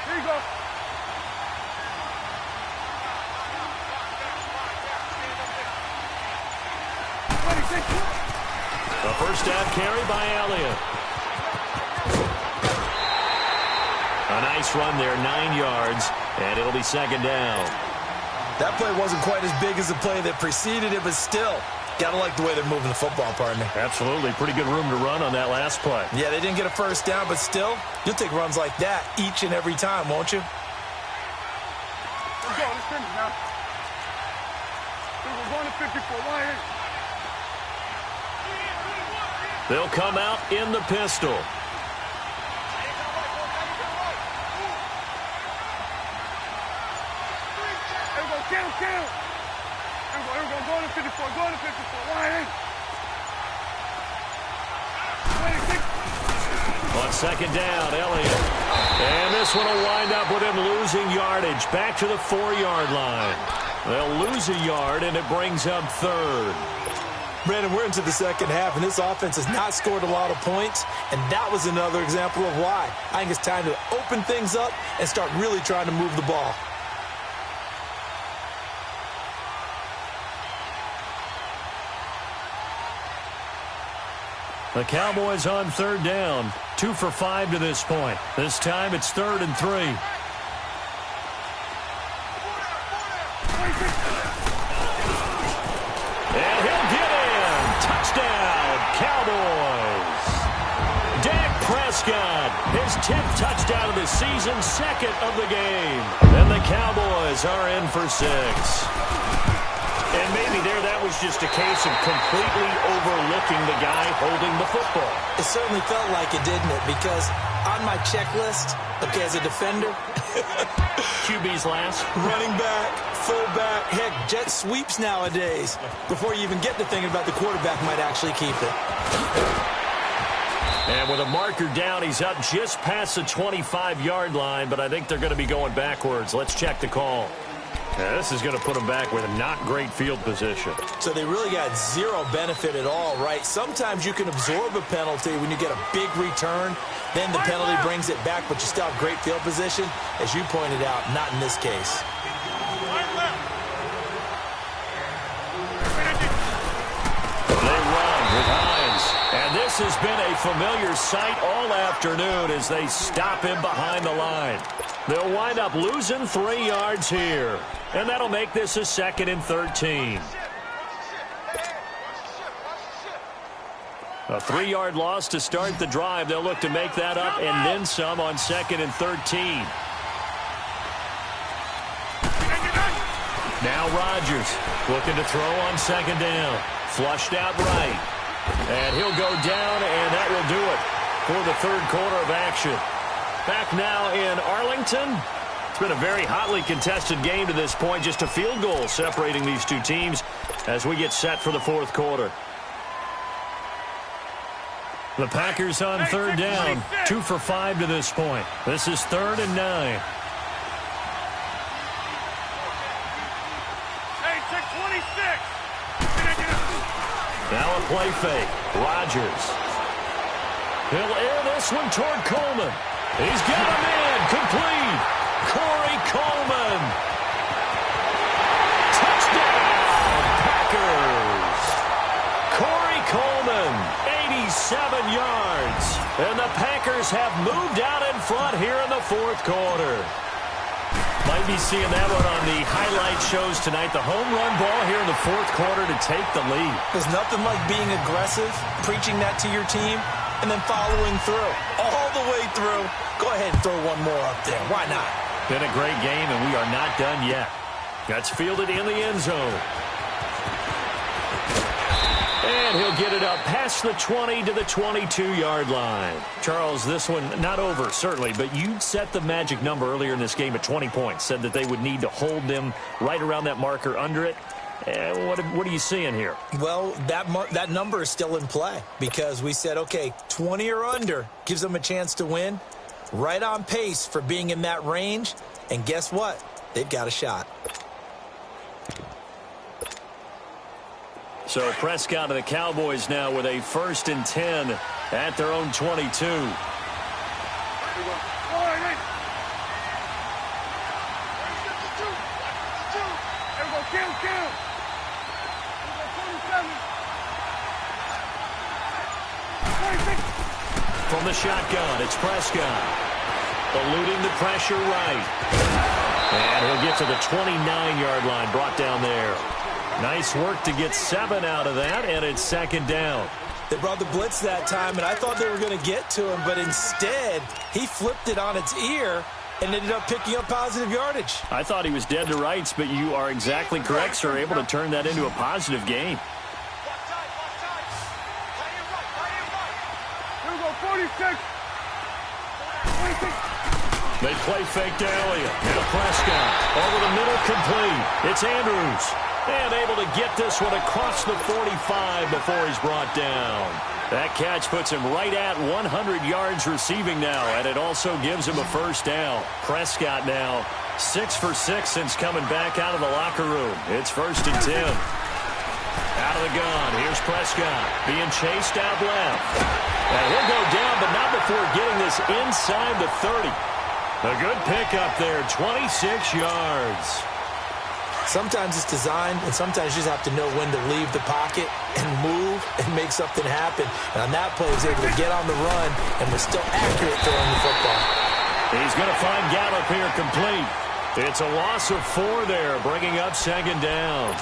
Here you go. A first down carry by Elliott. A nice run there, 9 yards, and it'll be second down. That play wasn't quite as big as the play that preceded it, but still, got to like the way they're moving the football, partner. Absolutely. Pretty good room to run on that last play. Yeah, they didn't get a first down, but still, you'll take runs like that each and every time, won't you? Let's go. Let's finish now. We're going to 54. Why ain't? They'll come out in the pistol. Here we go, going to 54, going to 54, why ain't? On second down, Elliott. And this one will wind up with him losing yardage. Back to the 4-yard line. They'll lose a yard, and it brings up third. Brandon, we're into the second half, and this offense has not scored a lot of points, and that was another example of why. I think it's time to open things up and start really trying to move the ball. The Cowboys on third down. 2 for 5 to this point. This time it's 3rd and 3. And he'll get in. Touchdown, Cowboys. Dak Prescott, his 10th touchdown of the season, 2nd of the game. And the Cowboys are in for 6. And maybe there that was just a case of completely overlooking the guy holding the football. It certainly felt like it, didn't it? Because on my checklist, okay, as a defender, QB's last. Running back, fullback, heck, jet sweeps nowadays. Before you even get to thinking about the quarterback might actually keep it. And with a marker down, he's up just past the 25-yard line, but I think they're going to be going backwards. Let's check the call. Yeah, this is going to put them back with a not great field position. So they really got zero benefit at all, right? Sometimes you can absorb a penalty when you get a big return. Then the penalty brings it back, but you still have great field position. As you pointed out, not in this case. They run with Hines. And this has been a familiar sight all afternoon as they stop him behind the line. They'll wind up losing 3 yards here. And that'll make this a 2nd and 13. A 3-yard loss to start the drive. They'll look to make that up and then some on 2nd and 13. Now Rodgers looking to throw on 2nd down. Flushed out right. And he'll go down, and that will do it for the 3rd quarter of action. Back now in Arlington. It's been a very hotly contested game to this point. Just a field goal separating these two teams as we get set for the 4th quarter. The Packers on 3rd down. 2 for 5 to this point. This is 3rd and 9. Hey, check 26. Now a play fake. Rodgers. He'll air this one toward Coleman. He's got a man. Complete. Corey Coleman. Touchdown, Packers. Corey Coleman, yards. And the Packers have moved out in front here in the fourth quarter. Might be seeing that one on the highlight shows tonight. The home run ball here in the fourth quarter to take the lead. There's nothing like being aggressive, preaching that to your team, and then following through. All the way through. Go ahead and throw one more up there. Why not? Been a great game, and we are not done yet. That's fielded in the end zone. And he'll get it up past the 20 to the 22-yard line. Charles, this one not over, certainly, but you set the magic number earlier in this game at 20 points. Said that they would need to hold them right around that marker under it. What are you seeing here? Well, that number is still in play because we said, okay, 20 or under gives them a chance to win. Right on pace for being in that range. And guess what? They've got a shot. So Prescott and the Cowboys now with a 1st and 10 at their own 22. From the shotgun, it's Prescott. Eluding the pressure right. And he'll get to the 29-yard line, brought down there. Nice work to get 7 out of that, and it's 2nd down. They brought the blitz that time, and I thought they were going to get to him, but instead, he flipped it on its ear and ended up picking up positive yardage. I thought he was dead to rights, but you are exactly correct, sir. Able to turn that into a positive gain. Here we go, 46. They play fake to Elliott. Now Prescott over the middle, complete. It's Andrews. And able to get this one across the 45 before he's brought down. That catch puts him right at 100 yards receiving now, and it also gives him a 1st down. Prescott now 6 for 6 since coming back out of the locker room. It's 1st and 10. Out of the gun, here's Prescott being chased out left. And he'll go down, but not before getting this inside the 30. A good pickup there, 26 yards. Sometimes it's designed, and sometimes you just have to know when to leave the pocket and move and make something happen. And on that play, he was able to get on the run and was still accurate throwing the football. He's going to find Gallup here complete. It's a loss of 4 there, bringing up 2nd down.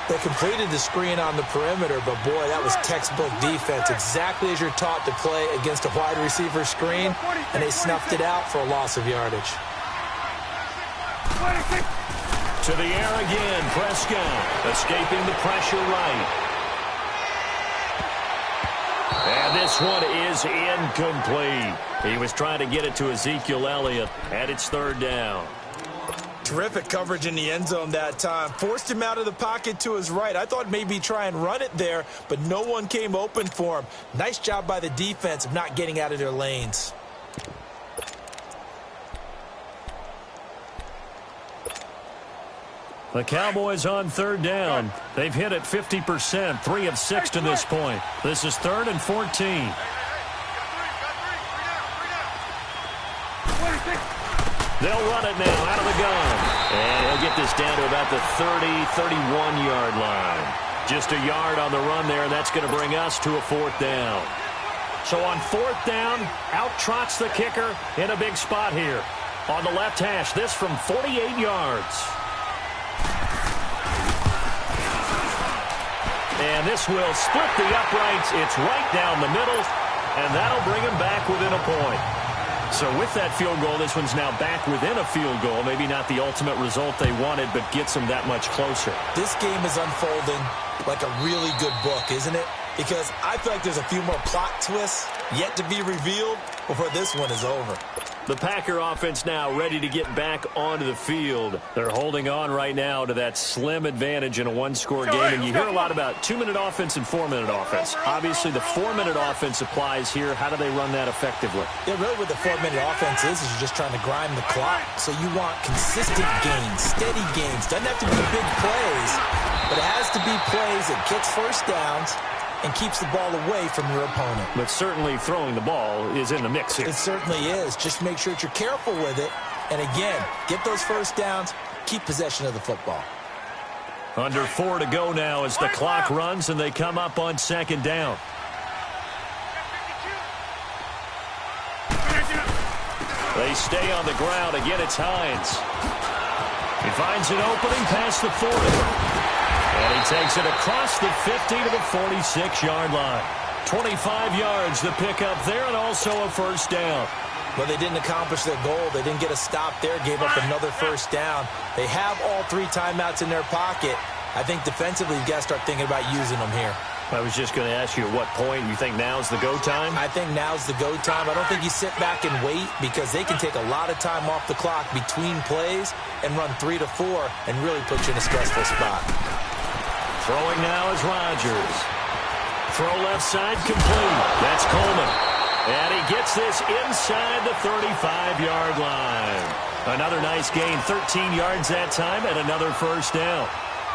They completed the screen on the perimeter, but boy, that was textbook defense. Exactly as you're taught to play against a wide receiver screen, and they snuffed it out for a loss of yardage. To the air again, Prescott escaping the pressure right. And this one is incomplete. He was trying to get it to Ezekiel Elliott, and it's 3rd down. Terrific coverage in the end zone that time. Forced him out of the pocket to his right. I thought maybe try and run it there, but no one came open for him. Nice job by the defense of not getting out of their lanes. The Cowboys on 3rd down. They've hit it 50%, 3 of 6 to this point. This is 3rd and 14. They'll run it now out of the gun. And he'll get this down to about the 30, 31-yard line. Just a yard on the run there. That's going to bring us to a 4th down. So on 4th down, out trots the kicker in a big spot here. On the left hash, this from 48 yards. And this will split the uprights. It's right down the middle, and that'll bring him back within a point. So with that field goal, this one's now back within a field goal. Maybe not the ultimate result they wanted, but gets them that much closer. This game is unfolding like a really good book, isn't it? Because I feel like there's a few more plot twists yet to be revealed before this one is over. The Packer offense now ready to get back onto the field. They're holding on right now to that slim advantage in a one-score game. And you hear a lot about 2-minute offense and 4-minute offense. Obviously, the 4-minute offense applies here. How do they run that effectively? Yeah, really what the 4-minute offense is you're just trying to grind the clock. So you want consistent gains, steady gains. Doesn't have to be big plays, but it has to be plays that gets first downs and keeps the ball away from your opponent. But certainly throwing the ball is in the mix here. It certainly is. Just make sure that you're careful with it. And again, get those first downs, keep possession of the football. Under 4 to go now as the clock runs and they come up on 2nd down. They stay on the ground. Again, it's Hines. He finds an opening past the 40. And he takes it across the 50 to the 46-yard line. 25 yards the pickup there, and also a first down. Well, they didn't accomplish their goal. They didn't get a stop there, gave up another first down. They have all 3 timeouts in their pocket. I think defensively, you've got to start thinking about using them here. I was just going to ask you at what point you think now's the go time? I think now's the go time. I don't think you sit back and wait because they can take a lot of time off the clock between plays and run 3 to 4 and really put you in a stressful spot. Throwing now is Rodgers. Throw left side complete. That's Coleman. And he gets this inside the 35-yard line. Another nice gain, 13 yards that time, and another first down.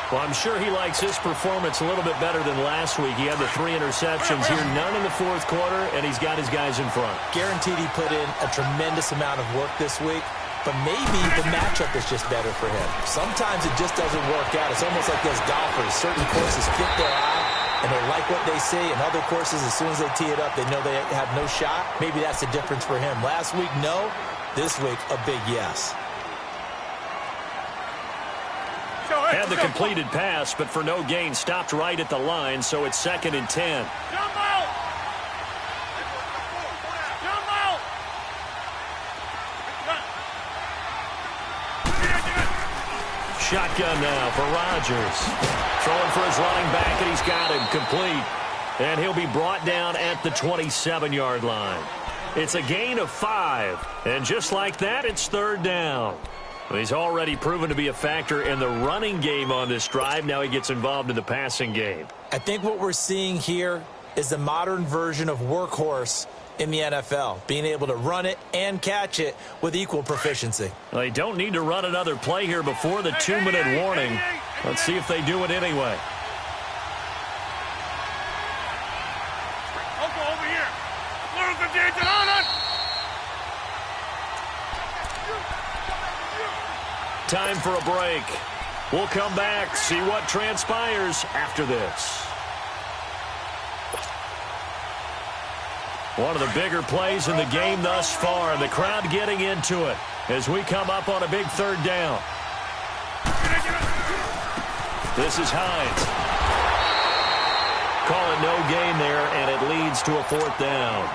Well, I'm sure he likes his performance a little bit better than last week. He had the 3 interceptions here, none in the fourth quarter, and he's got his guys in front. Guaranteed he put in a tremendous amount of work this week, but maybe the matchup is just better for him. Sometimes it just doesn't work out. It's almost like those golfers. Certain courses fit their eye, and they like what they see, and other courses, as soon as they tee it up, they know they have no shot. Maybe that's the difference for him. Last week, no. This week, a big yes. Had the completed pass, but for no gain, stopped right at the line, so it's 2nd and 10. Jump out! Jump out! Shotgun now for Rodgers. Throwing for his running back, and he's got him complete. And he'll be brought down at the 27-yard line. It's a gain of 5. And just like that, it's 3rd down. He's already proven to be a factor in the running game on this drive. Now he gets involved in the passing game. I think what we're seeing here is the modern version of workhorse in the NFL, being able to run it and catch it with equal proficiency. Well, they don't need to run another play here before the 2-minute warning. Let's see if they do it anyway. Over here. Time for a break. We'll come back, see what transpires after this. One of the bigger plays in the game thus far, and the crowd getting into it as we come up on a big 3rd down. This is Hines. Call it no gain there, and it leads to a 4th down.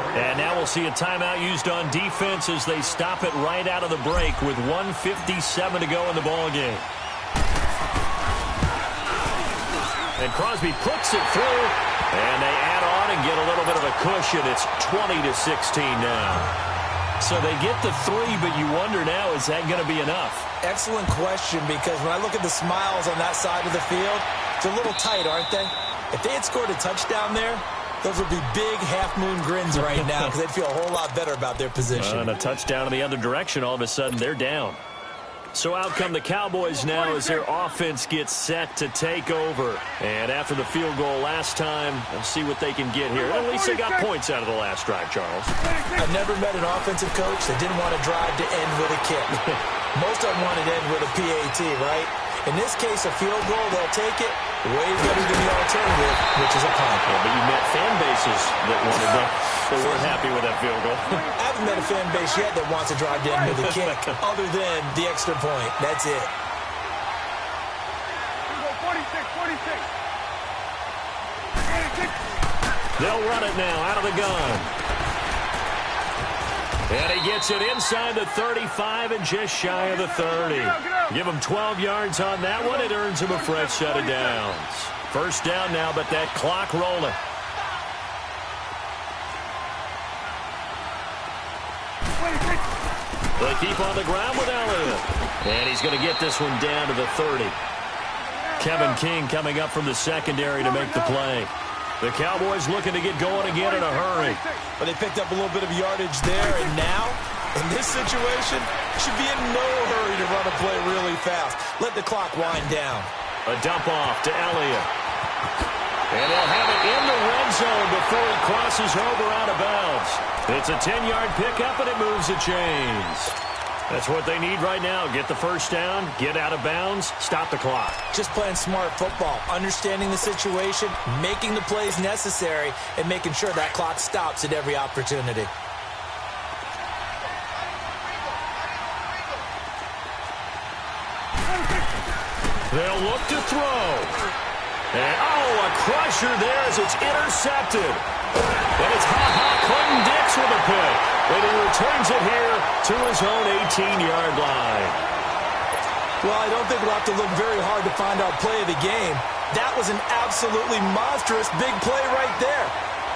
And now we'll see a timeout used on defense as they stop it right out of the break with 1:57 to go in the ballgame. And Crosby puts it through, and they add on and get a little bit of a cushion. It's 20-16 now. So they get the 3, but you wonder now, is that going to be enough? Excellent question, because when I look at the smiles on that side of the field, they're a little tight, aren't they? If they had scored a touchdown there, those would be big half-moon grins right now because they'd feel a whole lot better about their position. And a touchdown in the other direction, all of a sudden they're down. So out come the Cowboys now as their offense gets set to take over. And after the field goal last time, we'll see what they can get here. At least they got points out of the last drive, Charles. I've never met an offensive coach that didn't want to drive to end with a kick. Most of them wanted to end with a PAT, right? In this case, a field goal, they'll take it. Way better than the alternative, which is a punt. Yeah, but you met fan bases that wanted that. They weren't happy with that field goal. I haven't met a fan base yet that wants to drive to end with a kick, other than the extra point. That's it. 46. They'll run it now out of the gun. And he gets it inside the 35 and just shy of the 30. Give him 12 yards on that one. It earns him a fresh set of downs. First down now, but that clock rolling. They keep on the ground with Elliott. And he's going to get this one down to the 30. Kevin King coming up from the secondary to make the play. The Cowboys looking to get going again in a hurry. But they picked up a little bit of yardage there, and now, in this situation, should be in no hurry to run a play really fast. Let the clock wind down. A dump off to Elliott. And they'll have it in the red zone before he crosses over out of bounds. It's a 10-yard pickup, and it moves the chains. That's what they need right now. Get the first down, get out of bounds, stop the clock. Just playing smart football, understanding the situation, making the plays necessary, and making sure that clock stops at every opportunity. They'll look to throw. And, a crusher there as it's intercepted. And it's Clinton Dix with a pick. And he returns it here to his own 18-yard line. Well, I don't think we'll have to look very hard to find our play of the game. That was an absolutely monstrous big play right there.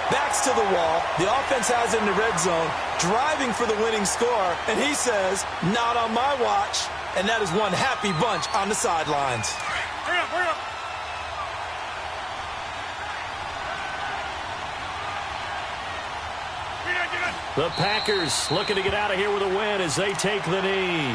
Backs to the wall. The offense has it in the red zone, driving for the winning score. And he says, not on my watch. And that is one happy bunch on the sidelines. Hurry up, hurry up. The Packers looking to get out of here with a win as they take the knee.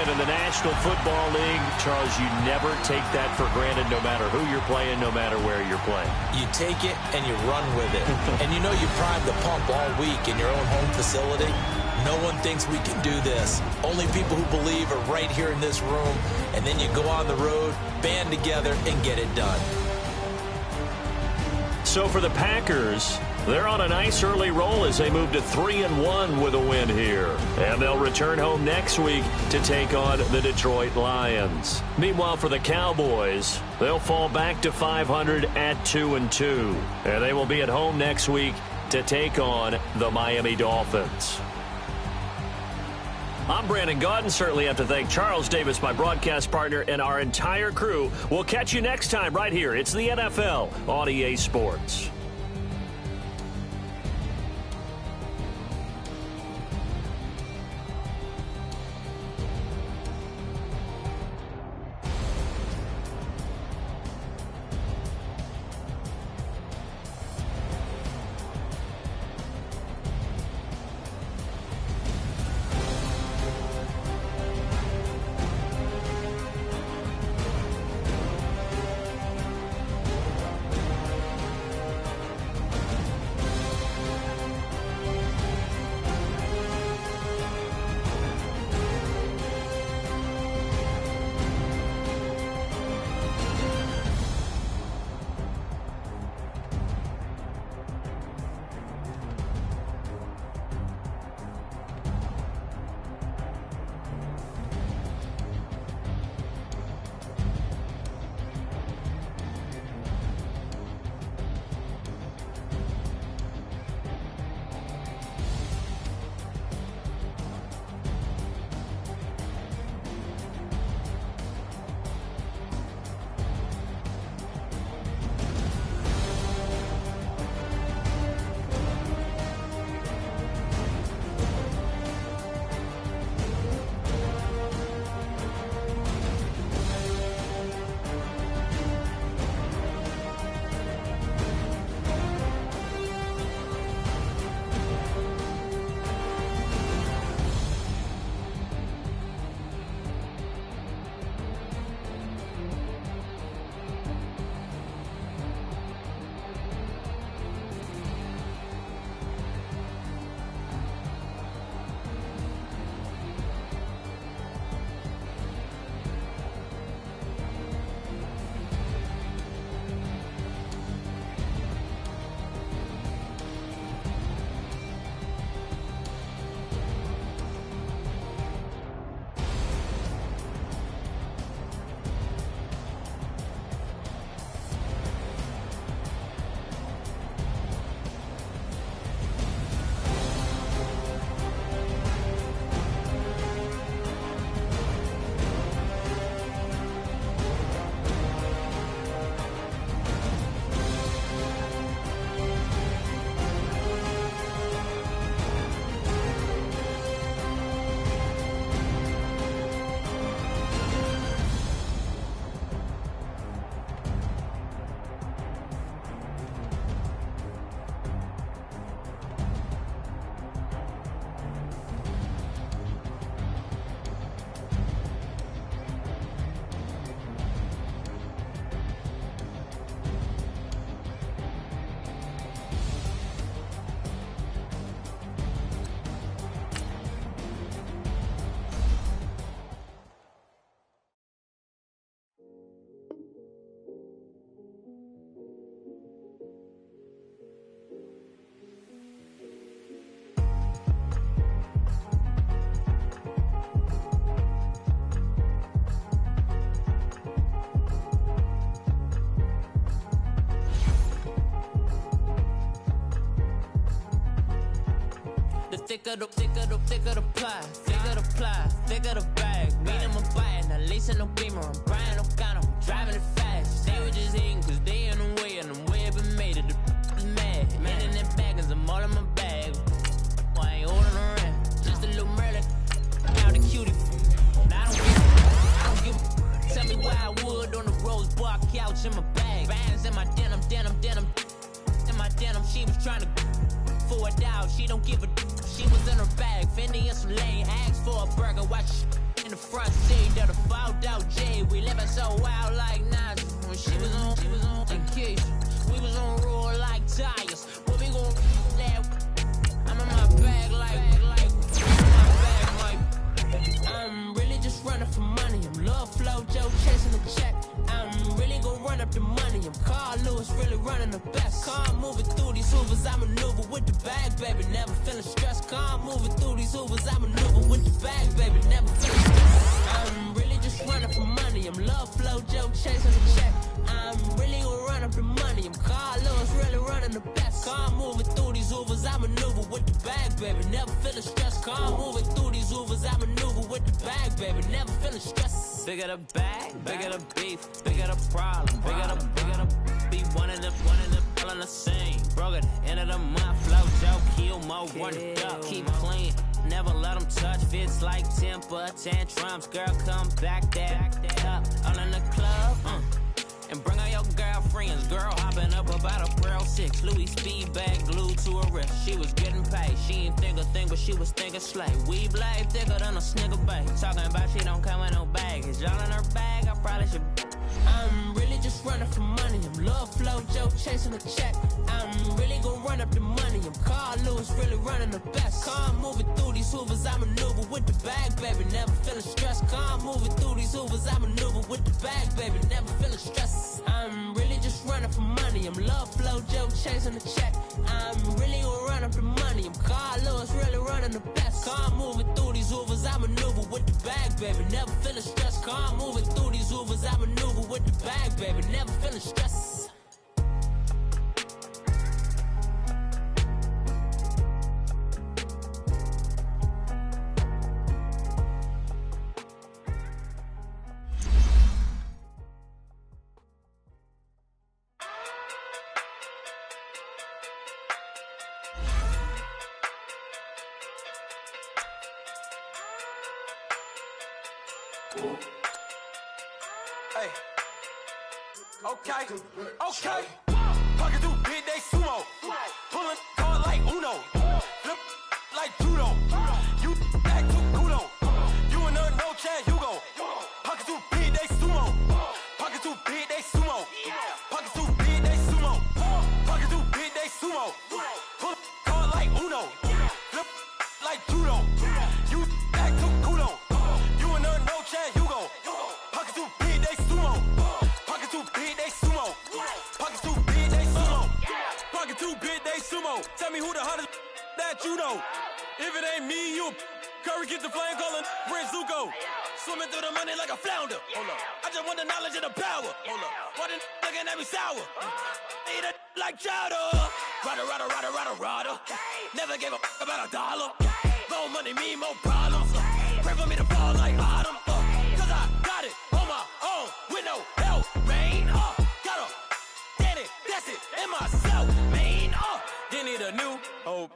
In the National Football League, Charles, you never take that for granted no matter who you're playing, no matter where you're playing. You take it and you run with it. And you know you primed the pump all week in your own home facility. No one thinks we can do this. Only people who believe are right here in this room. And then you go on the road, band together, and get it done. So for the Packers, they're on a nice early roll as they move to 3-1 with a win here. And they'll return home next week to take on the Detroit Lions. Meanwhile, for the Cowboys, they'll fall back to 500 at 2-2. And they will be at home next week to take on the Miami Dolphins. I'm Brandon Gaudin. Certainly have to thank Charles Davis, my broadcast partner, and our entire crew. We'll catch you next time right here. It's the NFL on EA Sports. thicker the pie, thicker the ply, thicker the bag. Meet him a bite, at least in no beamer. I'm buying no counter, I'm driving it fast. They were just hating cause they in the way, and the way I've been made it. The is mad. Man in that bag, cause I'm all in my bag. I ain't holding around, just a little Merlin. Now the cutie. Now I don't give a. Tell me why I would on the rose bar couch in my bag. Bands in my denim. In my denim, she was trying to for it out. She don't give a. She was in her bag. Fendi and some lane. Asked for a burger. Watch in the front seat of the fouled out J. We living so wild like Nas. When she was on vacation, we was on roll like tires. What we gon' that? I'm in my bag like I'm really just running for money. I'm Love Flow Joe chasing the check. I'm really gon' run up the money. I'm Carl Lewis, really running the best. Car moving through these Hoovers, I maneuver with the bag, baby. Never feeling stressed. Car moving through these Hoovers, I maneuver with the bag, baby. Never feeling stressed. I'm really just running for money. I'm Love Flow Joe chasing the check. I'm really gon' run up the money. I'm Carl Lewis, really running the best. Car moving through these Hoovers, I maneuver with the bag, baby. Never feeling stressed. Car moving through these Hoovers, I maneuver with the bag, baby. Never feeling stressed. Bigger the bag, bigger the beef, bigger the problem, bigger the be one of the all in the same. Broke at the end of the month, flow Joe, kill more, run it up, keep clean. Never let them touch, fits like temper tantrums. Girl, come back that up, all in the club, and bring all your girlfriends. Girl hopping up about a Pearl 6 Louis speed bag glued to her wrist. She was getting paid, she ain't think a thing, but she was thinking slay. We blade thicker than a snigger bag. Talking about she don't come with no baggage. Y'all in her bag, I probably should. I'm really just running for money. I'm Love Flow Joe chasing a check. I'm really gon' run up the money. I'm Carl Lewis, really running the best. Car moving through these Hoovers, I maneuver with the bag, baby. Never feeling stressed. Car moving through these Hoovers, I maneuver with the bag, baby. Never feeling stressed. I'm really just running for money. I'm Love Flow Joe chasing the check. I'm really gon' run up the money. I'm Carl Lewis, really running the best. Car moving through these Hoovers, I maneuver with the bag, baby. Never feeling stressed. Car moving through these Hoovers, I maneuver with the bag, baby. Never feeling stressed. Hey. Okay. Pocket through big, they sumo. Pulling card like Uno. Flip like judo. You back to kudo. You and her, no Chad Hugo. Pocket through big, they sumo. Pocket through big, they sumo. Pocket through big, they sumo. Pocket through big, they sumo. Pull card like Uno. Flip like judo. You back to kudo. You and her, no Chad Hugo. Pocket through big, they sumo. Pocket too big, they sumo. Pocket too big, they sumo. Pocket too big, they sumo. Tell me who the hottest that you know. If it ain't me, you. Curry get the flame calling Prince Zuko. Swimming through the money like a flounder. Hold up. I just want the knowledge and the power. Hold up. Why the looking at me sour? Eat it like chowder. Rada. Never gave a about $1. More money, me, more problems. Pray for me to fall like autumn. Cause I got it on my own with no help, man. Got a daddy, that's it, in myself, man. They need a new hope,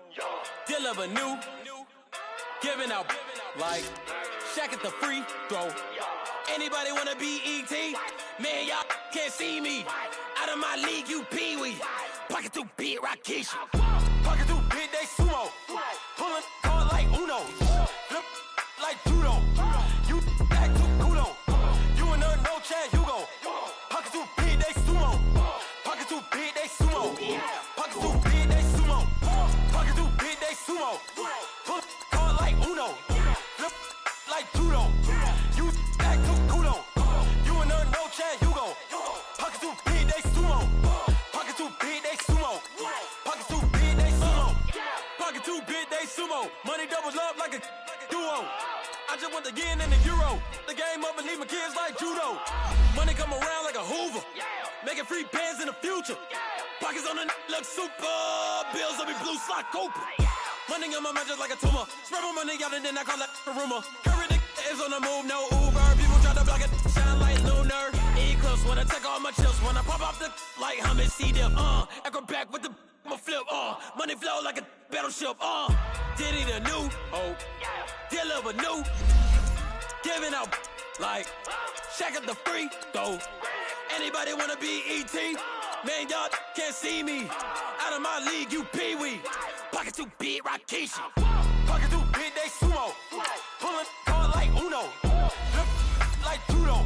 deliver new, giving out like Shaq at the free throw. Anybody wanna be E.T.? Man, y'all can't see me. Out of my league, you pee-wee. Pocket too big, Rakishi. Pocket too big, they sumo. Pulling card like Uno. Flip like judo. You back to kudo. You and her, no Chad Hugo. Pocket too big, they sumo. Pocket too big, they sumo. Pocket too big, they sumo. Pocket too big, they sumo. Pull card like Uno. Flip like judo. You back to kudo. You and her, no Chad Hugo. Pocket too big, they sumo. Pocket too big, they sumo. Pocket too big, they sumo. Pocket too big, they sumo. Money doubles up like a duo. I just want the yen and the euro. The game up and leave my kids like judo. Money come around like a Hoover. Making free bands in the future. Pockets on the look super. Bills will be blue slot Cooper. Money on my mind just like a tumor. Spread my money out and then I call that a rumor. Curry the is on the move, no Uber. People try to block it, shine like lunar. Eclipse when I take all my chips. When I pop off the like hummus, see them. Echo back with the I'ma flip. Money flow like a battleship. Diddy the new. Deliver new. Giving out like Shaq at the free throw. Anybody wanna be ET? Man, y'all can't see me. Out of my league, you pee-wee. Pocket too big, Rakishi. Pocket too big, they sumo. Pulling card like Uno. Flip like judo.